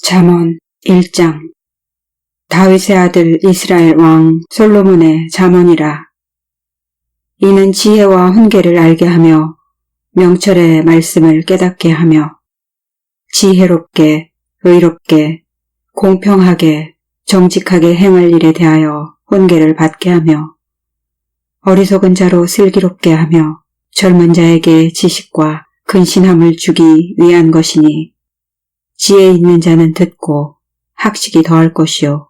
잠언 1장. 다윗의 아들 이스라엘 왕 솔로몬의 잠언이라. 이는 지혜와 훈계를 알게 하며 명철의 말씀을 깨닫게 하며 지혜롭게 의롭게 공평하게 정직하게 행할 일에 대하여 훈계를 받게 하며 어리석은 자로 슬기롭게 하며 젊은 자에게 지식과 근신함을 주기 위한 것이니 지혜 있는 자는 듣고 학식이 더할 것이요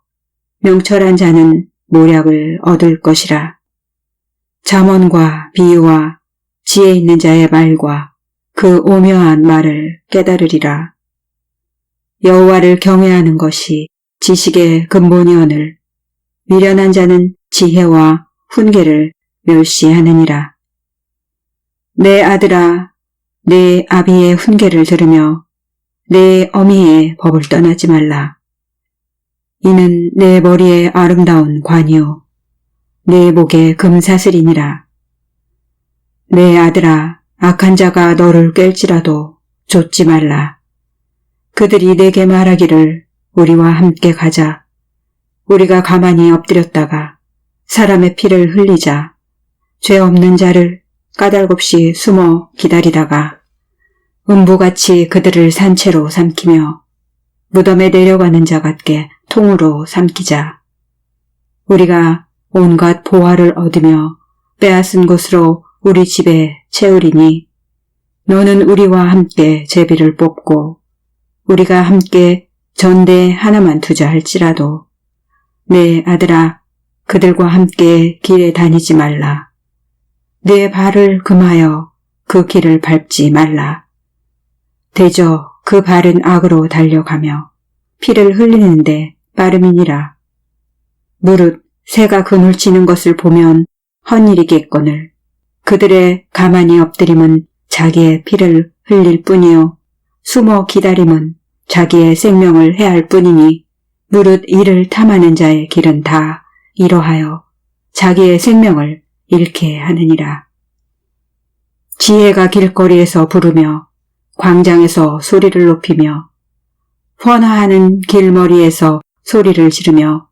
명철한 자는 모략을 얻을 것이라. 잠언과 비유와 지혜 있는 자의 말과 그 오묘한 말을 깨달으리라. 여호와를 경외하는 것이 지식의 근본이오늘 미련한 자는 지혜와 훈계를 멸시하느니라. 내 아들아, 내 아비의 훈계를 들으며 내 어미의 법을 떠나지 말라. 이는 내 머리에 아름다운 관이요 내 목에 금사슬이니라. 내 아들아, 악한 자가 너를 깰지라도 좇지 말라. 그들이 내게 말하기를 우리와 함께 가자. 우리가 가만히 엎드렸다가 사람의 피를 흘리자. 죄 없는 자를 까닭없이 숨어 기다리다가 음부같이 그들을 산채로 삼키며 무덤에 내려가는 자 같게 통으로 삼키자. 우리가 온갖 보화를 얻으며 빼앗은 것으로 우리 집에 채우리니 너는 우리와 함께 제비를 뽑고 우리가 함께 전대 하나만 투자할지라도 내 아들아, 그들과 함께 길에 다니지 말라. 내 발을 금하여 그 길을 밟지 말라. 대저 그 발은 악으로 달려가며 피를 흘리는데 빠름이니라. 무릇 새가 그늘 치는 것을 보면 헛일이겠거늘 그들의 가만히 엎드림은 자기의 피를 흘릴 뿐이요 숨어 기다림은 자기의 생명을 해할 뿐이니 무릇 이를 탐하는 자의 길은 다 이러하여 자기의 생명을 잃게 하느니라. 지혜가 길거리에서 부르며 광장에서 소리를 높이며 헌화하는 길머리에서 소리를 지르며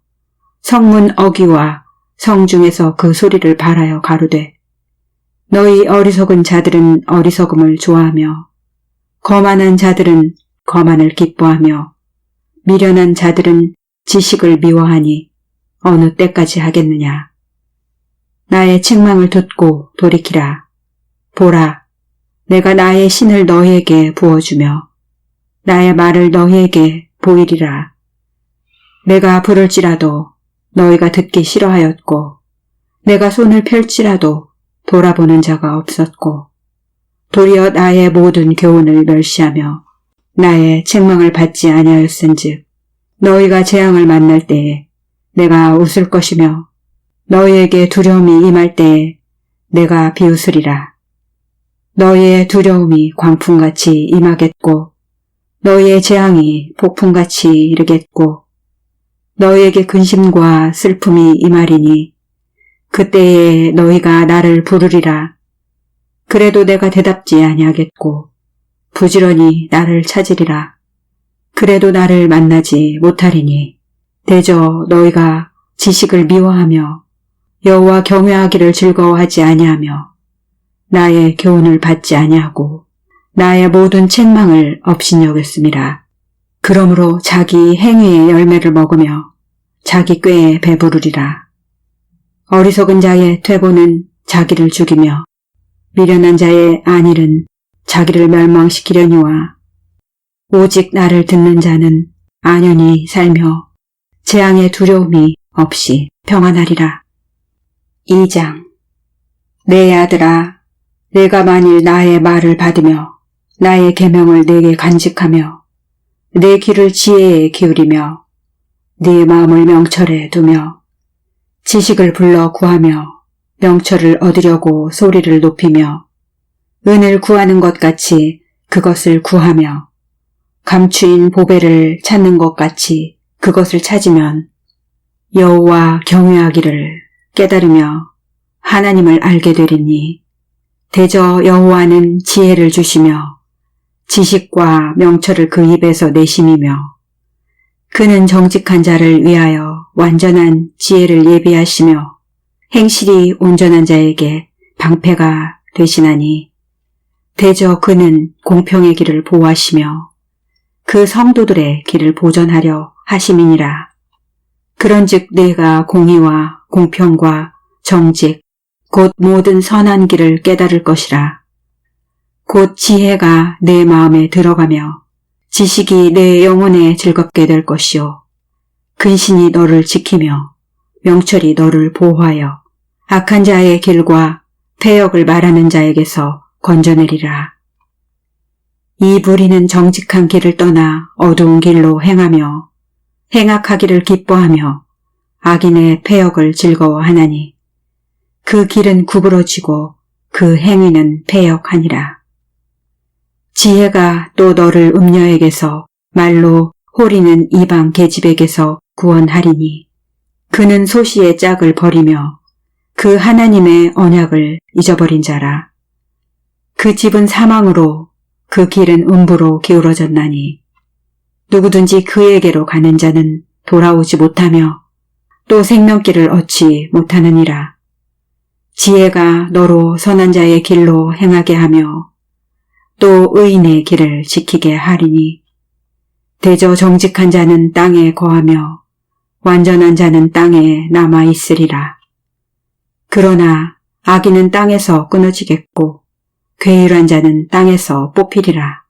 성문 어귀와 성중에서 그 소리를 발하여 가로되 너희 어리석은 자들은 어리석음을 좋아하며 거만한 자들은 거만을 기뻐하며 미련한 자들은 지식을 미워하니 어느 때까지 하겠느냐. 나의 책망을 듣고 돌이키라. 보라, 내가 나의 신을 너희에게 부어주며 나의 말을 너희에게 보이리라. 내가 부를지라도 너희가 듣기 싫어하였고 내가 손을 펼지라도 돌아보는 자가 없었고 도리어 나의 모든 교훈을 멸시하며 나의 책망을 받지 아니하였은즉 너희가 재앙을 만날 때에 내가 웃을 것이며 너희에게 두려움이 임할 때에 내가 비웃으리라. 너희의 두려움이 광풍같이 임하겠고 너희의 재앙이 폭풍같이 이르겠고 너희에게 근심과 슬픔이 임하리니 그때에 너희가 나를 부르리라. 그래도 내가 대답지 아니하겠고 부지런히 나를 찾으리라. 그래도 나를 만나지 못하리니 대저 너희가 지식을 미워하며 여호와 경외하기를 즐거워하지 아니하며 나의 교훈을 받지 아니하고 나의 모든 책망을 업신여겼음이라. 그러므로 자기 행위의 열매를 먹으며 자기 꾀에 배부르리라. 어리석은 자의 퇴보는 자기를 죽이며 미련한 자의 안일은 자기를 멸망시키려니와 오직 나를 듣는 자는 안연히 살며 재앙의 두려움이 없이 평안하리라. 2장. 내 아들아, 내가 만일 나의 말을 받으며 나의 계명을 내게 간직하며 내 귀를 지혜에 기울이며 네 마음을 명철에 두며 지식을 불러 구하며 명철을 얻으려고 소리를 높이며 은을 구하는 것 같이 그것을 구하며 감추인 보배를 찾는 것 같이 그것을 찾으면 여호와 경외하기를 깨달으며 하나님을 알게 되리니 대저 여호와는 지혜를 주시며 지식과 명철을 그 입에서 내심이며 그는 정직한 자를 위하여 완전한 지혜를 예비하시며 행실이 온전한 자에게 방패가 되시나니 대저 그는 공평의 길을 보호하시며 그 성도들의 길을 보전하려 하심이니라. 그런즉 내가 공의와 공평과 정직 곧 모든 선한 길을 깨달을 것이라. 곧 지혜가 내 마음에 들어가며 지식이 내 영혼에 즐겁게 될 것이요 근신이 너를 지키며 명철이 너를 보호하여 악한 자의 길과 패역을 말하는 자에게서 건져내리라. 이 무리는 정직한 길을 떠나 어두운 길로 행하며 행악하기를 기뻐하며 악인의 패역을 즐거워하나니 그 길은 구부러지고 그 행위는 패역하니라. 지혜가 또 너를 음녀에게서 말로 호리는 이방 계집에게서 구원하리니 그는 소시의 짝을 버리며 그 하나님의 언약을 잊어버린 자라. 그 집은 사망으로 그 길은 음부로 기울어졌나니 누구든지 그에게로 가는 자는 돌아오지 못하며 또 생명길을 얻지 못하느니라. 지혜가 너로 선한 자의 길로 행하게 하며 또 의인의 길을 지키게 하리니 대저 정직한 자는 땅에 거하며 완전한 자는 땅에 남아 있으리라. 그러나 악인은 땅에서 끊어지겠고 괴율한 자는 땅에서 뽑히리라.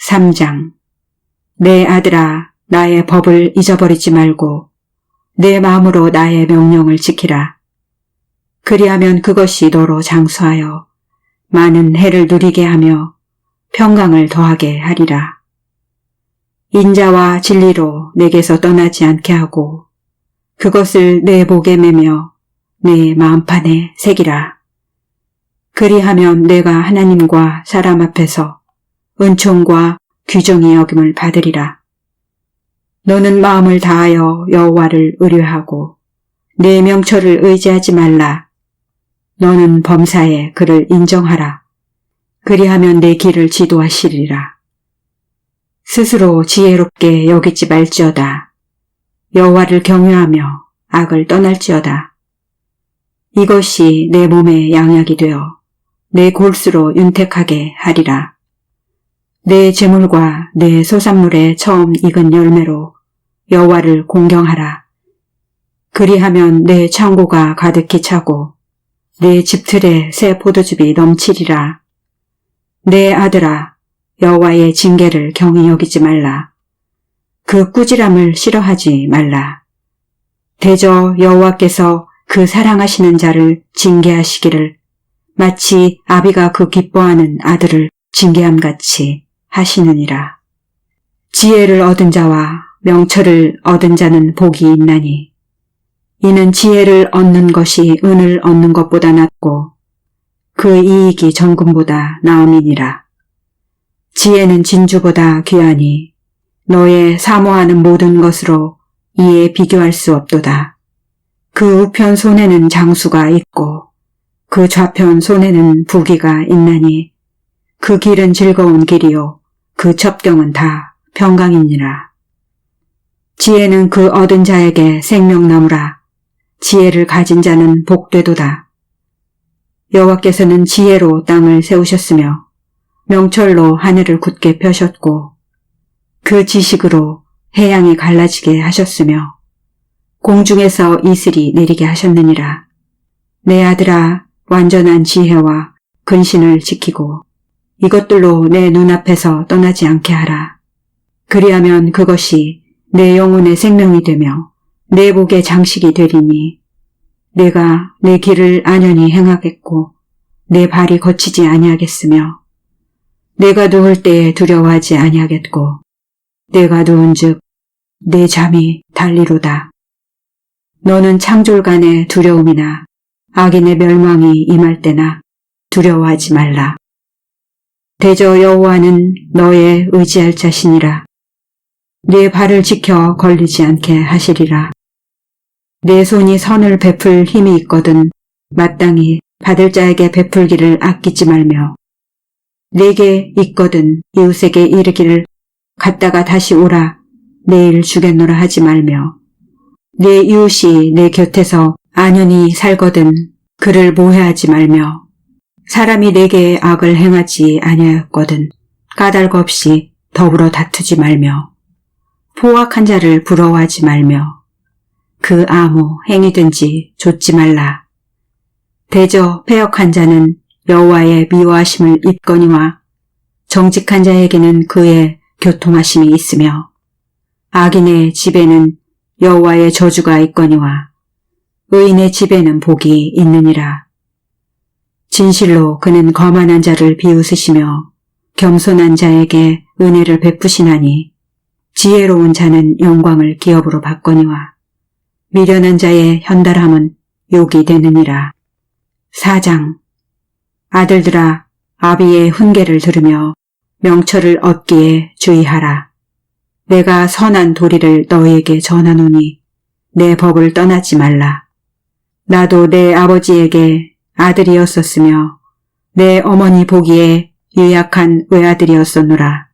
3장. 내 아들아, 나의 법을 잊어버리지 말고 내 마음으로 나의 명령을 지키라. 그리하면 그것이 너로 장수하여 많은 해를 누리게 하며 평강을 더하게 하리라. 인자와 진리로 내게서 떠나지 않게 하고 그것을 내 목에 매며 내 마음판에 새기라. 그리하면 내가 하나님과 사람 앞에서 은총과 규정의 여김을 받으리라. 너는 마음을 다하여 여호와를 의뢰하고 내 명철을 의지하지 말라. 너는 범사에 그를 인정하라. 그리하면 내 길을 지도하시리라. 스스로 지혜롭게 여기지 말지어다. 여호와를 경외하며 악을 떠날지어다. 이것이 내 몸에 양약이 되어 내 골수로 윤택하게 하리라. 내 재물과 내 소산물의 처음 익은 열매로 여호와를 공경하라. 그리하면 내 창고가 가득히 차고 내 집틀에 새 포도즙이 넘치리라. 내 아들아, 여호와의 징계를 경히 여기지 말라. 그 꾸지람을 싫어하지 말라. 대저 여호와께서 그 사랑하시는 자를 징계하시기를 마치 아비가 그 기뻐하는 아들을 징계함같이 하시느니라. 지혜를 얻은 자와 명철을 얻은 자는 복이 있나니 이는 지혜를 얻는 것이 은을 얻는 것보다 낫고 그 이익이 정금보다 나음이니라. 지혜는 진주보다 귀하니 너의 사모하는 모든 것으로 이에 비교할 수 없도다. 그 우편 손에는 장수가 있고 그 좌편 손에는 부귀가 있나니 그 길은 즐거운 길이요 그 첩경은 다 평강이니라. 지혜는 그 얻은 자에게 생명나무라. 지혜를 가진 자는 복되도다. 여호와께서는 지혜로 땅을 세우셨으며 명철로 하늘을 굳게 펴셨고 그 지식으로 해양이 갈라지게 하셨으며 공중에서 이슬이 내리게 하셨느니라. 내 아들아, 완전한 지혜와 근신을 지키고 이것들로 내 눈앞에서 떠나지 않게 하라. 그리하면 그것이 내 영혼의 생명이 되며 내 목의 장식이 되리니 내가 내 길을 안연히 행하겠고 내 발이 거치지 아니하겠으며 내가 누울 때에 두려워하지 아니하겠고 내가 누운즉 내 잠이 달리로다. 너는 창졸간의 두려움이나 악인의 멸망이 임할 때나 두려워하지 말라. 대저 여호와는 너의 의지할 자신이라. 네 발을 지켜 걸리지 않게 하시리라. 내 손이 선을 베풀 힘이 있거든 마땅히 받을 자에게 베풀기를 아끼지 말며 내게 있거든 이웃에게 이르기를 갔다가 다시 오라 내일 주겠노라 하지 말며 내 이웃이 내 곁에서 안연히 살거든 그를 모해하지 말며 사람이 내게 악을 행하지 아니하였거든 까닭 없이 더불어 다투지 말며 포악한 자를 부러워하지 말며 그 아무 행위든지 좇지 말라. 대저 패역한 자는 여호와의 미워하심을 입거니와 정직한 자에게는 그의 교통하심이 있으며 악인의 집에는 여호와의 저주가 있거니와 의인의 집에는 복이 있느니라. 진실로 그는 거만한 자를 비웃으시며 겸손한 자에게 은혜를 베푸시나니 지혜로운 자는 영광을 기업으로 받거니와 미련한 자의 현달함은 욕이 되느니라. 4장. 아들들아, 아비의 훈계를 들으며 명철을 얻기에 주의하라. 내가 선한 도리를 너희에게 전하노니 내 법을 떠나지 말라. 나도 내 아버지에게 아들이었었으며 내 어머니 보기에 유약한 외아들이었었노라.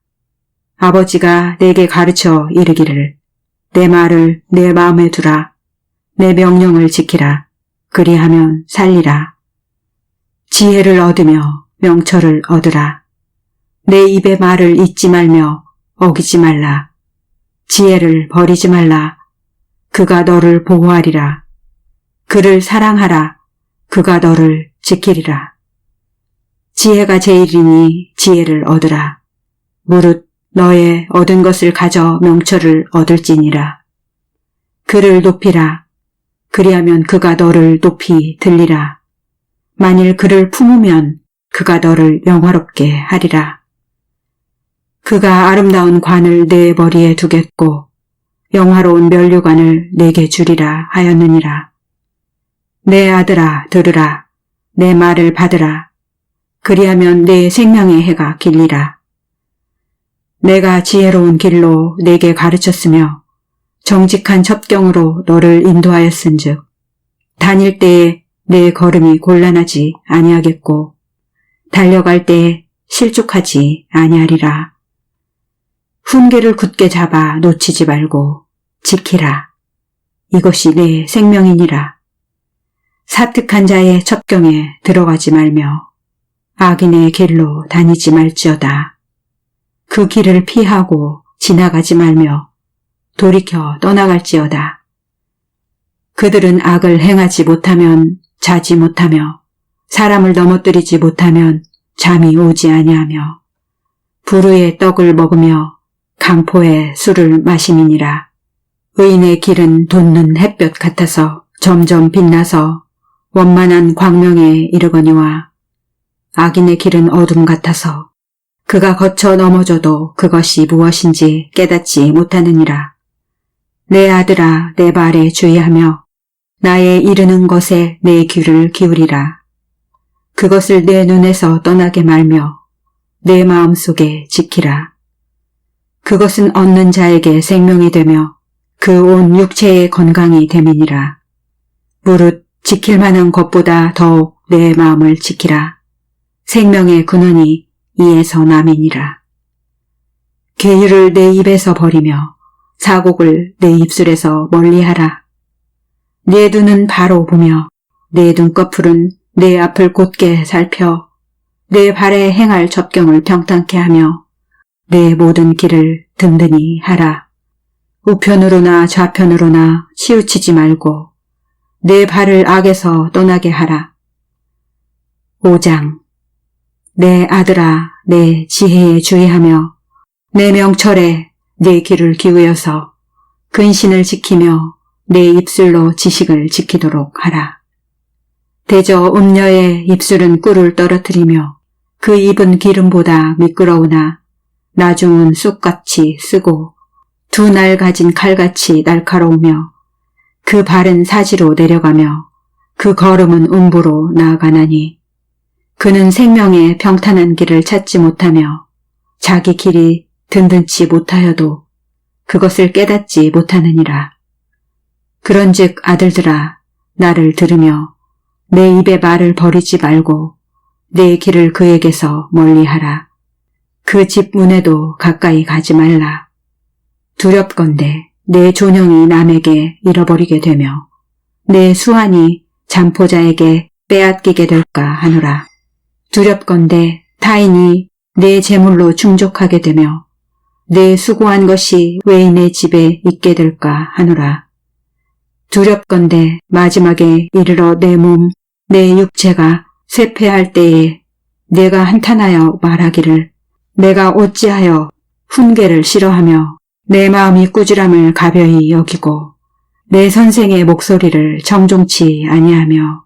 아버지가 내게 가르쳐 이르기를 내 말을 내 마음에 두라. 내 명령을 지키라. 그리하면 살리라. 지혜를 얻으며 명철을 얻으라. 내 입의 말을 잊지 말며 어기지 말라. 지혜를 버리지 말라. 그가 너를 보호하리라. 그를 사랑하라. 그가 너를 지키리라. 지혜가 제일이니 지혜를 얻으라. 무릇 너의 얻은 것을 가져 명철을 얻을지니라. 그를 높이라. 그리하면 그가 너를 높이 들리라. 만일 그를 품으면 그가 너를 영화롭게 하리라. 그가 아름다운 관을 내 머리에 두겠고 영화로운 면류관을 내게 주리라 하였느니라. 내 아들아 들으라. 내 말을 받으라. 그리하면 내 생명의 해가 길리라. 내가 지혜로운 길로 내게 가르쳤으며 정직한 첩경으로 너를 인도하였은즉 다닐 때에 내 걸음이 곤란하지 아니하겠고 달려갈 때에 실족하지 아니하리라. 훈계를 굳게 잡아 놓치지 말고 지키라. 이것이 내 생명이니라. 사특한 자의 첩경에 들어가지 말며 악인의 길로 다니지 말지어다. 그 길을 피하고 지나가지 말며 돌이켜 떠나갈지어다. 그들은 악을 행하지 못하면 자지 못하며 사람을 넘어뜨리지 못하면 잠이 오지 아니하며 부르의 떡을 먹으며 강포의 술을 마심이니라. 의인의 길은 돋는 햇볕 같아서 점점 빛나서 원만한 광명에 이르거니와 악인의 길은 어둠 같아서 그가 거쳐 넘어져도 그것이 무엇인지 깨닫지 못하느니라. 내 아들아 내 말에 주의하며 나의 이르는 것에 내 귀를 기울이라. 그것을 내 눈에서 떠나게 말며 내 마음속에 지키라. 그것은 얻는 자에게 생명이 되며 그 온 육체의 건강이 됨이니라. 무릇 지킬 만한 것보다 더욱 내 마음을 지키라. 생명의 근원이 이에서 남이니라. 계율을 내 입에서 버리며 사곡을 내 입술에서 멀리하라. 내 눈은 바로 보며 내 눈꺼풀은 내 앞을 곧게 살펴 내 발에 행할 접경을 평탄케 하며 내 모든 길을 든든히 하라. 우편으로나 좌편으로나 치우치지 말고 내 발을 악에서 떠나게 하라. 5장. 내 아들아 내 지혜에 주의하며 내 명철에 내 귀를 기울여서 근신을 지키며 내 입술로 지식을 지키도록 하라. 대저 음녀의 입술은 꿀을 떨어뜨리며 그 입은 기름보다 미끄러우나 나중은 쑥같이 쓰고 두 날 가진 칼같이 날카로우며 그 발은 사지로 내려가며 그 걸음은 음부로 나아가나니 그는 생명의 평탄한 길을 찾지 못하며 자기 길이 든든치 못하여도 그것을 깨닫지 못하느니라. 그런즉 아들들아 나를 들으며 내 입의 말을 버리지 말고 내 길을 그에게서 멀리하라. 그 집 문에도 가까이 가지 말라. 두렵건대 내 존형이 남에게 잃어버리게 되며 내 수완이 잠포자에게 빼앗기게 될까 하노라. 두렵건대 타인이 내 재물로 충족하게 되며 내 수고한 것이 외인의 집에 있게 될까 하노라. 두렵건대 마지막에 이르러 내 몸, 내 육체가 쇠폐할 때에 내가 한탄하여 말하기를 내가 어찌하여 훈계를 싫어하며 내 마음이 꾸지람을 가벼이 여기고 내 선생의 목소리를 정종치 아니하며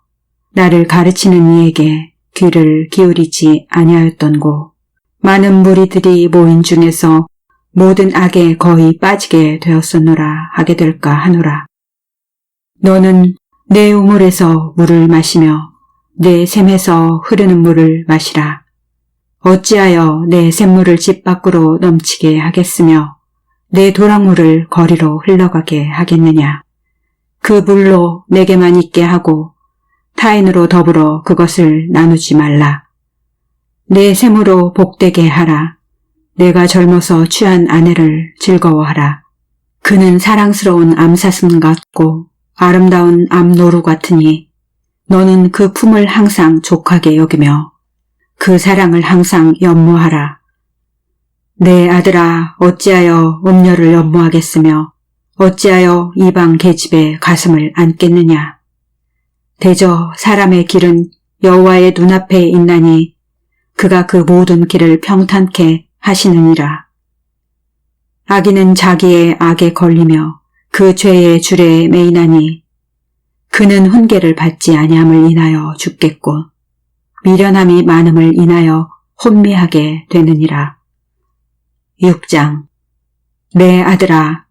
나를 가르치는 이에게 귀를 기울이지 아니하였던고. 많은 무리들이 모인 중에서 모든 악에 거의 빠지게 되었었노라 하게 될까 하노라. 너는 내 우물에서 물을 마시며 내 샘에서 흐르는 물을 마시라. 어찌하여 내 샘물을 집 밖으로 넘치게 하겠으며 내 도랑물을 거리로 흘러가게 하겠느냐. 그 물로 내게만 있게 하고 타인으로 더불어 그것을 나누지 말라. 내 샘으로 복되게 하라. 내가 젊어서 취한 아내를 즐거워하라. 그는 사랑스러운 암사슴 같고 아름다운 암노루 같으니 너는 그 품을 항상 족하게 여기며 그 사랑을 항상 연모하라. 내 아들아, 어찌하여 음녀를 연모하겠으며 어찌하여 이방 계집의 가슴을 안겠느냐. 대저 사람의 길은 여호와의 눈앞에 있나니 그가 그 모든 길을 평탄케 하시느니라. 악인은 자기의 악에 걸리며 그 죄의 줄에 매이나니 그는 훈계를 받지 아니함을 인하여 죽겠고 미련함이 많음을 인하여 혼미하게 되느니라. 6장. 내 아들아,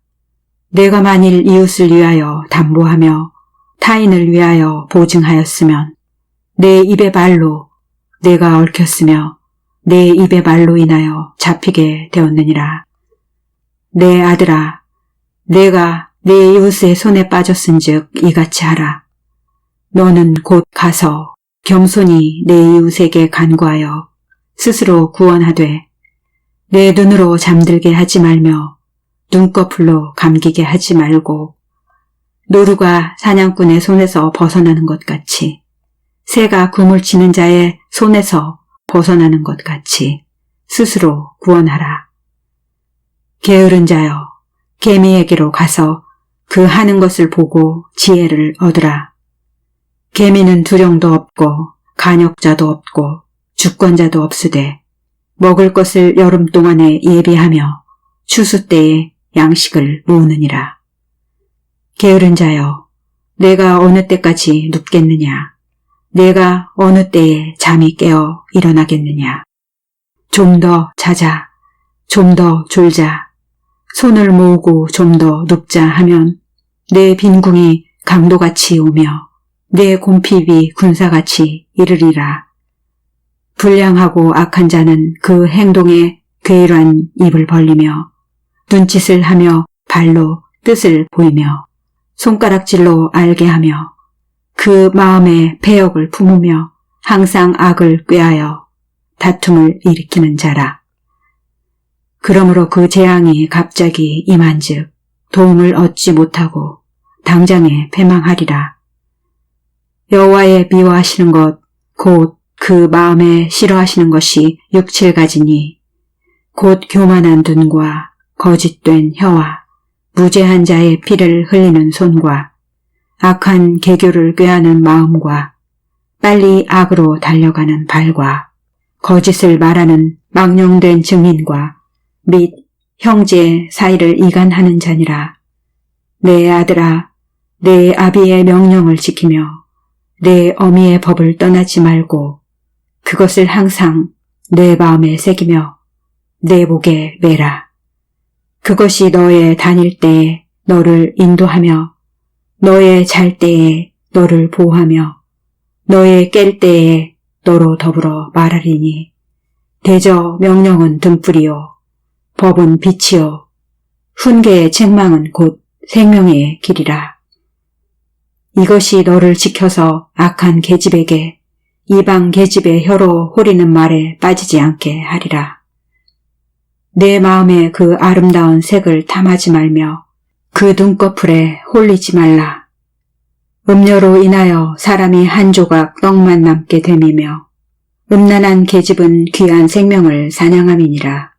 내가 만일 이웃을 위하여 담보하며 타인을 위하여 보증하였으면 내 입의 말로 내가 얽혔으며 내 입의 말로 인하여 잡히게 되었느니라. 내 아들아, 내가 내 이웃의 손에 빠졌은즉 이같이 하라. 너는 곧 가서 겸손히 내 이웃에게 간구하여 스스로 구원하되 내 눈으로 잠들게 하지 말며 눈꺼풀로 감기게 하지 말고 노루가 사냥꾼의 손에서 벗어나는 것 같이 새가 굼을 치는 자의 손에서 벗어나는 것 같이 스스로 구원하라. 게으른 자여, 개미에게로 가서 그 하는 것을 보고 지혜를 얻으라. 개미는 두령도 없고 간역자도 없고 주권자도 없으되 먹을 것을 여름 동안에 예비하며 추수 때에 양식을 모으느니라. 게으른 자여, 내가 어느 때까지 눕겠느냐? 내가 어느 때에 잠이 깨어 일어나겠느냐? 좀 더 자자, 좀 더 졸자, 손을 모으고 좀 더 눕자 하면 내 빈궁이 강도같이 오며 내 곰핍이 군사같이 이르리라. 불량하고 악한 자는 그 행동에 괴일한 입을 벌리며 눈짓을 하며 발로 뜻을 보이며 손가락질로 알게 하며 그 마음에 패역을 품으며 항상 악을 꾀하여 다툼을 일으키는 자라. 그러므로 그 재앙이 갑자기 임한즉 도움을 얻지 못하고 당장에 패망하리라. 여호와의 미워하시는 것 곧 그 마음에 싫어하시는 것이 6, 7가지니 곧 교만한 눈과 거짓된 혀와 무죄한 자의 피를 흘리는 손과 악한 계교를 꾀하는 마음과 빨리 악으로 달려가는 발과 거짓을 말하는 망령된 증인과 및 형제 사이를 이간하는 자니라. 내 아들아, 내 아비의 명령을 지키며 내 어미의 법을 떠나지 말고 그것을 항상 내 마음에 새기며 내 목에 매라. 그것이 너의 다닐 때에 너를 인도하며 너의 잘 때에 너를 보호하며 너의 깰 때에 너로 더불어 말하리니 대저 명령은 등불이요 법은 빛이요 훈계의 책망은 곧 생명의 길이라. 이것이 너를 지켜서 악한 계집에게 이방 계집의 혀로 호리는 말에 빠지지 않게 하리라. 내 마음의 그 아름다운 색을 탐하지 말며 그 눈꺼풀에 홀리지 말라. 음료로 인하여 사람이 한 조각 떡만 남게 됨이며 음란한 계집은 귀한 생명을 사냥함이니라.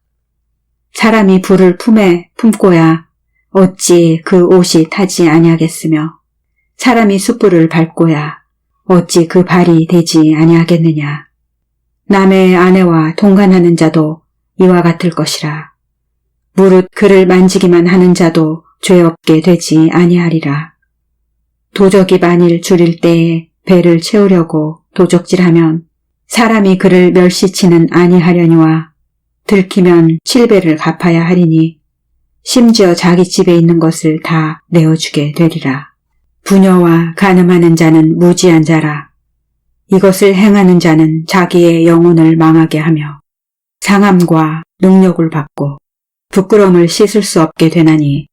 사람이 불을 품에 품고야 어찌 그 옷이 타지 아니하겠으며 사람이 숯불을 밟고야 어찌 그 발이 되지 아니하겠느냐. 남의 아내와 통간하는 자도 이와 같을 것이라. 무릇 그를 만지기만 하는 자도 죄 없게 되지 아니하리라. 도적이 만일 줄일 때에 배를 채우려고 도적질하면 사람이 그를 멸시치는 아니하려니와 들키면 7배를 갚아야 하리니 심지어 자기 집에 있는 것을 다 내어주게 되리라. 부녀와 간음하는 자는 무지한 자라. 이것을 행하는 자는 자기의 영혼을 망하게 하며 상함과 능력을 받고 부끄러움을 씻을 수 없게 되나니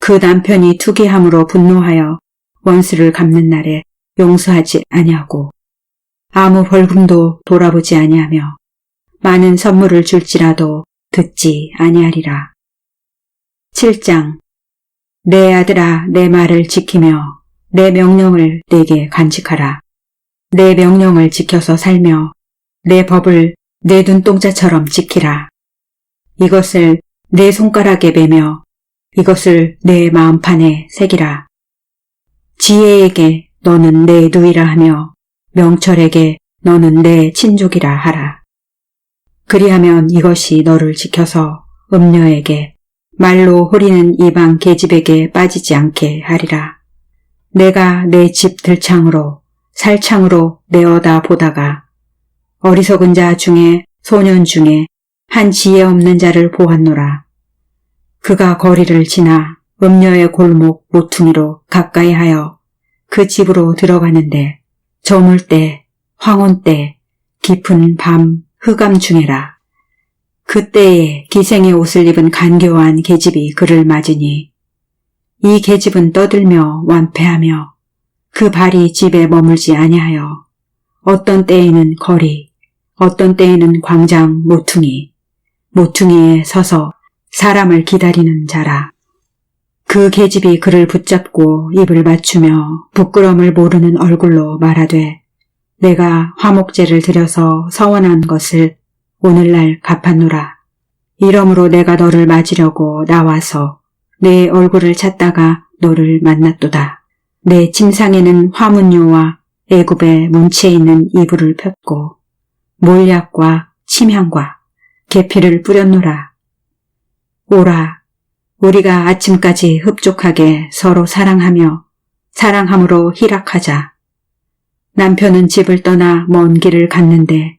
그 남편이 투기함으로 분노하여 원수를 갚는 날에 용서하지 아니하고 아무 벌금도 돌아보지 아니하며 많은 선물을 줄지라도 듣지 아니하리라. 7장. 내 아들아, 내 말을 지키며 내 명령을 내게 간직하라. 내 명령을 지켜서 살며 내 법을 내 눈동자처럼 지키라. 이것을 내 손가락에 매며 이것을 내 마음판에 새기라. 지혜에게 너는 내 누이라 하며 명철에게 너는 내 친족이라 하라. 그리하면 이것이 너를 지켜서 음녀에게 말로 호리는 이방 계집에게 빠지지 않게 하리라. 내가 내 집 들창으로 살창으로 내어다 보다가 어리석은 자 중에 소년 중에 한 지혜 없는 자를 보았노라. 그가 거리를 지나 음녀의 골목 모퉁이로 가까이 하여 그 집으로 들어가는데 저물 때, 황혼 때, 깊은 밤 흑암 중에라. 그때에 기생의 옷을 입은 간교한 계집이 그를 맞으니 이 계집은 떠들며 완패하며 그 발이 집에 머물지 아니하여 어떤 때에는 거리, 어떤 때에는 광장 모퉁이에 서서 사람을 기다리는 자라. 그 계집이 그를 붙잡고 입을 맞추며 부끄러움을 모르는 얼굴로 말하되 내가 화목제를 드려서 서원한 것을 오늘날 갚았노라. 이러므로 내가 너를 맞으려고 나와서 내 얼굴을 찾다가 너를 만났도다. 내 침상에는 화문요와 애굽의 문치에 있는 이불을 폈고 몰약과 침향과 계피를 뿌렸노라. 오라, 우리가 아침까지 흡족하게 서로 사랑하며 사랑함으로 희락하자. 남편은 집을 떠나 먼 길을 갔는데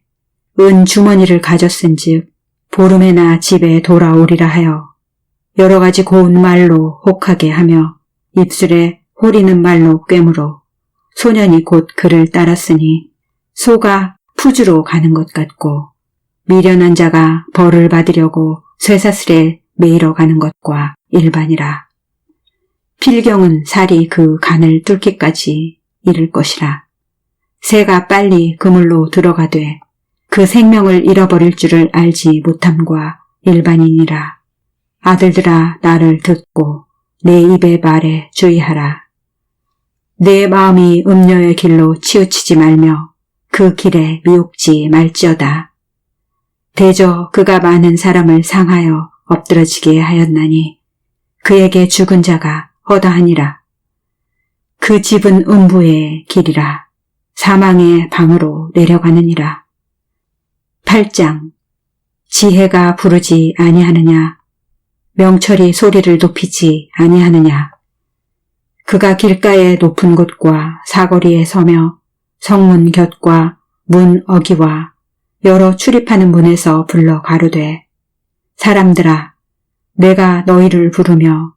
은 주머니를 가졌은즉 보름에나 집에 돌아오리라 하여 여러 가지 고운 말로 혹하게 하며 입술에 호리는 말로 꿰물어 소년이 곧 그를 따랐으니 소가 푸주로 가는 것 같고 미련한 자가 벌을 받으려고 쇠사슬에 매이러 가는 것과 일반이라. 필경은 살이 그 간을 뚫기까지 이를 것이라. 새가 빨리 그물로 들어가되 그 생명을 잃어버릴 줄을 알지 못함과 일반이니라. 아들들아, 나를 듣고 내 입의 말에 주의하라. 내 마음이 음녀의 길로 치우치지 말며 그 길에 미혹지 말지어다. 대저 그가 많은 사람을 상하여 엎드러지게 하였나니 그에게 죽은 자가 허다하니라. 그 집은 음부의 길이라. 사망의 방으로 내려가느니라. 8장. 지혜가 부르지 아니하느냐. 명철이 소리를 높이지 아니하느냐. 그가 길가의 높은 곳과 사거리에 서며 성문 곁과 문 어기와 여러 출입하는 문에서 불러 가로되 사람들아, 내가 너희를 부르며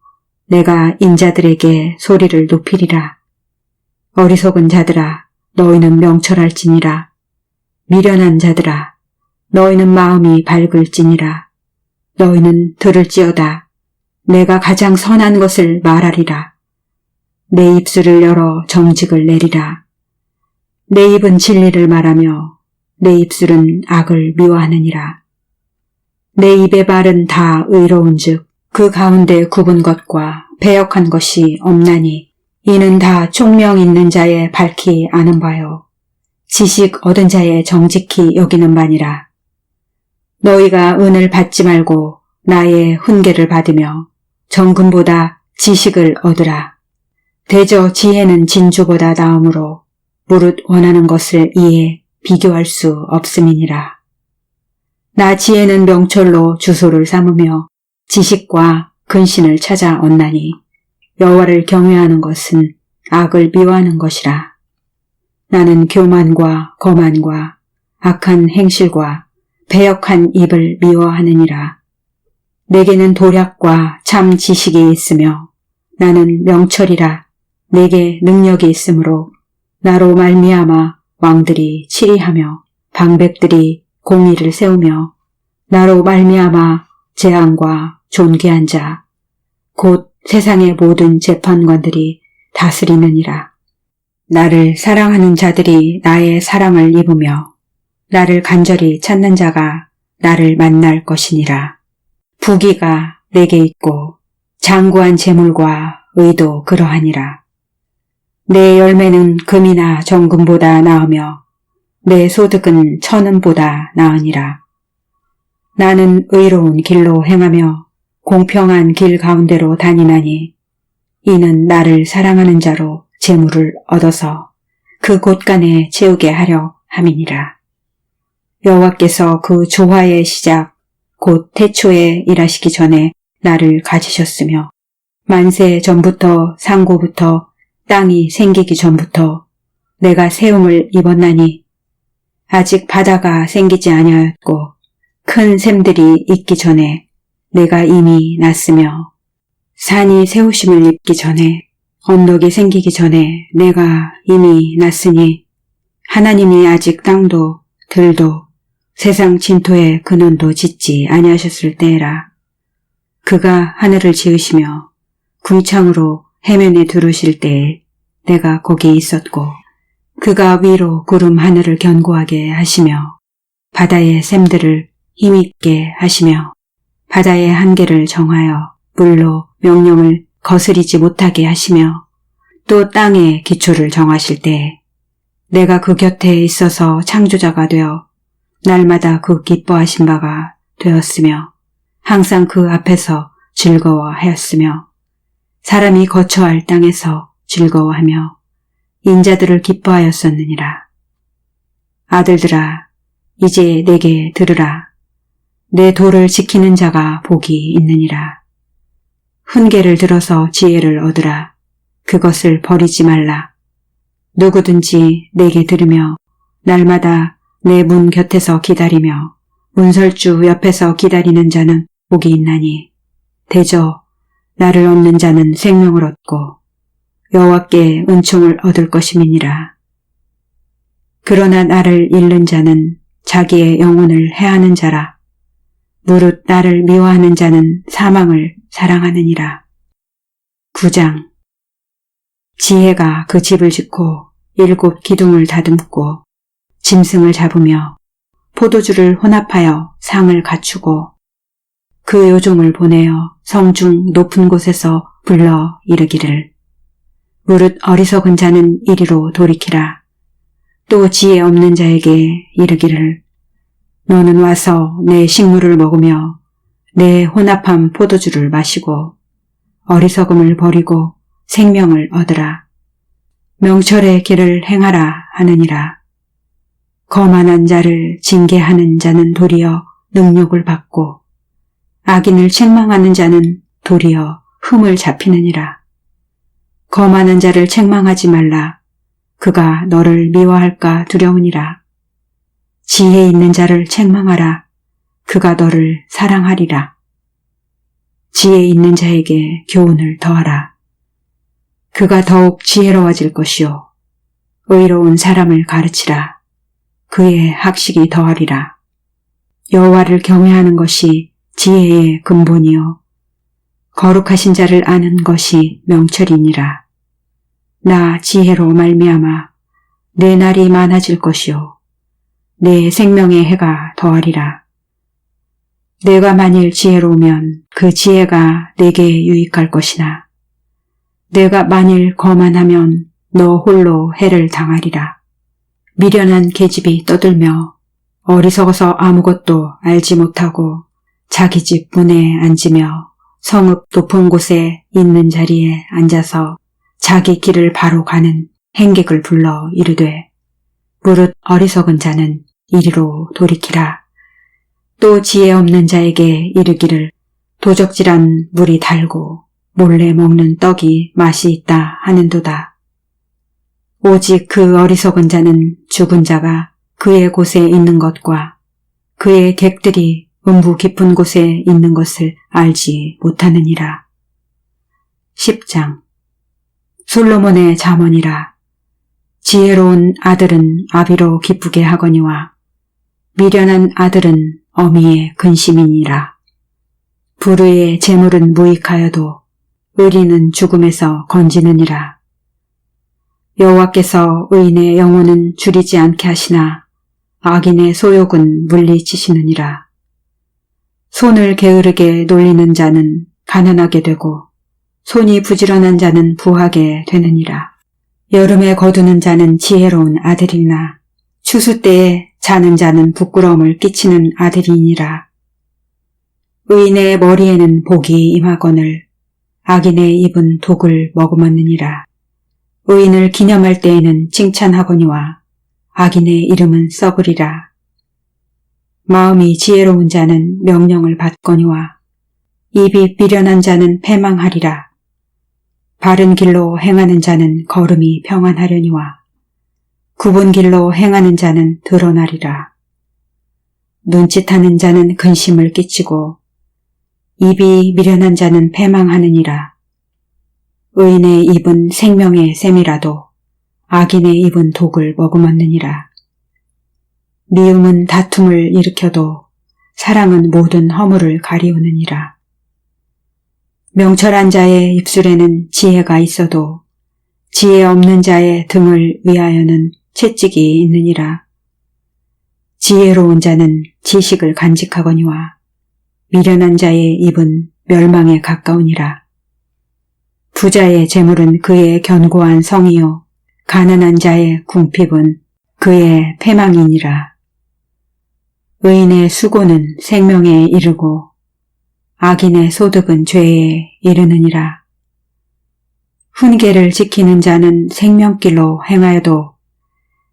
내가 인자들에게 소리를 높이리라. 어리석은 자들아, 너희는 명철할지니라. 미련한 자들아, 너희는 마음이 밝을지니라. 너희는 들을지어다. 내가 가장 선한 것을 말하리라. 내 입술을 열어 정직을 내리라. 내 입은 진리를 말하며 내 입술은 악을 미워하느니라. 내 입의 말은 다 의로운즉 그 가운데 굽은 것과 배역한 것이 없나니 이는 다 총명 있는 자의 밝히 아는 바요 지식 얻은 자의 정직히 여기는 바니라. 너희가 은을 받지 말고 나의 훈계를 받으며 정금보다 지식을 얻으라. 대저 지혜는 진주보다 나음으로 무릇 원하는 것을 이에 비교할 수 없음이니라. 나 지혜는 명철로 주소를 삼으며 지식과 근신을 찾아 얻나니 여호와를 경외하는 것은 악을 미워하는 것이라. 나는 교만과 거만과 악한 행실과 배역한 입을 미워하느니라. 내게는 도략과 참 지식이 있으며 나는 명철이라 내게 능력이 있으므로 나로 말미암아 왕들이 치리하며 방백들이 공의를 세우며 나로 말미암아 재앙과 존귀한 자 곧 세상의 모든 재판관들이 다스리느니라. 나를 사랑하는 자들이 나의 사랑을 입으며 나를 간절히 찾는 자가 나를 만날 것이니라. 부귀가 내게 있고 장구한 재물과 의도 그러하니라. 내 열매는 금이나 정금보다 나으며 내 소득은 천은보다 나으니라. 나는 의로운 길로 행하며 공평한 길 가운데로 다니나니 이는 나를 사랑하는 자로 재물을 얻어서 그 곳간에 채우게 하려 함이니라. 여호와께서 그 조화의 시작 곧 태초에 일하시기 전에 나를 가지셨으며 만세 전부터 상고부터 땅이 생기기 전부터 내가 세움을 입었나니 아직 바다가 생기지 아니하였고 큰 샘들이 있기 전에 내가 이미 났으며 산이 세우심을 입기 전에 언덕이 생기기 전에 내가 이미 났으니 하나님이 아직 땅도 들도 세상 진토에 근원도 짓지 아니하셨을 때라. 그가 하늘을 지으시며 궁창으로 해면에 두르실 때에 내가 거기 있었고 그가 위로 구름 하늘을 견고하게 하시며 바다의 샘들을 힘있게 하시며 바다의 한계를 정하여 물로 명령을 거스리지 못하게 하시며 또 땅의 기초를 정하실 때 내가 그 곁에 있어서 창조자가 되어 날마다 그 기뻐하신 바가 되었으며 항상 그 앞에서 즐거워하였으며 사람이 거처할 땅에서 즐거워하며 인자들을 기뻐하였었느니라. 아들들아 이제 내게 들으라. 내 도를 지키는 자가 복이 있느니라. 훈계를 들어서 지혜를 얻으라. 그것을 버리지 말라. 누구든지 내게 들으며 날마다 내 문 곁에서 기다리며 문설주 옆에서 기다리는 자는 복이 있나니 대저 나를 얻는 자는 생명을 얻고 여호와께 은총을 얻을 것임이니라. 그러나 나를 잃는 자는 자기의 영혼을 해하는 자라. 무릇 나를 미워하는 자는 사망을 사랑하느니라. 9장. 지혜가 그 집을 짓고 7 기둥을 다듬고 짐승을 잡으며 포도주를 혼합하여 상을 갖추고 그 요종을 보내어 성중 높은 곳에서 불러 이르기를 무릇 어리석은 자는 이리로 돌이키라. 또 지혜 없는 자에게 이르기를 너는 와서 내 식물을 먹으며 내 혼합한 포도주를 마시고 어리석음을 버리고 생명을 얻으라. 명철의 길을 행하라 하느니라. 거만한 자를 징계하는 자는 도리어 능욕을 받고 악인을 책망하는 자는 도리어 흠을 잡히느니라. 거만한 자를 책망하지 말라. 그가 너를 미워할까 두려우니라. 지혜 있는 자를 책망하라. 그가 너를 사랑하리라. 지혜 있는 자에게 교훈을 더하라. 그가 더욱 지혜로워질 것이요. 의로운 사람을 가르치라. 그의 학식이 더하리라. 여호와를 경외하는 것이 지혜의 근본이요. 거룩하신 자를 아는 것이 명철이니라. 나 지혜로 말미암아 내 날이 많아질 것이요. 내 생명의 해가 더하리라. 내가 만일 지혜로우면 그 지혜가 내게 유익할 것이나 내가 만일 거만하면 너 홀로 해를 당하리라. 미련한 계집이 떠들며 어리석어서 아무것도 알지 못하고 자기 집 문에 앉으며 성읍 높은 곳에 있는 자리에 앉아서 자기 길을 바로 가는 행객을 불러 이르되 무릇 어리석은 자는 이리로 돌이키라. 또 지혜 없는 자에게 이르기를 도적질한 물이 달고 몰래 먹는 떡이 맛이 있다 하는도다. 오직 그 어리석은 자는 죽은 자가 그의 곳에 있는 것과 그의 객들이 음부 깊은 곳에 있는 것을 알지 못하느니라. 10장 솔로몬의 잠언이라. 지혜로운 아들은 아비로 기쁘게 하거니와 미련한 아들은 어미의 근심이니라. 불의의 재물은 무익하여도 의리는 죽음에서 건지느니라. 여호와께서 의인의 영혼은 줄이지 않게 하시나 악인의 소욕은 물리치시느니라. 손을 게으르게 놀리는 자는 가난하게 되고 손이 부지런한 자는 부하게 되느니라. 여름에 거두는 자는 지혜로운 아들이나 추수 때에 자는 자는 부끄러움을 끼치는 아들이니라. 의인의 머리에는 복이 임하거늘 악인의 입은 독을 머금었느니라. 의인을 기념할 때에는 칭찬하거니와 악인의 이름은 썩으리라. 마음이 지혜로운 자는 명령을 받거니와 입이 미련한 자는 패망하리라. 바른 길로 행하는 자는 걸음이 평안하려니와 굽은 길로 행하는 자는 드러나리라. 눈짓하는 자는 근심을 끼치고 입이 미련한 자는 패망하느니라. 의인의 입은 생명의 샘이라도 악인의 입은 독을 머금었느니라. 미움은 다툼을 일으켜도 사랑은 모든 허물을 가리우느니라. 명철한 자의 입술에는 지혜가 있어도 지혜 없는 자의 등을 위하여는 채찍이 있느니라. 지혜로운 자는 지식을 간직하거니와 미련한 자의 입은 멸망에 가까우니라. 부자의 재물은 그의 견고한 성이요 가난한 자의 궁핍은 그의 패망이니라. 의인의 수고는 생명에 이르고 악인의 소득은 죄에 이르느니라. 훈계를 지키는 자는 생명길로 행하여도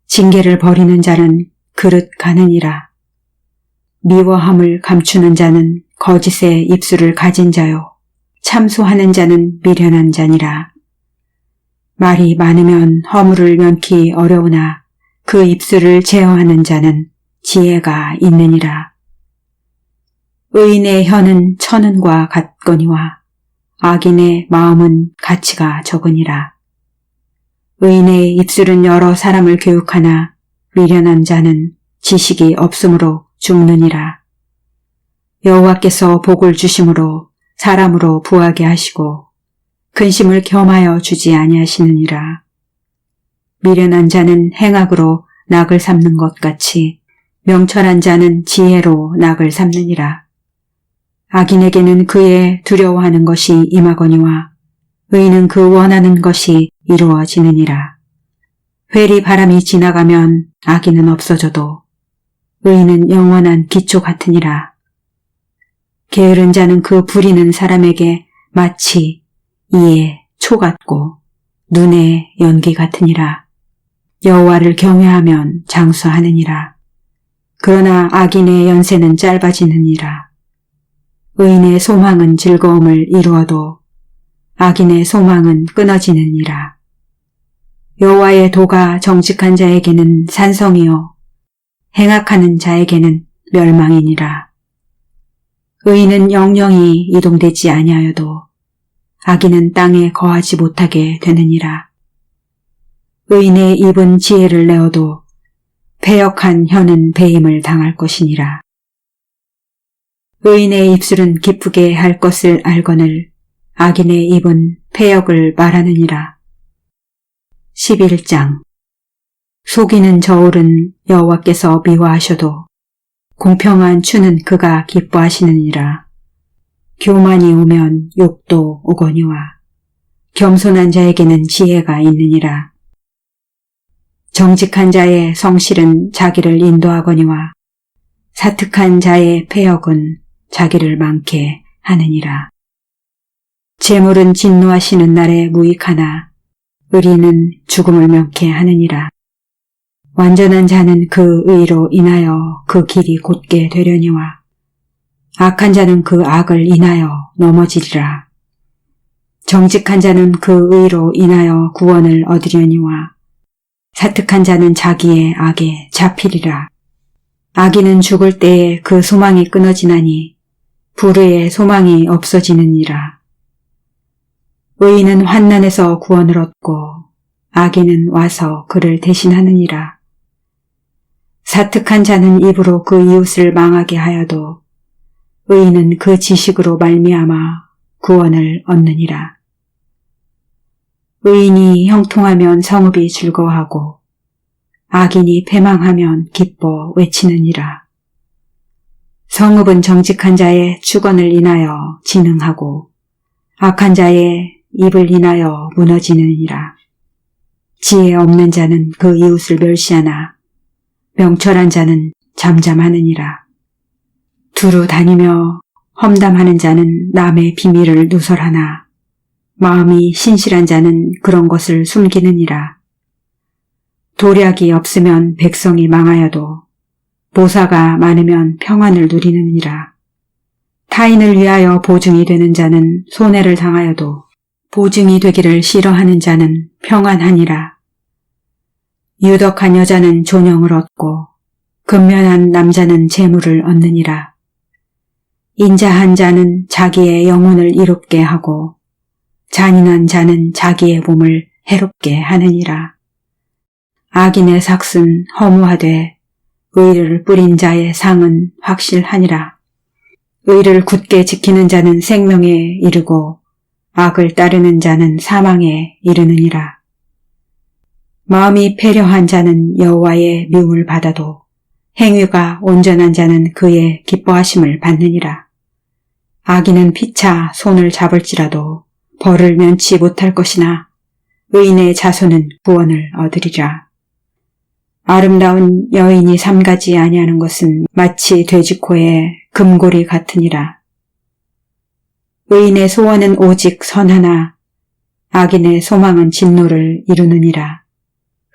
징계를 버리는 자는 그릇 가느니라. 미워함을 감추는 자는 거짓의 입술을 가진 자요 참소하는 자는 미련한 자니라. 말이 많으면 허물을 면키 어려우나 그 입술을 제어하는 자는 지혜가 있느니라. 의인의 혀는 천은과 같거니와 악인의 마음은 가치가 적으니라. 의인의 입술은 여러 사람을 교육하나 미련한 자는 지식이 없으므로 죽느니라. 여호와께서 복을 주심으로 사람으로 부하게 하시고 근심을 겸하여 주지 아니하시느니라. 미련한 자는 행악으로 낙을 삼는 것 같이 명철한 자는 지혜로 낙을 삼느니라. 악인에게는 그의 두려워하는 것이 임하거니와 의인은 그 원하는 것이 이루어지느니라. 회리 바람이 지나가면 악인은 없어져도 의인은 영원한 기초 같으니라. 게으른 자는 그 부리는 사람에게 마치 이에 초 같고 눈에 연기 같으니라. 여호와를 경외하면 장수하느니라. 그러나 악인의 연세는 짧아지느니라. 의인의 소망은 즐거움을 이루어도 악인의 소망은 끊어지느니라. 여호와의 도가 정직한 자에게는 산성이요 행악하는 자에게는 멸망이니라. 의인은 영영이 이동되지 아니하여도 악인은 땅에 거하지 못하게 되느니라. 의인의 입은 지혜를 내어도 패역한 혀는 배임을 당할 것이니라. 의인의 입술은 기쁘게 할 것을 알거늘 악인의 입은 패역을 말하느니라. 11장 속이는 저울은 여호와께서 미워하셔도 공평한 추는 그가 기뻐하시느니라. 교만이 오면 욕도 오거니와 겸손한 자에게는 지혜가 있느니라. 정직한 자의 성실은 자기를 인도하거니와 사특한 자의 패역은 자기를 많게 하느니라. 재물은 진노하시는 날에 무익하나 의리는 죽음을 명케 하느니라. 완전한 자는 그 의로 인하여 그 길이 곧게 되려니와 악한 자는 그 악을 인하여 넘어지리라. 정직한 자는 그 의로 인하여 구원을 얻으려니와 사특한 자는 자기의 악에 잡히리라. 악인은 죽을 때에 그 소망이 끊어지나니 불의의 소망이 없어지느니라. 의인은 환난에서 구원을 얻고 악인은 와서 그를 대신하느니라. 사특한 자는 입으로 그 이웃을 망하게 하여도 의인은 그 지식으로 말미암아 구원을 얻느니라. 의인이 형통하면 성읍이 즐거워하고 악인이 패망하면 기뻐 외치느니라. 성읍은 정직한 자의 축원을 인하여 진흥하고 악한 자의 입을 인하여 무너지느니라. 지혜 없는 자는 그 이웃을 멸시하나 명철한 자는 잠잠하느니라. 두루 다니며 험담하는 자는 남의 비밀을 누설하나 마음이 신실한 자는 그런 것을 숨기느니라. 도략이 없으면 백성이 망하여도 보사가 많으면 평안을 누리느니라. 타인을 위하여 보증이 되는 자는 손해를 당하여도 보증이 되기를 싫어하는 자는 평안하니라. 유덕한 여자는 존영을 얻고 근면한 남자는 재물을 얻느니라. 인자한 자는 자기의 영혼을 이롭게 하고 잔인한 자는 자기의 몸을 해롭게 하느니라. 악인의 삭은 허무하되 의를 뿌린 자의 상은 확실하니라. 의를 굳게 지키는 자는 생명에 이르고 악을 따르는 자는 사망에 이르느니라. 마음이 패려한 자는 여호와의 미움을 받아도 행위가 온전한 자는 그의 기뻐하심을 받느니라. 악인은 피차 손을 잡을지라도 벌을 면치 못할 것이나 의인의 자손은 구원을 얻으리라. 아름다운 여인이 삼가지 아니하는 것은 마치 돼지코의 금고리 같으니라. 의인의 소원은 오직 선하나 악인의 소망은 진노를 이루느니라.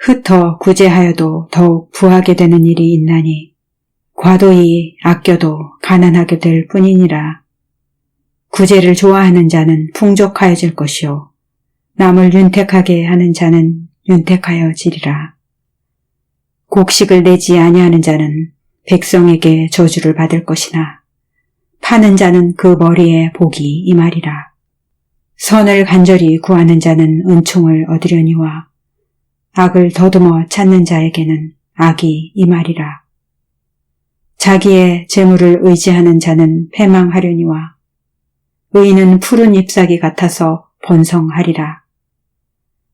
흩어 구제하여도 더욱 부하게 되는 일이 있나니 과도히 아껴도 가난하게 될 뿐이니라. 구제를 좋아하는 자는 풍족하여질 것이요 남을 윤택하게 하는 자는 윤택하여지리라. 곡식을 내지 아니하는 자는 백성에게 저주를 받을 것이나 파는 자는 그 머리에 복이 임하리라. 선을 간절히 구하는 자는 은총을 얻으려니와 악을 더듬어 찾는 자에게는 악이 임하리라. 자기의 재물을 의지하는 자는 패망하려니와 의인은 푸른 잎사귀 같아서 번성하리라.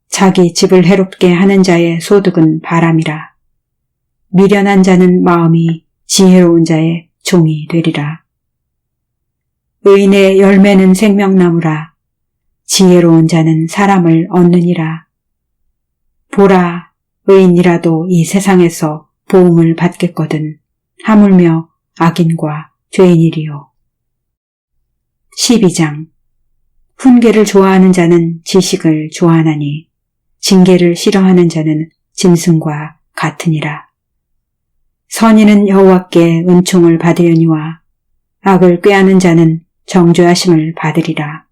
자기 집을 해롭게 하는 자의 소득은 바람이라. 미련한 자는 마음이 지혜로운 자의 종이 되리라. 의인의 열매는 생명나무라. 지혜로운 자는 사람을 얻느니라. 보라, 의인이라도 이 세상에서 보응을 받겠거든 하물며 악인과 죄인이리요. 12장. 훈계를 좋아하는 자는 지식을 좋아하나니 징계를 싫어하는 자는 짐승과 같으니라. 선인은 여호와께 은총을 받으려니와 악을 꾀하는 자는 정죄하심을 받으리라.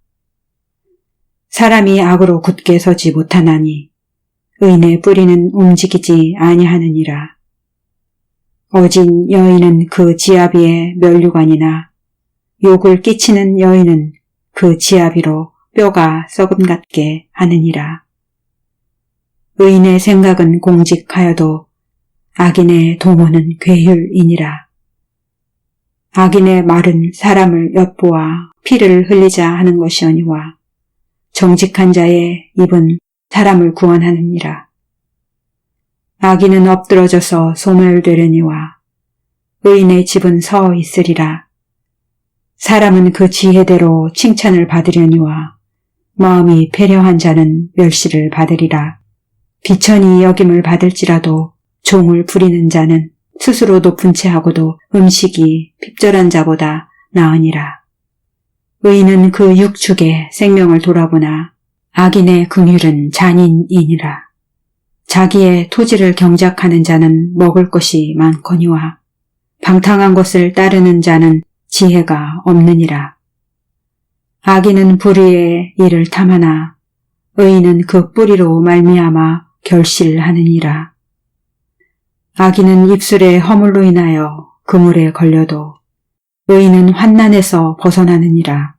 사람이 악으로 굳게 서지 못하나니 의인의 뿌리는 움직이지 아니하느니라. 어진 여인은 그 지아비의 면류관이나 욕을 끼치는 여인은 그 지아비로 뼈가 썩음 같게 하느니라. 의인의 생각은 공직하여도 악인의 도모는 괴휼이니라. 악인의 말은 사람을 엿보아 피를 흘리자 하는 것이오니와 정직한 자의 입은 사람을 구원하느니라. 악인은 엎드러져서 소멸되려니와 의인의 집은 서 있으리라. 사람은 그 지혜대로 칭찬을 받으려니와 마음이 패려한 자는 멸시를 받으리라. 비천이 여김을 받을지라도 종을 부리는 자는 스스로 높은 채 하고도 음식이 핍절한 자보다 나으니라. 의인은 그 육축의 생명을 돌아보나 악인의 긍휼은 잔인이니라. 자기의 토지를 경작하는 자는 먹을 것이 많거니와 방탕한 것을 따르는 자는 지혜가 없느니라. 악인은 불의의 일을 탐하나 의인은 그 뿌리로 말미암아 결실하느니라. 악인은 입술의 허물로 인하여 그물에 걸려도 의인은 환난에서 벗어나느니라.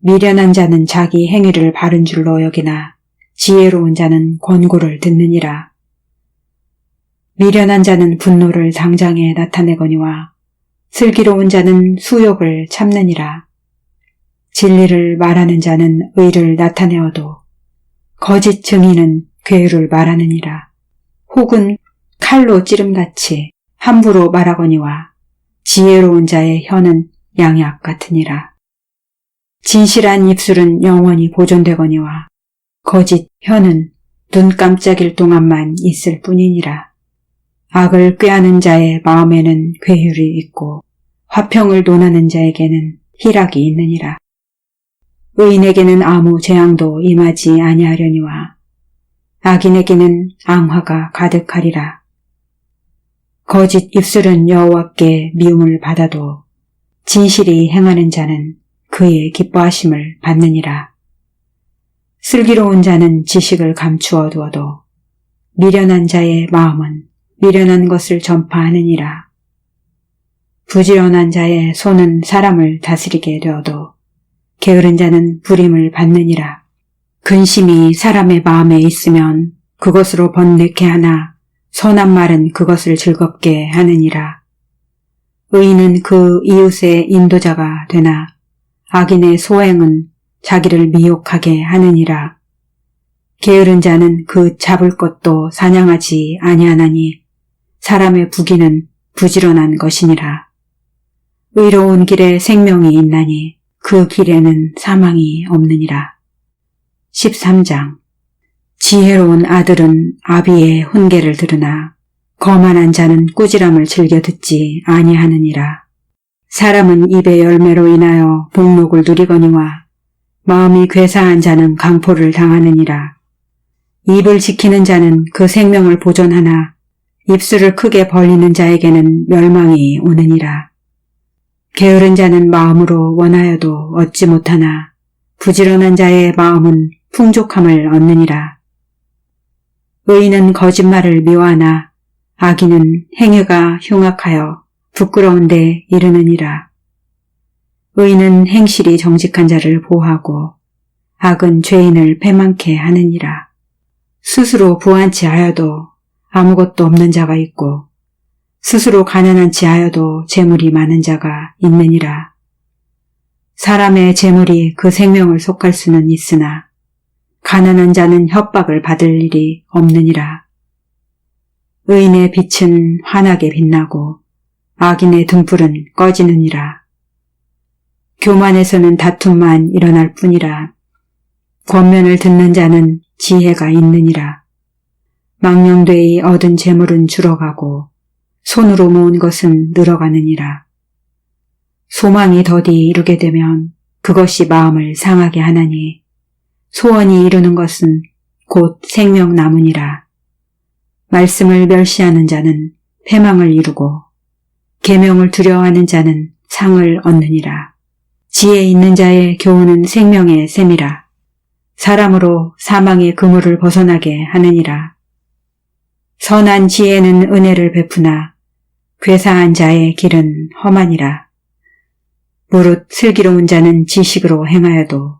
미련한 자는 자기 행위를 바른 줄로 여기나 지혜로운 자는 권고를 듣느니라. 미련한 자는 분노를 당장에 나타내거니와 슬기로운 자는 수욕을 참느니라. 진리를 말하는 자는 의를 나타내어도 거짓 증인은 괴유를 말하느니라. 혹은 칼로 찌름같이 함부로 말하거니와 지혜로운 자의 혀는 양약 같으니라. 진실한 입술은 영원히 보존되거니와 거짓 혀는 눈 깜짝일 동안만 있을 뿐이니라. 악을 꾀하는 자의 마음에는 괴율이 있고 화평을 논하는 자에게는 희락이 있느니라. 의인에게는 아무 재앙도 임하지 아니하려니와 악인에게는 앙화가 가득하리라. 거짓 입술은 여호와께 미움을 받아도 진실이 행하는 자는 그의 기뻐하심을 받느니라. 슬기로운 자는 지식을 감추어 두어도 미련한 자의 마음은 미련한 것을 전파하느니라. 부지런한 자의 손은 사람을 다스리게 되어도 게으른 자는 부림을 받느니라. 근심이 사람의 마음에 있으면 그것으로 번뇌케 하나 선한 말은 그것을 즐겁게 하느니라. 의인은 그 이웃의 인도자가 되나 악인의 소행은 자기를 미혹하게 하느니라. 게으른 자는 그 잡을 것도 사냥하지 아니하나니 사람의 부귀는 부지런한 것이니라. 의로운 길에 생명이 있나니 그 길에는 사망이 없느니라. 13장. 지혜로운 아들은 아비의 훈계를 들으나 거만한 자는 꾸지람을 즐겨 듣지 아니하느니라. 사람은 입의 열매로 인하여 복록을 누리거니와 마음이 괴사한 자는 강포를 당하느니라. 입을 지키는 자는 그 생명을 보존하나 입술을 크게 벌리는 자에게는 멸망이 오느니라. 게으른 자는 마음으로 원하여도 얻지 못하나 부지런한 자의 마음은 풍족함을 얻느니라. 의인은 거짓말을 미워하나 악인은 행위가 흉악하여 부끄러운 데 이르느니라. 의인은 행실이 정직한 자를 보호하고 악은 죄인을 패망케 하느니라. 스스로 부한치 하여도 아무것도 없는 자가 있고 스스로 가난한치 하여도 재물이 많은 자가 있느니라. 사람의 재물이 그 생명을 속할 수는 있으나 가난한 자는 협박을 받을 일이 없느니라. 의인의 빛은 환하게 빛나고 악인의 등불은 꺼지느니라. 교만에서는 다툼만 일어날 뿐이라. 권면을 듣는 자는 지혜가 있느니라. 망령되이 얻은 재물은 줄어가고 손으로 모은 것은 늘어가느니라. 소망이 더디 이루게 되면 그것이 마음을 상하게 하나니 소원이 이루는 것은 곧 생명나무니라. 말씀을 멸시하는 자는 패망을 이루고 계명을 두려워하는 자는 상을 얻느니라. 지혜 있는 자의 교훈은 생명의 샘이라. 사람으로 사망의 그물을 벗어나게 하느니라. 선한 지혜는 은혜를 베푸나 괴사한 자의 길은 험하니라. 무릇 슬기로운 자는 지식으로 행하여도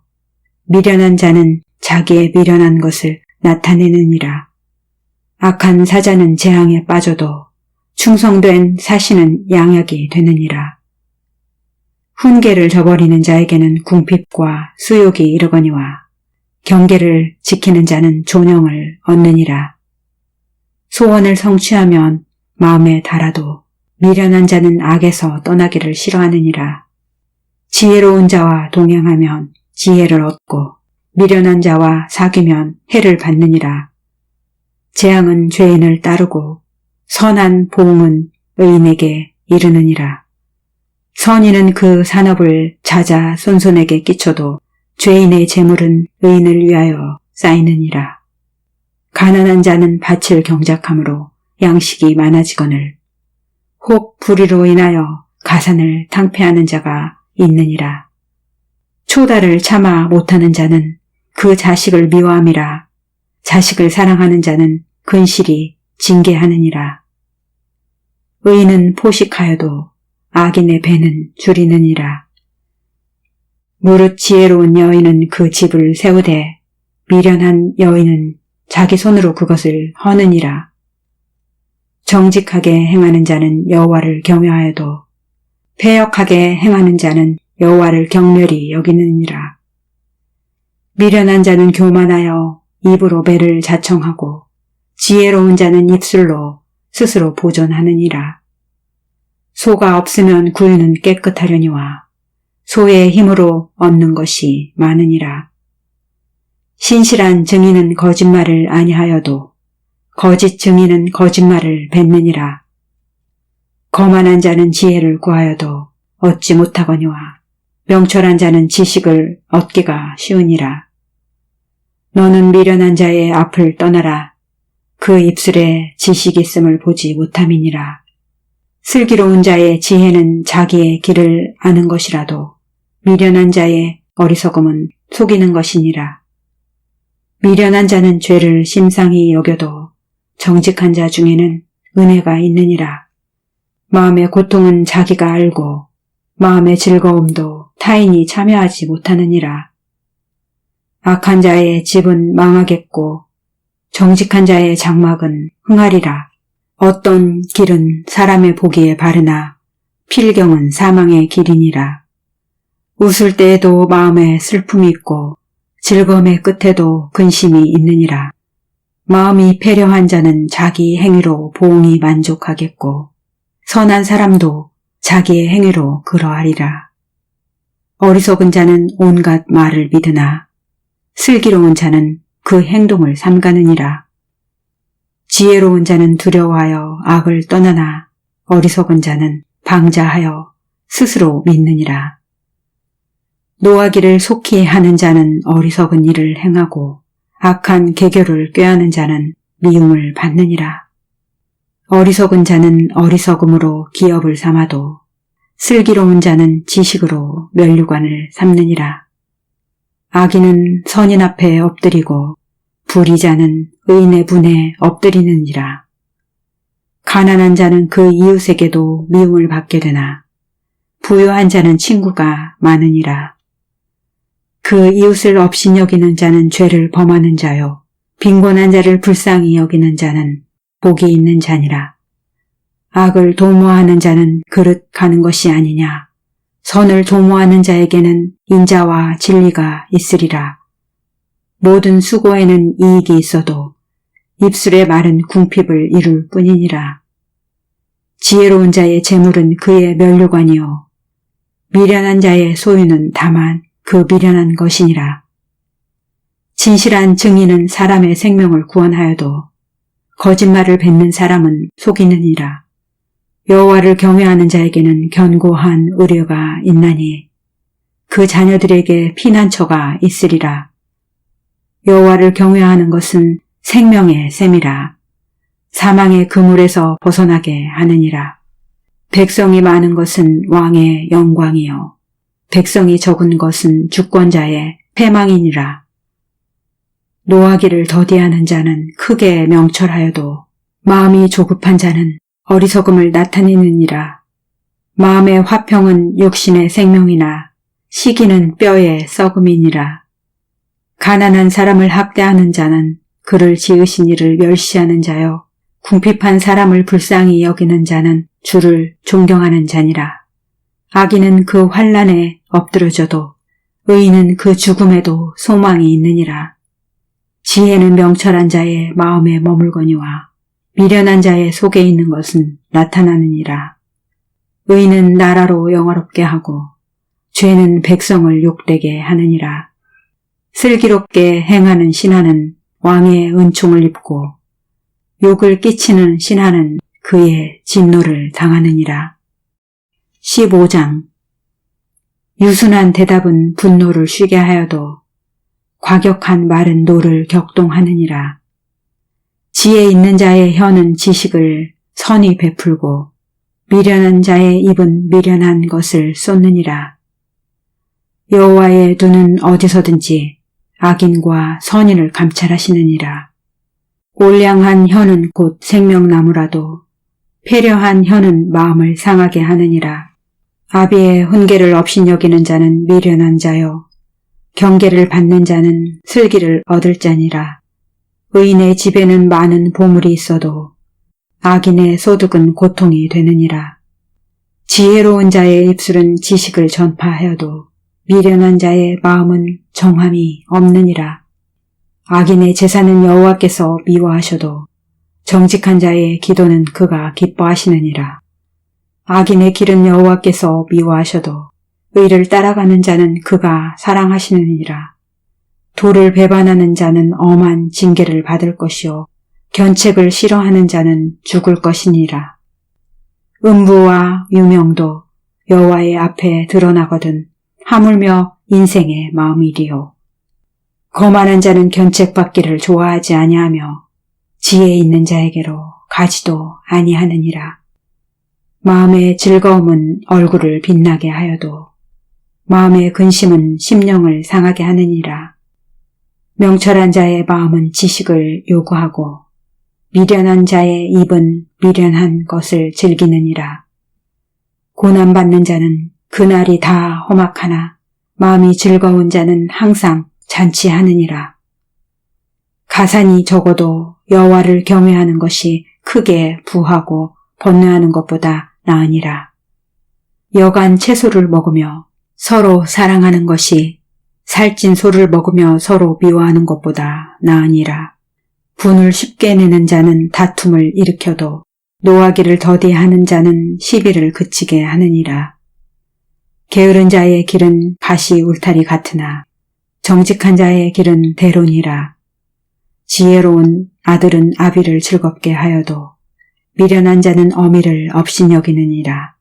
미련한 자는 자기의 미련한 것을 나타내느니라. 악한 사자는 재앙에 빠져도 충성된 사신은 양약이 되느니라. 훈계를 저버리는 자에게는 궁핍과 수욕이 이르거니와 경계를 지키는 자는 존영을 얻느니라. 소원을 성취하면 마음에 달아도 미련한 자는 악에서 떠나기를 싫어하느니라. 지혜로운 자와 동행하면 지혜를 얻고 미련한 자와 사귀면 해를 받느니라. 재앙은 죄인을 따르고 선한 보응은 의인에게 이르느니라. 선인은 그 산업을 자자 손손에게 끼쳐도 죄인의 재물은 의인을 위하여 쌓이느니라. 가난한 자는 밭을 경작함으로 양식이 많아지거늘 혹 불의로 인하여 가산을 탕폐하는 자가 있느니라. 초달을 참아 못하는 자는 그 자식을 미워함이라. 자식을 사랑하는 자는 근실이 징계하느니라. 의인은 포식하여도 악인의 배는 줄이느니라. 무릇 지혜로운 여인은 그 집을 세우되 미련한 여인은 자기 손으로 그것을 허느니라. 정직하게 행하는 자는 여호와를 경외하여도 패역하게 행하는 자는 여호와를 경멸히 여기느니라. 미련한 자는 교만하여 입으로 배를 자청하고 지혜로운 자는 입술로 스스로 보존하느니라. 소가 없으면 구유는 깨끗하려니와 소의 힘으로 얻는 것이 많으니라. 신실한 증인은 거짓말을 아니하여도 거짓 증인은 거짓말을 뱉느니라. 거만한 자는 지혜를 구하여도 얻지 못하거니와 명철한 자는 지식을 얻기가 쉬우니라. 너는 미련한 자의 앞을 떠나라. 그 입술에 지식이 있음을 보지 못함이니라. 슬기로운 자의 지혜는 자기의 길을 아는 것이라도 미련한 자의 어리석음은 속이는 것이니라. 미련한 자는 죄를 심상히 여겨도 정직한 자 중에는 은혜가 있느니라. 마음의 고통은 자기가 알고 마음의 즐거움도 타인이 참여하지 못하느니라. 악한 자의 집은 망하겠고 정직한 자의 장막은 흥하리라. 어떤 길은 사람의 보기에 바르나 필경은 사망의 길이니라. 웃을 때에도 마음에 슬픔이 있고 즐거움의 끝에도 근심이 있느니라. 마음이 패령한 자는 자기 행위로 보응이 만족하겠고 선한 사람도 자기의 행위로 그러하리라. 어리석은 자는 온갖 말을 믿으나 슬기로운 자는 그 행동을 삼가느니라. 지혜로운 자는 두려워하여 악을 떠나나 어리석은 자는 방자하여 스스로 믿느니라. 노하기를 속히 하는 자는 어리석은 일을 행하고 악한 계교를 꾀하는 자는 미움을 받느니라. 어리석은 자는 어리석음으로 기업을 삼아도 슬기로운 자는 지식으로 면류관을 삼느니라. 악인은 선인 앞에 엎드리고 불의자는 의인의 분에 엎드리느니라. 가난한 자는 그 이웃에게도 미움을 받게 되나 부유한 자는 친구가 많으니라. 그 이웃을 업신여기는 자는 죄를 범하는 자요 빈곤한 자를 불쌍히 여기는 자는 복이 있는 자니라. 악을 도모하는 자는 그릇 가는 것이 아니냐. 선을 도모하는 자에게는 인자와 진리가 있으리라. 모든 수고에는 이익이 있어도 입술의 말은 궁핍을 이룰 뿐이니라. 지혜로운 자의 재물은 그의 면류관이요 미련한 자의 소유는 다만 그 미련한 것이니라. 진실한 증인은 사람의 생명을 구원하여도 거짓말을 뱉는 사람은 속이느니라. 여호와를 경외하는 자에게는 견고한 의뢰가 있나니 그 자녀들에게 피난처가 있으리라. 여호와를 경외하는 것은 생명의 셈이라. 사망의 그물에서 벗어나게 하느니라. 백성이 많은 것은 왕의 영광이요 백성이 적은 것은 주권자의 패망이니라. 노하기를 더디하는 자는 크게 명철하여도 마음이 조급한 자는 어리석음을 나타내느니라. 마음의 화평은 육신의 생명이나 시기는 뼈의 썩음이니라. 가난한 사람을 학대하는 자는 그를 지으신 이를 멸시하는 자요 궁핍한 사람을 불쌍히 여기는 자는 주를 존경하는 자니라. 악인은 그 환난에 엎드러져도 의인은 그 죽음에도 소망이 있느니라. 지혜는 명철한 자의 마음에 머물거니와 미련한 자의 속에 있는 것은 나타나느니라. 의는 나라로 영화롭게 하고 죄는 백성을 욕되게 하느니라. 슬기롭게 행하는 신하는 왕의 은총을 입고 욕을 끼치는 신하는 그의 진노를 당하느니라. 15장. 유순한 대답은 분노를 쉬게 하여도 과격한 말은 노를 격동하느니라. 지혜 있는 자의 혀는 지식을 선히 베풀고 미련한 자의 입은 미련한 것을 쏟느니라. 여호와의 눈은 어디서든지 악인과 선인을 감찰하시느니라. 올량한 혀는 곧 생명나무라도 패려한 혀는 마음을 상하게 하느니라. 아비의 훈계를 업신여기는 자는 미련한 자요 경계를 받는 자는 슬기를 얻을 자니라. 의인의 집에는 많은 보물이 있어도 악인의 소득은 고통이 되느니라. 지혜로운 자의 입술은 지식을 전파하여도 미련한 자의 마음은 정함이 없느니라. 악인의 제사는 여호와께서 미워하셔도 정직한 자의 기도는 그가 기뻐하시느니라. 악인의 길은 여호와께서 미워하셔도 의를 따라가는 자는 그가 사랑하시느니라. 도를 배반하는 자는 엄한 징계를 받을 것이요 견책을 싫어하는 자는 죽을 것이니라. 음부와 유명도 여호와의 앞에 드러나거든 하물며 인생의 마음이리요. 거만한 자는 견책받기를 좋아하지 아니하며 지혜 있는 자에게로 가지도 아니하느니라. 마음의 즐거움은 얼굴을 빛나게 하여도 마음의 근심은 심령을 상하게 하느니라. 명철한 자의 마음은 지식을 요구하고 미련한 자의 입은 미련한 것을 즐기느니라. 고난받는 자는 그날이 다 험악하나 마음이 즐거운 자는 항상 잔치하느니라. 가산이 적어도 여호와를 경외하는 것이 크게 부하고 번뇌하는 것보다 나으니라. 여간 채소를 먹으며 서로 사랑하는 것이 살찐 소를 먹으며 서로 미워하는 것보다 나으니라. 분을 쉽게 내는 자는 다툼을 일으켜도 노하기를 더디하는 자는 시비를 그치게 하느니라. 게으른 자의 길은 가시 울타리 같으나 정직한 자의 길은 대론이라. 지혜로운 아들은 아비를 즐겁게 하여도 미련한 자는 어미를 업신여기느니라.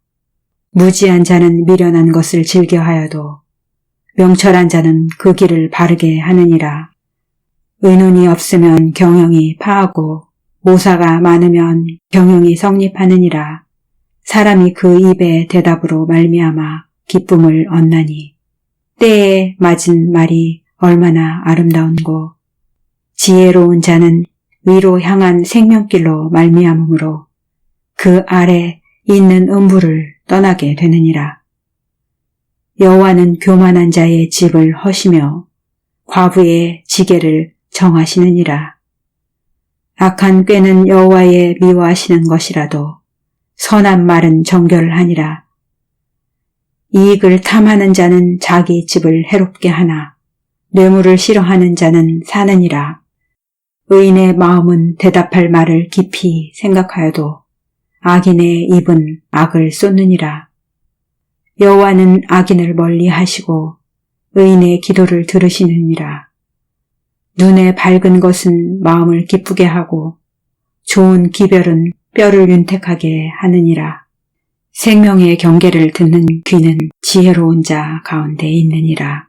무지한 자는 미련한 것을 즐겨하여도 명철한 자는 그 길을 바르게 하느니라. 의논이 없으면 경영이 파하고 모사가 많으면 경영이 성립하느니라. 사람이 그 입의 대답으로 말미암아 기쁨을 얻나니 때에 맞은 말이 얼마나 아름다운고 지혜로운 자는 위로 향한 생명길로 말미암으므로 그 아래 있는 음부를 떠나게 되느니라. 여호와는 교만한 자의 집을 허시며 과부의 지게를 정하시느니라. 악한 꾀는 여호와의 미워하시는 것이라도 선한 말은 정결하니라. 이익을 탐하는 자는 자기 집을 해롭게 하나 뇌물을 싫어하는 자는 사느니라. 의인의 마음은 대답할 말을 깊이 생각하여도 악인의 입은 악을 쏟느니라. 여호와는 악인을 멀리 하시고 의인의 기도를 들으시느니라. 눈에 밝은 것은 마음을 기쁘게 하고 좋은 기별은 뼈를 윤택하게 하느니라. 생명의 경계를 듣는 귀는 지혜로운 자 가운데 있느니라.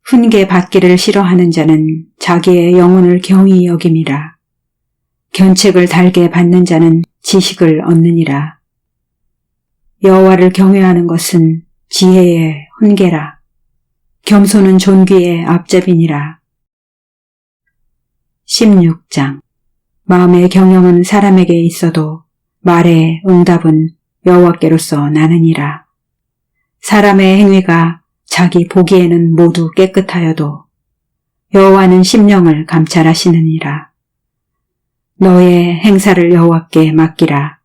훈계 받기를 싫어하는 자는 자기의 영혼을 경히 여김이라. 견책을 달게 받는 자는 지식을 얻느니라. 여호와를 경외하는 것은 지혜의 훈계라. 겸손은 존귀의 앞잡이니라. 16장. 마음의 경영은 사람에게 있어도 말의 응답은 여호와께로서 나느니라. 사람의 행위가 자기 보기에는 모두 깨끗하여도 여호와는 심령을 감찰하시느니라. 너의 행사를 여호와께 맡기라.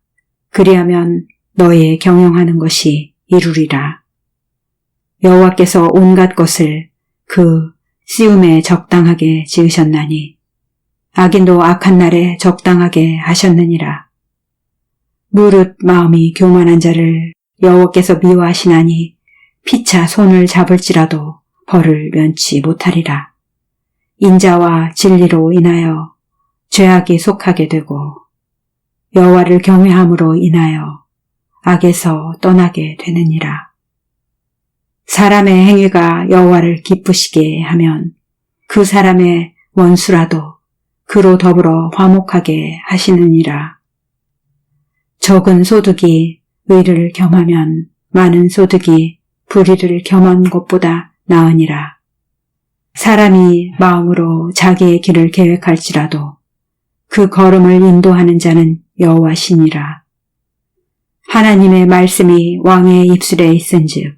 그리하면 너의 경영하는 것이 이루리라. 여호와께서 온갖 것을 그 시움에 적당하게 지으셨나니 악인도 악한 날에 적당하게 하셨느니라. 무릇 마음이 교만한 자를 여호와께서 미워하시나니 피차 손을 잡을지라도 벌을 면치 못하리라. 인자와 진리로 인하여 죄악이 속하게 되고 여호와를 경외함으로 인하여 악에서 떠나게 되느니라. 사람의 행위가 여호와를 기쁘시게 하면 그 사람의 원수라도 그로 더불어 화목하게 하시느니라. 적은 소득이 의를 겸하면 많은 소득이 불의를 겸한 것보다 나으니라. 사람이 마음으로 자기의 길을 계획할지라도 그 걸음을 인도하는 자는 여호와시니라. 하나님의 말씀이 왕의 입술에 있은즉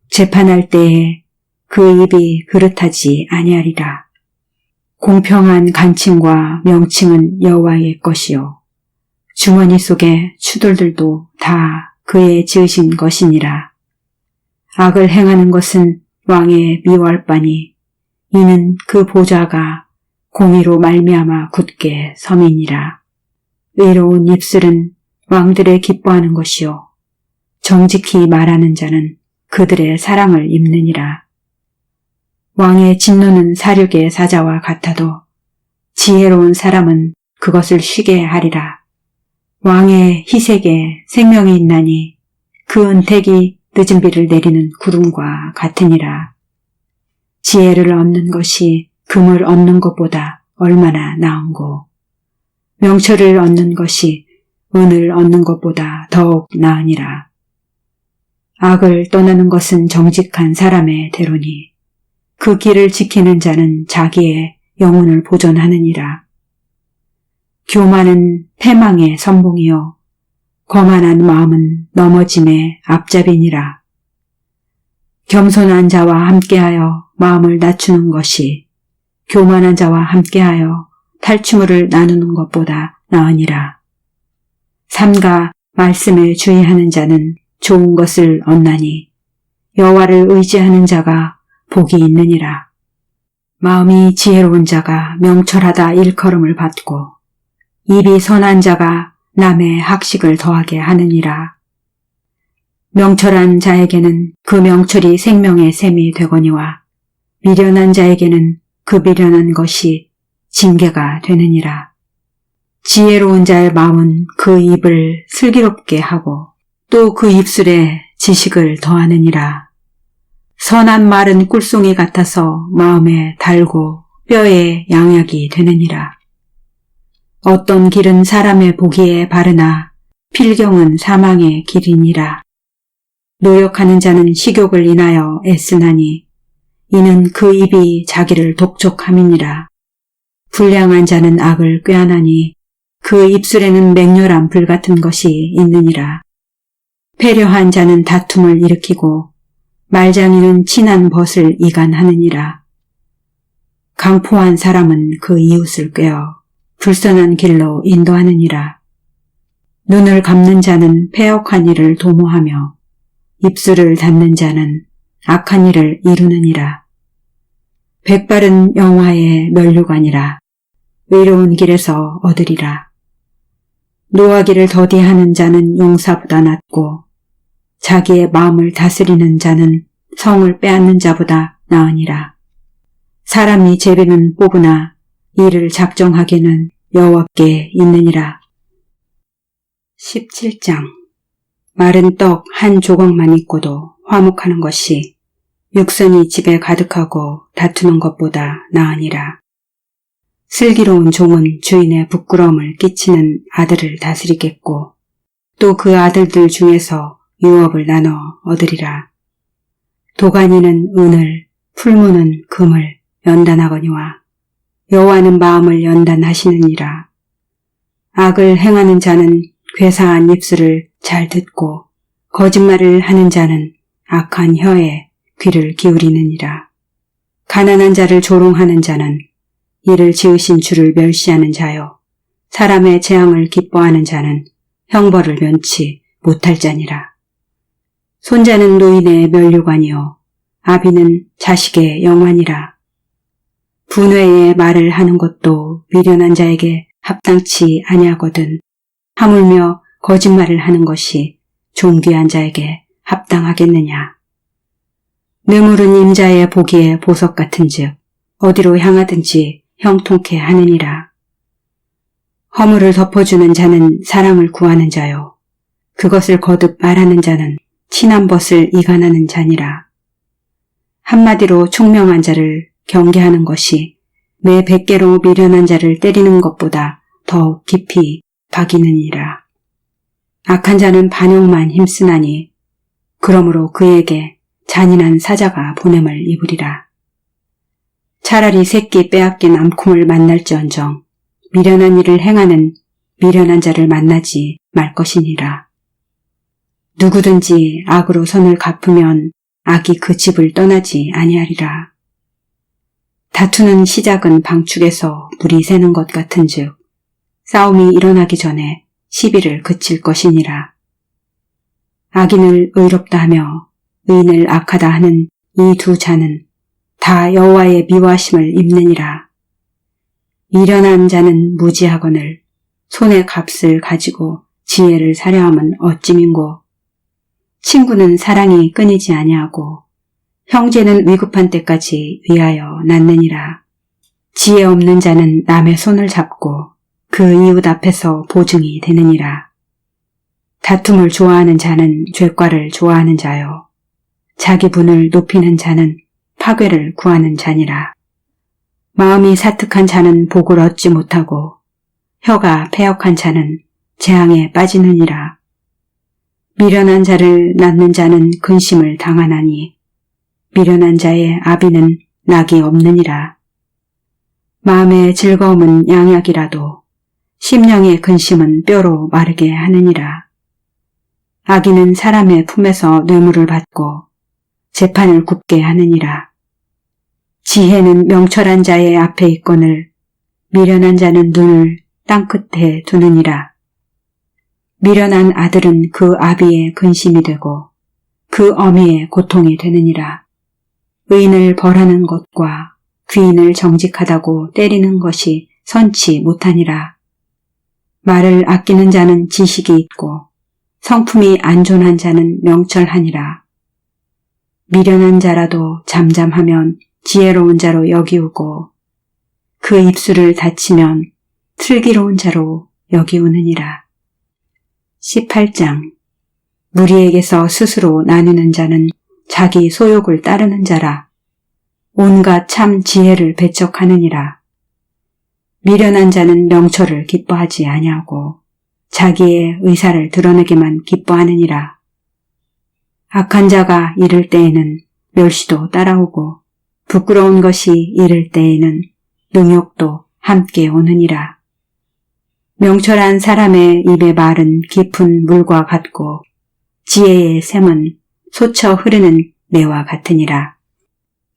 재판할 때에 그 입이 그릇하지 아니하리라. 공평한 간칭과 명칭은 여호와의 것이요 주머니 속의 추돌들도 다 그의 지으신 것이니라. 악을 행하는 것은 왕의 미워할 바니 이는 그 보좌가 공의로 말미암아 굳게 섬이니라. 의로운 입술은 왕들의 기뻐하는 것이요 정직히 말하는 자는 그들의 사랑을 입느니라. 왕의 진노는 사륙의 사자와 같아도 지혜로운 사람은 그것을 쉬게 하리라. 왕의 희색에 생명이 있나니 그 은택이 늦은 비를 내리는 구름과 같으니라. 지혜를 얻는 것이 금을 얻는 것보다 얼마나 나은고 명철을 얻는 것이 은을 얻는 것보다 더욱 나으니라. 악을 떠나는 것은 정직한 사람의 대로니 그 길을 지키는 자는 자기의 영혼을 보존하느니라. 교만은 패망의 선봉이요 거만한 마음은 넘어짐의 앞잡이니라. 겸손한 자와 함께하여 마음을 낮추는 것이 교만한 자와 함께하여 탈취물을 나누는 것보다 나으니라. 삼가 말씀에 주의하는 자는 좋은 것을 얻나니 여호와를 의지하는 자가 복이 있느니라. 마음이 지혜로운 자가 명철하다 일컬음을 받고 입이 선한 자가 남의 학식을 더하게 하느니라. 명철한 자에게는 그 명철이 생명의 샘이 되거니와 미련한 자에게는 그 미련한 것이 징계가 되느니라. 지혜로운 자의 마음은 그 입을 슬기롭게 하고 또 그 입술에 지식을 더하느니라. 선한 말은 꿀송이 같아서 마음에 달고 뼈에 양약이 되느니라. 어떤 길은 사람의 보기에 바르나 필경은 사망의 길이니라. 노력하는 자는 식욕을 인하여 애쓰나니 이는 그 입이 자기를 독촉함이니라. 불량한 자는 악을 꾀하나니 그 입술에는 맹렬한 불 같은 것이 있느니라. 패려한 자는 다툼을 일으키고 말장이는 친한 벗을 이간하느니라. 강포한 사람은 그 이웃을 꾀어 불선한 길로 인도하느니라. 눈을 감는 자는 패역한 일을 도모하며 입술을 닫는 자는 악한 일을 이루느니라. 백발은 영화의 면류관이라. 의로운 길에서 얻으리라. 노하기를 더디하는 자는 용사보다 낫고 자기의 마음을 다스리는 자는 성을 빼앗는 자보다 나으니라. 사람이 제비는 뽑으나 이를 작정하기는 여호와께 있느니라. 17장. 마른 떡 한 조각만 있고도 화목하는 것이 육선이 집에 가득하고 다투는 것보다 나으니라. 슬기로운 종은 주인의 부끄러움을 끼치는 아들을 다스리겠고 또 그 아들들 중에서 유업을 나눠 얻으리라. 도가니는 은을, 풀무는 금을 연단하거니와 여호와는 마음을 연단하시느니라. 악을 행하는 자는 괴사한 입술을 잘 듣고 거짓말을 하는 자는 악한 혀에 귀를 기울이느니라. 가난한 자를 조롱하는 자는 이를 지으신 주를 멸시하는 자요 사람의 재앙을 기뻐하는 자는 형벌을 면치 못할 자니라. 손자는 노인의 면류관이요 아비는 자식의 영환이라. 분회의 말을 하는 것도 미련한 자에게 합당치 아니하거든 하물며 거짓말을 하는 것이 존귀한 자에게 합당하겠느냐. 뇌물은 임자의 보기에 보석 같은즉 어디로 향하든지 형통케 하느니라. 허물을 덮어주는 자는 사랑을 구하는 자요. 그것을 거듭 말하는 자는 친한 벗을 이간하는 자니라. 한마디로 총명한 자를 경계하는 것이 매 100개로 미련한 자를 때리는 것보다 더 깊이 박이느니라. 악한 자는 반역만 힘쓰나니 그러므로 그에게 잔인한 사자가 보냄을 입으리라. 차라리 새끼 빼앗긴 암콤을 만날지언정 미련한 일을 행하는 미련한 자를 만나지 말 것이니라. 누구든지 악으로 선을 갚으면 악이 그 집을 떠나지 아니하리라. 다투는 시작은 방축에서 물이 새는 것 같은즉 싸움이 일어나기 전에 시비를 그칠 것이니라. 악인을 의롭다 하며 의인을 악하다 하는 이 두 자는 다 여호와의 미워하심을 입느니라. 미련한 자는 무지하거늘 손의 값을 가지고 지혜를 사려함은 어찌민고. 친구는 사랑이 끊이지 아니하고 형제는 위급한 때까지 위하여 낳느니라. 지혜 없는 자는 남의 손을 잡고 그 이웃 앞에서 보증이 되느니라. 다툼을 좋아하는 자는 죄과를 좋아하는 자요. 자기 분을 높이는 자는 파괴를 구하는 자니라. 마음이 사특한 자는 복을 얻지 못하고 혀가 패역한 자는 재앙에 빠지느니라. 미련한 자를 낳는 자는 근심을 당하나니 미련한 자의 아비는 낙이 없느니라. 마음의 즐거움은 양약이라도 심령의 근심은 뼈로 마르게 하느니라. 악인은 사람의 품에서 뇌물을 받고 재판을 굽게 하느니라. 지혜는 명철한 자의 앞에 있거늘 미련한 자는 눈을 땅끝에 두느니라. 미련한 아들은 그 아비의 근심이 되고 그 어미의 고통이 되느니라. 의인을 벌하는 것과 귀인을 정직하다고 때리는 것이 선치 못하니라. 말을 아끼는 자는 지식이 있고 성품이 안존한 자는 명철하니라. 미련한 자라도 잠잠하면 지혜로운 자로 여기우고 그 입술을 닫히면 슬기로운 자로 여기우느니라. 18장. 무리에게서 스스로 나누는 자는 자기 소욕을 따르는 자라. 온갖 참 지혜를 배척하느니라. 미련한 자는 명철을 기뻐하지 아니하고 자기의 의사를 드러내기만 기뻐하느니라. 악한 자가 이를 때에는 멸시도 따라오고 부끄러운 것이 이를 때에는 능욕도 함께 오느니라. 명철한 사람의 입의 말은 깊은 물과 같고 지혜의 샘은 솟쳐 흐르는 매와 같으니라.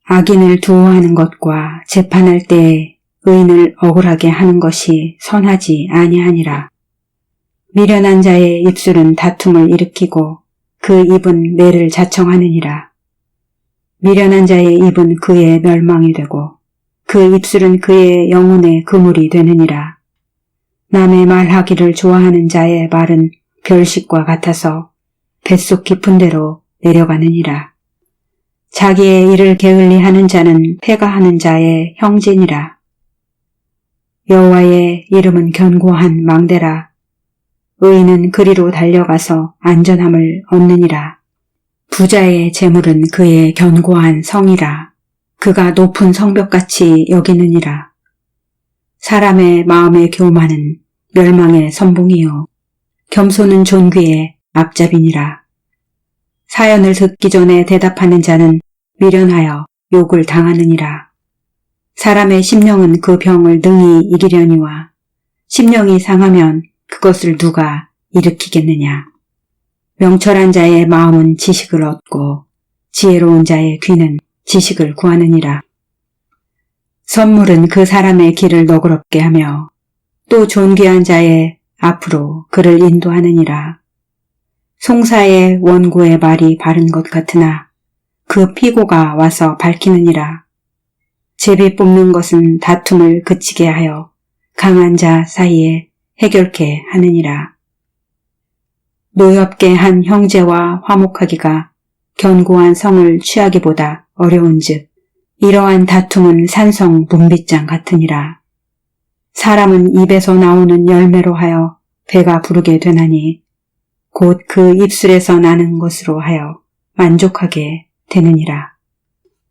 악인을 두어하는 것과 재판할 때에 의인을 억울하게 하는 것이 선하지 아니하니라. 미련한 자의 입술은 다툼을 일으키고 그 입은 매를 자청하느니라. 미련한 자의 입은 그의 멸망이 되고 그 입술은 그의 영혼의 그물이 되느니라. 남의 말하기를 좋아하는 자의 말은 별식과 같아서 뱃속 깊은 데로 내려가느니라. 자기의 일을 게을리하는 자는 패가하는 자의 형제니라. 여호와의 이름은 견고한 망대라. 의인은 그리로 달려가서 안전함을 얻느니라. 부자의 재물은 그의 견고한 성이라. 그가 높은 성벽같이 여기느니라. 사람의 마음의 교만은 멸망의 선봉이요 겸손은 존귀의 앞잡이니라. 사연을 듣기 전에 대답하는 자는 미련하여 욕을 당하느니라. 사람의 심령은 그 병을 능히 이기려니와 심령이 상하면 그것을 누가 일으키겠느냐. 명철한 자의 마음은 지식을 얻고 지혜로운 자의 귀는 지식을 구하느니라. 선물은 그 사람의 길을 너그럽게 하며 또 존귀한 자의 앞으로 그를 인도하느니라. 송사의 원고의 말이 바른 것 같으나 그 피고가 와서 밝히느니라. 제비 뽑는 것은 다툼을 그치게 하여 강한 자 사이에 해결케 하느니라. 노엽게 한 형제와 화목하기가 견고한 성을 취하기보다 어려운즉 이러한 다툼은 산성 문빗장 같으니라. 사람은 입에서 나오는 열매로 하여 배가 부르게 되나니 곧 그 입술에서 나는 것으로 하여 만족하게 되느니라.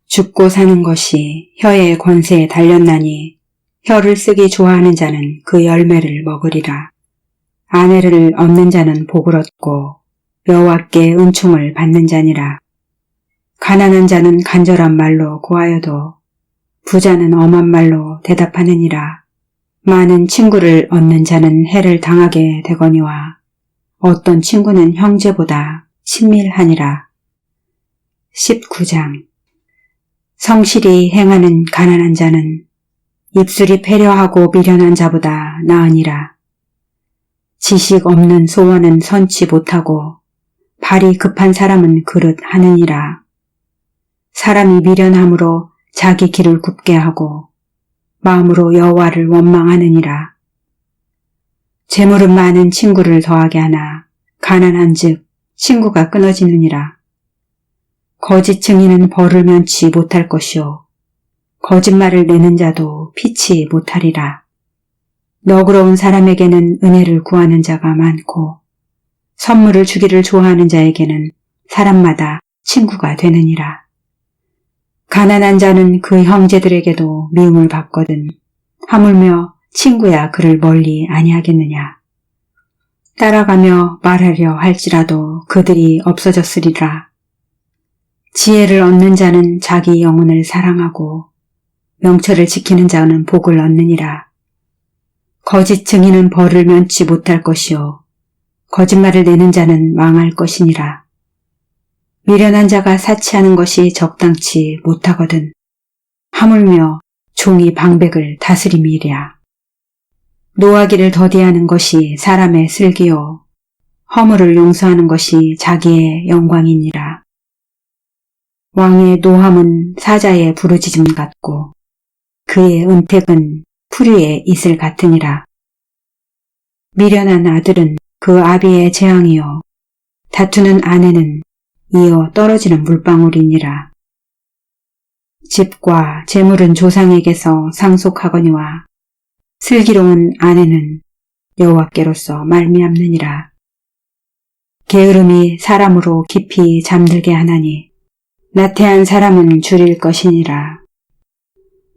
죽고 사는 것이 혀의 권세에 달렸나니 혀를 쓰기 좋아하는 자는 그 열매를 먹으리라. 아내를 얻는 자는 복을 얻고 여호와께 은총을 받는 자니라. 가난한 자는 간절한 말로 구하여도 부자는 엄한 말로 대답하느니라. 많은 친구를 얻는 자는 해를 당하게 되거니와 어떤 친구는 형제보다 친밀하니라. 19장. 성실히 행하는 가난한 자는 입술이 패려하고 미련한 자보다 나으니라. 지식 없는 소원은 선치 못하고 발이 급한 사람은 그릇하느니라. 사람이 미련함으로 자기 길을 굽게 하고 마음으로 여호와를 원망하느니라. 재물은 많은 친구를 더하게 하나 가난한즉 친구가 끊어지느니라. 거짓 증인은 벌을 면치 못할 것이요 거짓말을 내는 자도 피치 못하리라. 너그러운 사람에게는 은혜를 구하는 자가 많고 선물을 주기를 좋아하는 자에게는 사람마다 친구가 되느니라. 가난한 자는 그 형제들에게도 미움을 받거든 하물며 친구야 그를 멀리 아니하겠느냐. 따라가며 말하려 할지라도 그들이 없어졌으리라. 지혜를 얻는 자는 자기 영혼을 사랑하고 명철을 지키는 자는 복을 얻느니라. 거짓 증인은 벌을 면치 못할 것이요 거짓말을 내는 자는 망할 것이니라. 미련한 자가 사치하는 것이 적당치 못하거든 하물며 종이 방백을 다스림이랴. 노하기를 더디하는 것이 사람의 슬기요 허물을 용서하는 것이 자기의 영광이니라. 왕의 노함은 사자의 부르짖음 같고 그의 은택은 풀이의 이슬 같으니라. 미련한 아들은 그 아비의 재앙이요 다투는 아내는 이어 떨어지는 물방울이니라. 집과 재물은 조상에게서 상속하거니와 슬기로운 아내는 여호와께로서 말미암느니라. 게으름이 사람으로 깊이 잠들게 하나니 나태한 사람은 줄일 것이니라.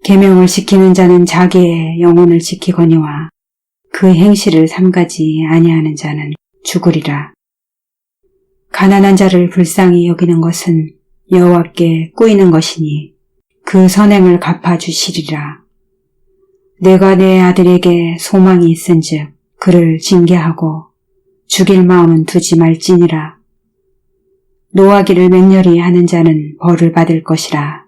계명을 지키는 자는 자기의 영혼을 지키거니와 그 행실을 삼가지 아니하는 자는 죽으리라. 가난한 자를 불쌍히 여기는 것은 여호와께 꾸이는 것이니 그 선행을 갚아주시리라. 내가 내 아들에게 소망이 있은즉 그를 징계하고 죽일 마음은 두지 말지니라. 노하기를 맹렬히 하는 자는 벌을 받을 것이라.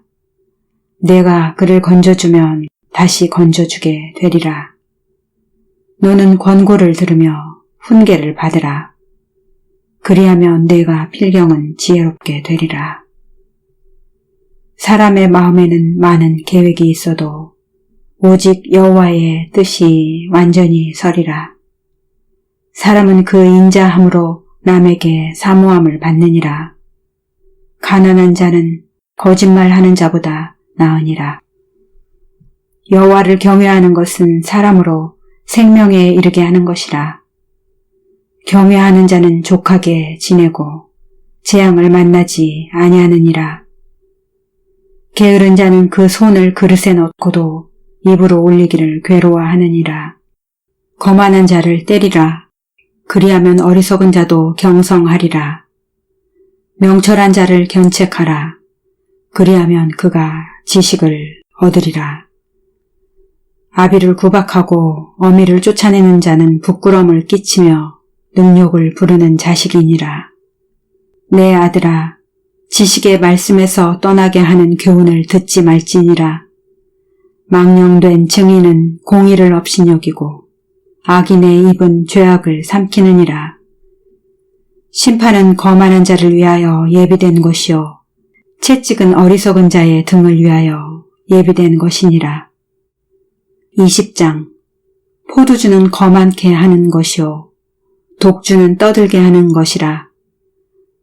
내가 그를 건져주면 다시 건져주게 되리라. 너는 권고를 들으며 훈계를 받으라. 그리하면 내가 필경은 지혜롭게 되리라. 사람의 마음에는 많은 계획이 있어도 오직 여호와의 뜻이 완전히 서리라. 사람은 그 인자함으로 남에게 사모함을 받느니라. 가난한 자는 거짓말하는 자보다 나으니라. 여호와를 경외하는 것은 사람으로 생명에 이르게 하는 것이라. 경외하는 자는 족하게 지내고 재앙을 만나지 아니하느니라. 게으른 자는 그 손을 그릇에 넣고도 입으로 올리기를 괴로워하느니라. 거만한 자를 때리라. 그리하면 어리석은 자도 경성하리라. 명철한 자를 견책하라. 그리하면 그가 지식을 얻으리라. 아비를 구박하고 어미를 쫓아내는 자는 부끄러움을 끼치며 능욕을 부르는 자식이니라. 내 아들아, 지식의 말씀에서 떠나게 하는 교훈을 듣지 말지니라. 망령된 증인은 공의를 업신여기고 악인의 입은 죄악을 삼키느니라. 심판은 거만한 자를 위하여 예비된 것이요 채찍은 어리석은 자의 등을 위하여 예비된 것이니라. 20장. 포도주는 거만케 하는 것이요 독주는 떠들게 하는 것이라.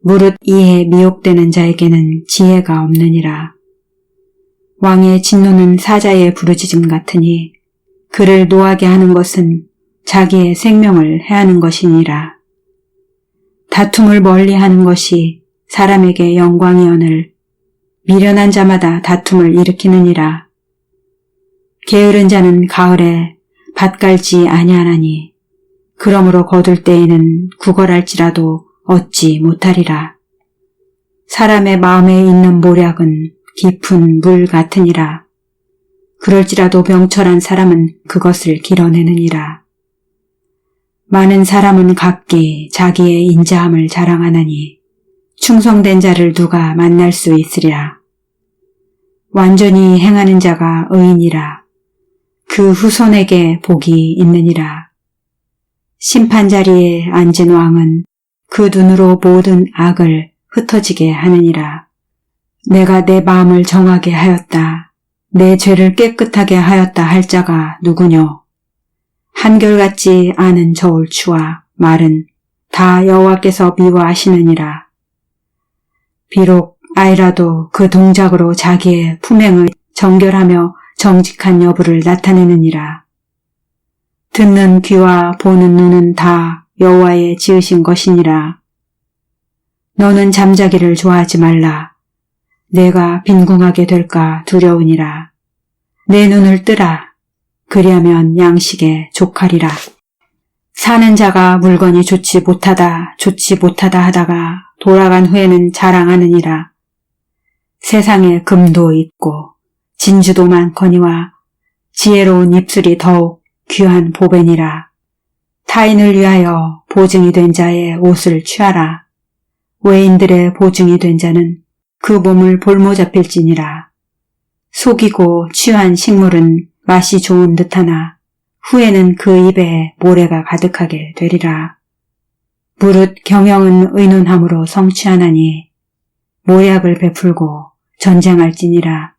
무릇 이에 미혹되는 자에게는 지혜가 없느니라. 왕의 진노는 사자의 부르짖음 같으니 그를 노하게 하는 것은 자기의 생명을 해하는 것이니라. 다툼을 멀리하는 것이 사람에게 영광이오늘 미련한 자마다 다툼을 일으키느니라. 게으른 자는 가을에 밭 갈지 아니하나니 그러므로 거둘 때에는 구걸할지라도 얻지 못하리라. 사람의 마음에 있는 모략은 깊은 물 같으니라. 그럴지라도 명철한 사람은 그것을 길어내느니라. 많은 사람은 각기 자기의 인자함을 자랑하나니 충성된 자를 누가 만날 수 있으리라. 완전히 행하는 자가 의인이라. 그 후손에게 복이 있느니라. 심판자리에 앉은 왕은 그 눈으로 모든 악을 흩어지게 하느니라. 내가 내 마음을 정하게 하였다. 내 죄를 깨끗하게 하였다 할 자가 누구뇨? 한결같지 않은 저울추와 말은 다 여호와께서 미워하시느니라. 비록 아이라도 그 동작으로 자기의 품행을 정결하며 정직한 여부를 나타내느니라. 듣는 귀와 보는 눈은 다 여호와의 지으신 것이니라. 너는 잠자기를 좋아하지 말라. 내가 빈궁하게 될까 두려우니라. 내 눈을 뜨라. 그리하면 양식에 족하리라. 사는 자가 물건이 좋지 못하다 하다가 돌아간 후에는 자랑하느니라. 세상에 금도 있고 진주도 많거니와 지혜로운 입술이 더욱 귀한 보배니라. 타인을 위하여 보증이 된 자의 옷을 취하라. 외인들의 보증이 된 자는 그 몸을 볼모 잡힐지니라. 속이고 취한 식물은 맛이 좋은 듯하나 후에는 그 입에 모래가 가득하게 되리라. 무릇 경영은 의논함으로 성취하나니 모략을 베풀고 전쟁할지니라.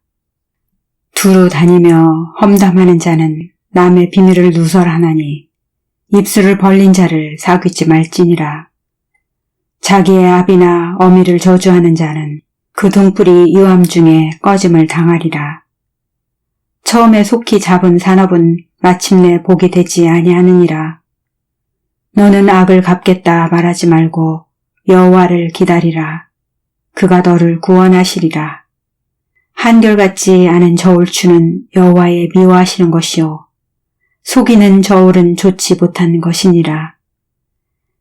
두루 다니며 험담하는 자는 남의 비밀을 누설하나니 입술을 벌린 자를 사귀지 말지니라. 자기의 아비나 어미를 저주하는 자는 그 등불이 유암 중에 꺼짐을 당하리라. 처음에 속히 잡은 산업은 마침내 복이 되지 아니하느니라. 너는 악을 갚겠다 말하지 말고 여호와를 기다리라. 그가 너를 구원하시리라. 한결같지 않은 저울추는 여호와의 미워하시는 것이요 속이는 저울은 좋지 못한 것이니라.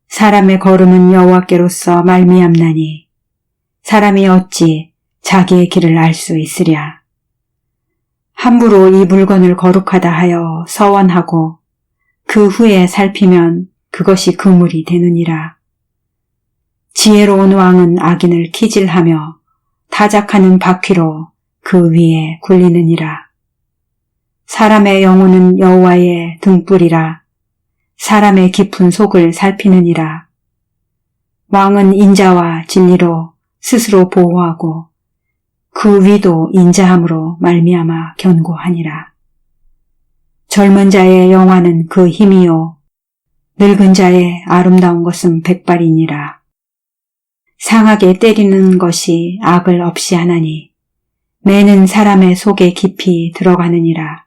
사람의 걸음은 여호와께로서 말미암나니 사람이 어찌 자기의 길을 알 수 있으랴. 함부로 이 물건을 거룩하다 하여 서원하고 그 후에 살피면 그것이 그물이 되느니라. 지혜로운 왕은 악인을 키질하며 타작하는 바퀴로 그 위에 굴리느니라. 사람의 영혼은 여호와의 등불이라. 사람의 깊은 속을 살피느니라. 왕은 인자와 진리로 스스로 보호하고 그 위도 인자함으로 말미암아 견고하니라. 젊은 자의 영화는 그 힘이요 늙은 자의 아름다운 것은 백발이니라. 상하게 때리는 것이 악을 없이 하나니 매는 사람의 속에 깊이 들어가느니라.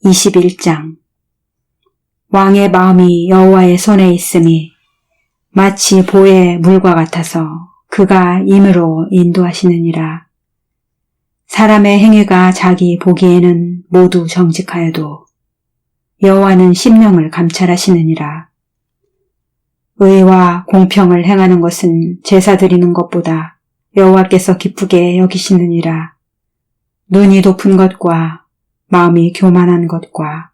21장 왕의 마음이 여호와의 손에 있음이 마치 보의 물과 같아서 그가 임으로 인도하시느니라. 사람의 행위가 자기 보기에는 모두 정직하여도 여호와는 심령을 감찰하시느니라. 의와 공평을 행하는 것은 제사 드리는 것보다 여호와께서 기쁘게 여기시느니라. 눈이 높은 것과 마음이 교만한 것과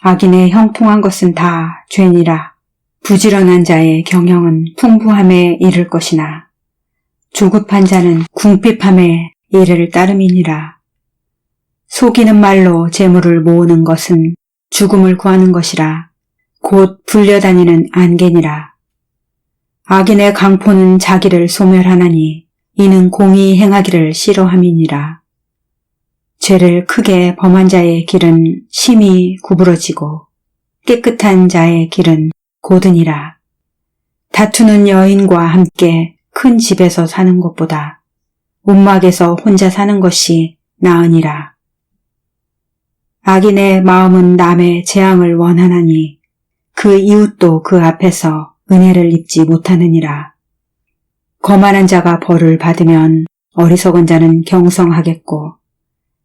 악인의 형통한 것은 다 죄니라. 부지런한 자의 경영은 풍부함에 이를 것이나 조급한 자는 궁핍함에 이를 따름이니라. 속이는 말로 재물을 모으는 것은 죽음을 구하는 것이라. 곧 불려다니는 안개니라. 악인의 강포는 자기를 소멸하나니 이는 공의 행하기를 싫어함이니라. 죄를 크게 범한 자의 길은 심히 구부러지고 깨끗한 자의 길은 고드니라. 다투는 여인과 함께 큰 집에서 사는 것보다 움막에서 혼자 사는 것이 나으니라. 악인의 마음은 남의 재앙을 원하나니 그 이웃도 그 앞에서 은혜를 입지 못하느니라. 거만한 자가 벌을 받으면 어리석은 자는 경성하겠고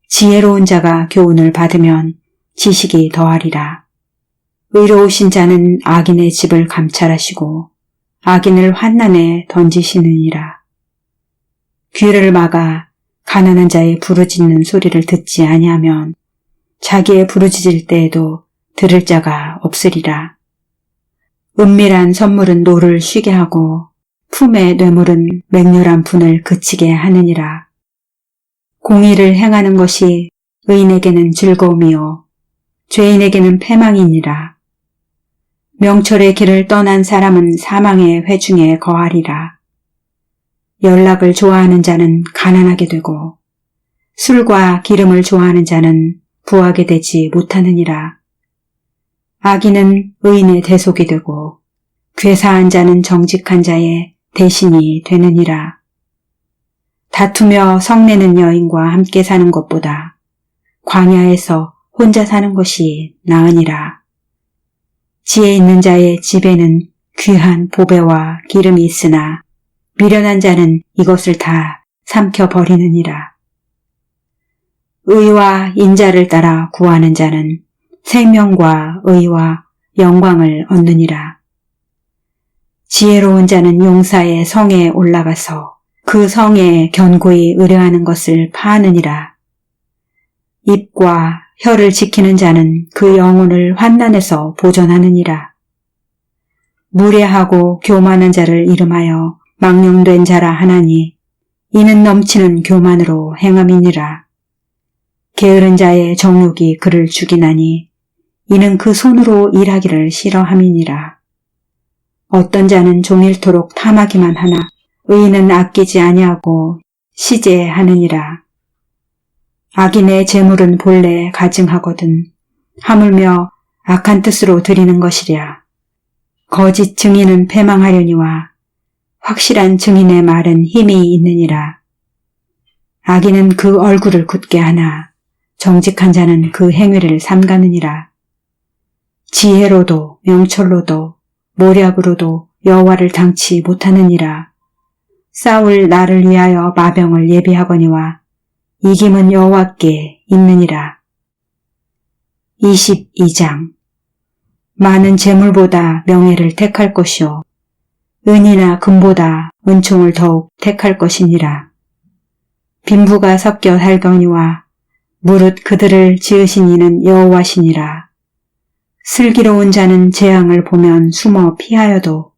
지혜로운 자가 교훈을 받으면 지식이 더하리라. 의로우신 자는 악인의 집을 감찰하시고 악인을 환난에 던지시느니라. 귀를 막아 가난한 자의 부르짖는 소리를 듣지 아니하면 자기의 부르짖을 때에도 들을 자가 없으리라. 은밀한 선물은 노를 쉬게 하고 품의 뇌물은 맹렬한 분을 그치게 하느니라. 공의를 행하는 것이 의인에게는 즐거움이요 죄인에게는 패망이니라. 명철의 길을 떠난 사람은 사망의 회중에 거하리라. 연락을 좋아하는 자는 가난하게 되고 술과 기름을 좋아하는 자는 부하게 되지 못하느니라. 악인은 의인의 대속이 되고 괴사한 자는 정직한 자의 대신이 되느니라. 다투며 성내는 여인과 함께 사는 것보다 광야에서 혼자 사는 것이 나으니라. 지혜 있는 자의 집에는 귀한 보배와 기름이 있으나 미련한 자는 이것을 다 삼켜버리느니라. 의와 인자를 따라 구하는 자는 생명과 의와 영광을 얻느니라. 지혜로운 자는 용사의 성에 올라가서 그 성에 견고히 의뢰하는 것을 파하느니라. 입과 혀를 지키는 자는 그 영혼을 환난에서 보존하느니라. 무례하고 교만한 자를 이름하여 망령된 자라 하나니 이는 넘치는 교만으로 행함이니라. 게으른 자의 정욕이 그를 죽이나니 이는 그 손으로 일하기를 싫어함이니라. 어떤 자는 종일토록 탐하기만 하나 의인은 아끼지 아니하고 시제하느니라. 악인의 재물은 본래 가증하거든 하물며 악한 뜻으로 드리는 것이랴. 거짓 증인은 패망하려니와 확실한 증인의 말은 힘이 있느니라. 악인은 그 얼굴을 굳게 하나 정직한 자는 그 행위를 삼가느니라. 지혜로도 명철로도 모략으로도 여호와를 당치 못하느니라. 싸울 나를 위하여 마병을 예비하거니와 이김은 여호와께 있느니라. 22장. 많은 재물보다 명예를 택할 것이요 은이나 금보다 은총을 더욱 택할 것이니라. 빈부가 섞여 살거니와 무릇 그들을 지으신 이는 여호와시니라. 슬기로운 자는 재앙을 보면 숨어 피하여도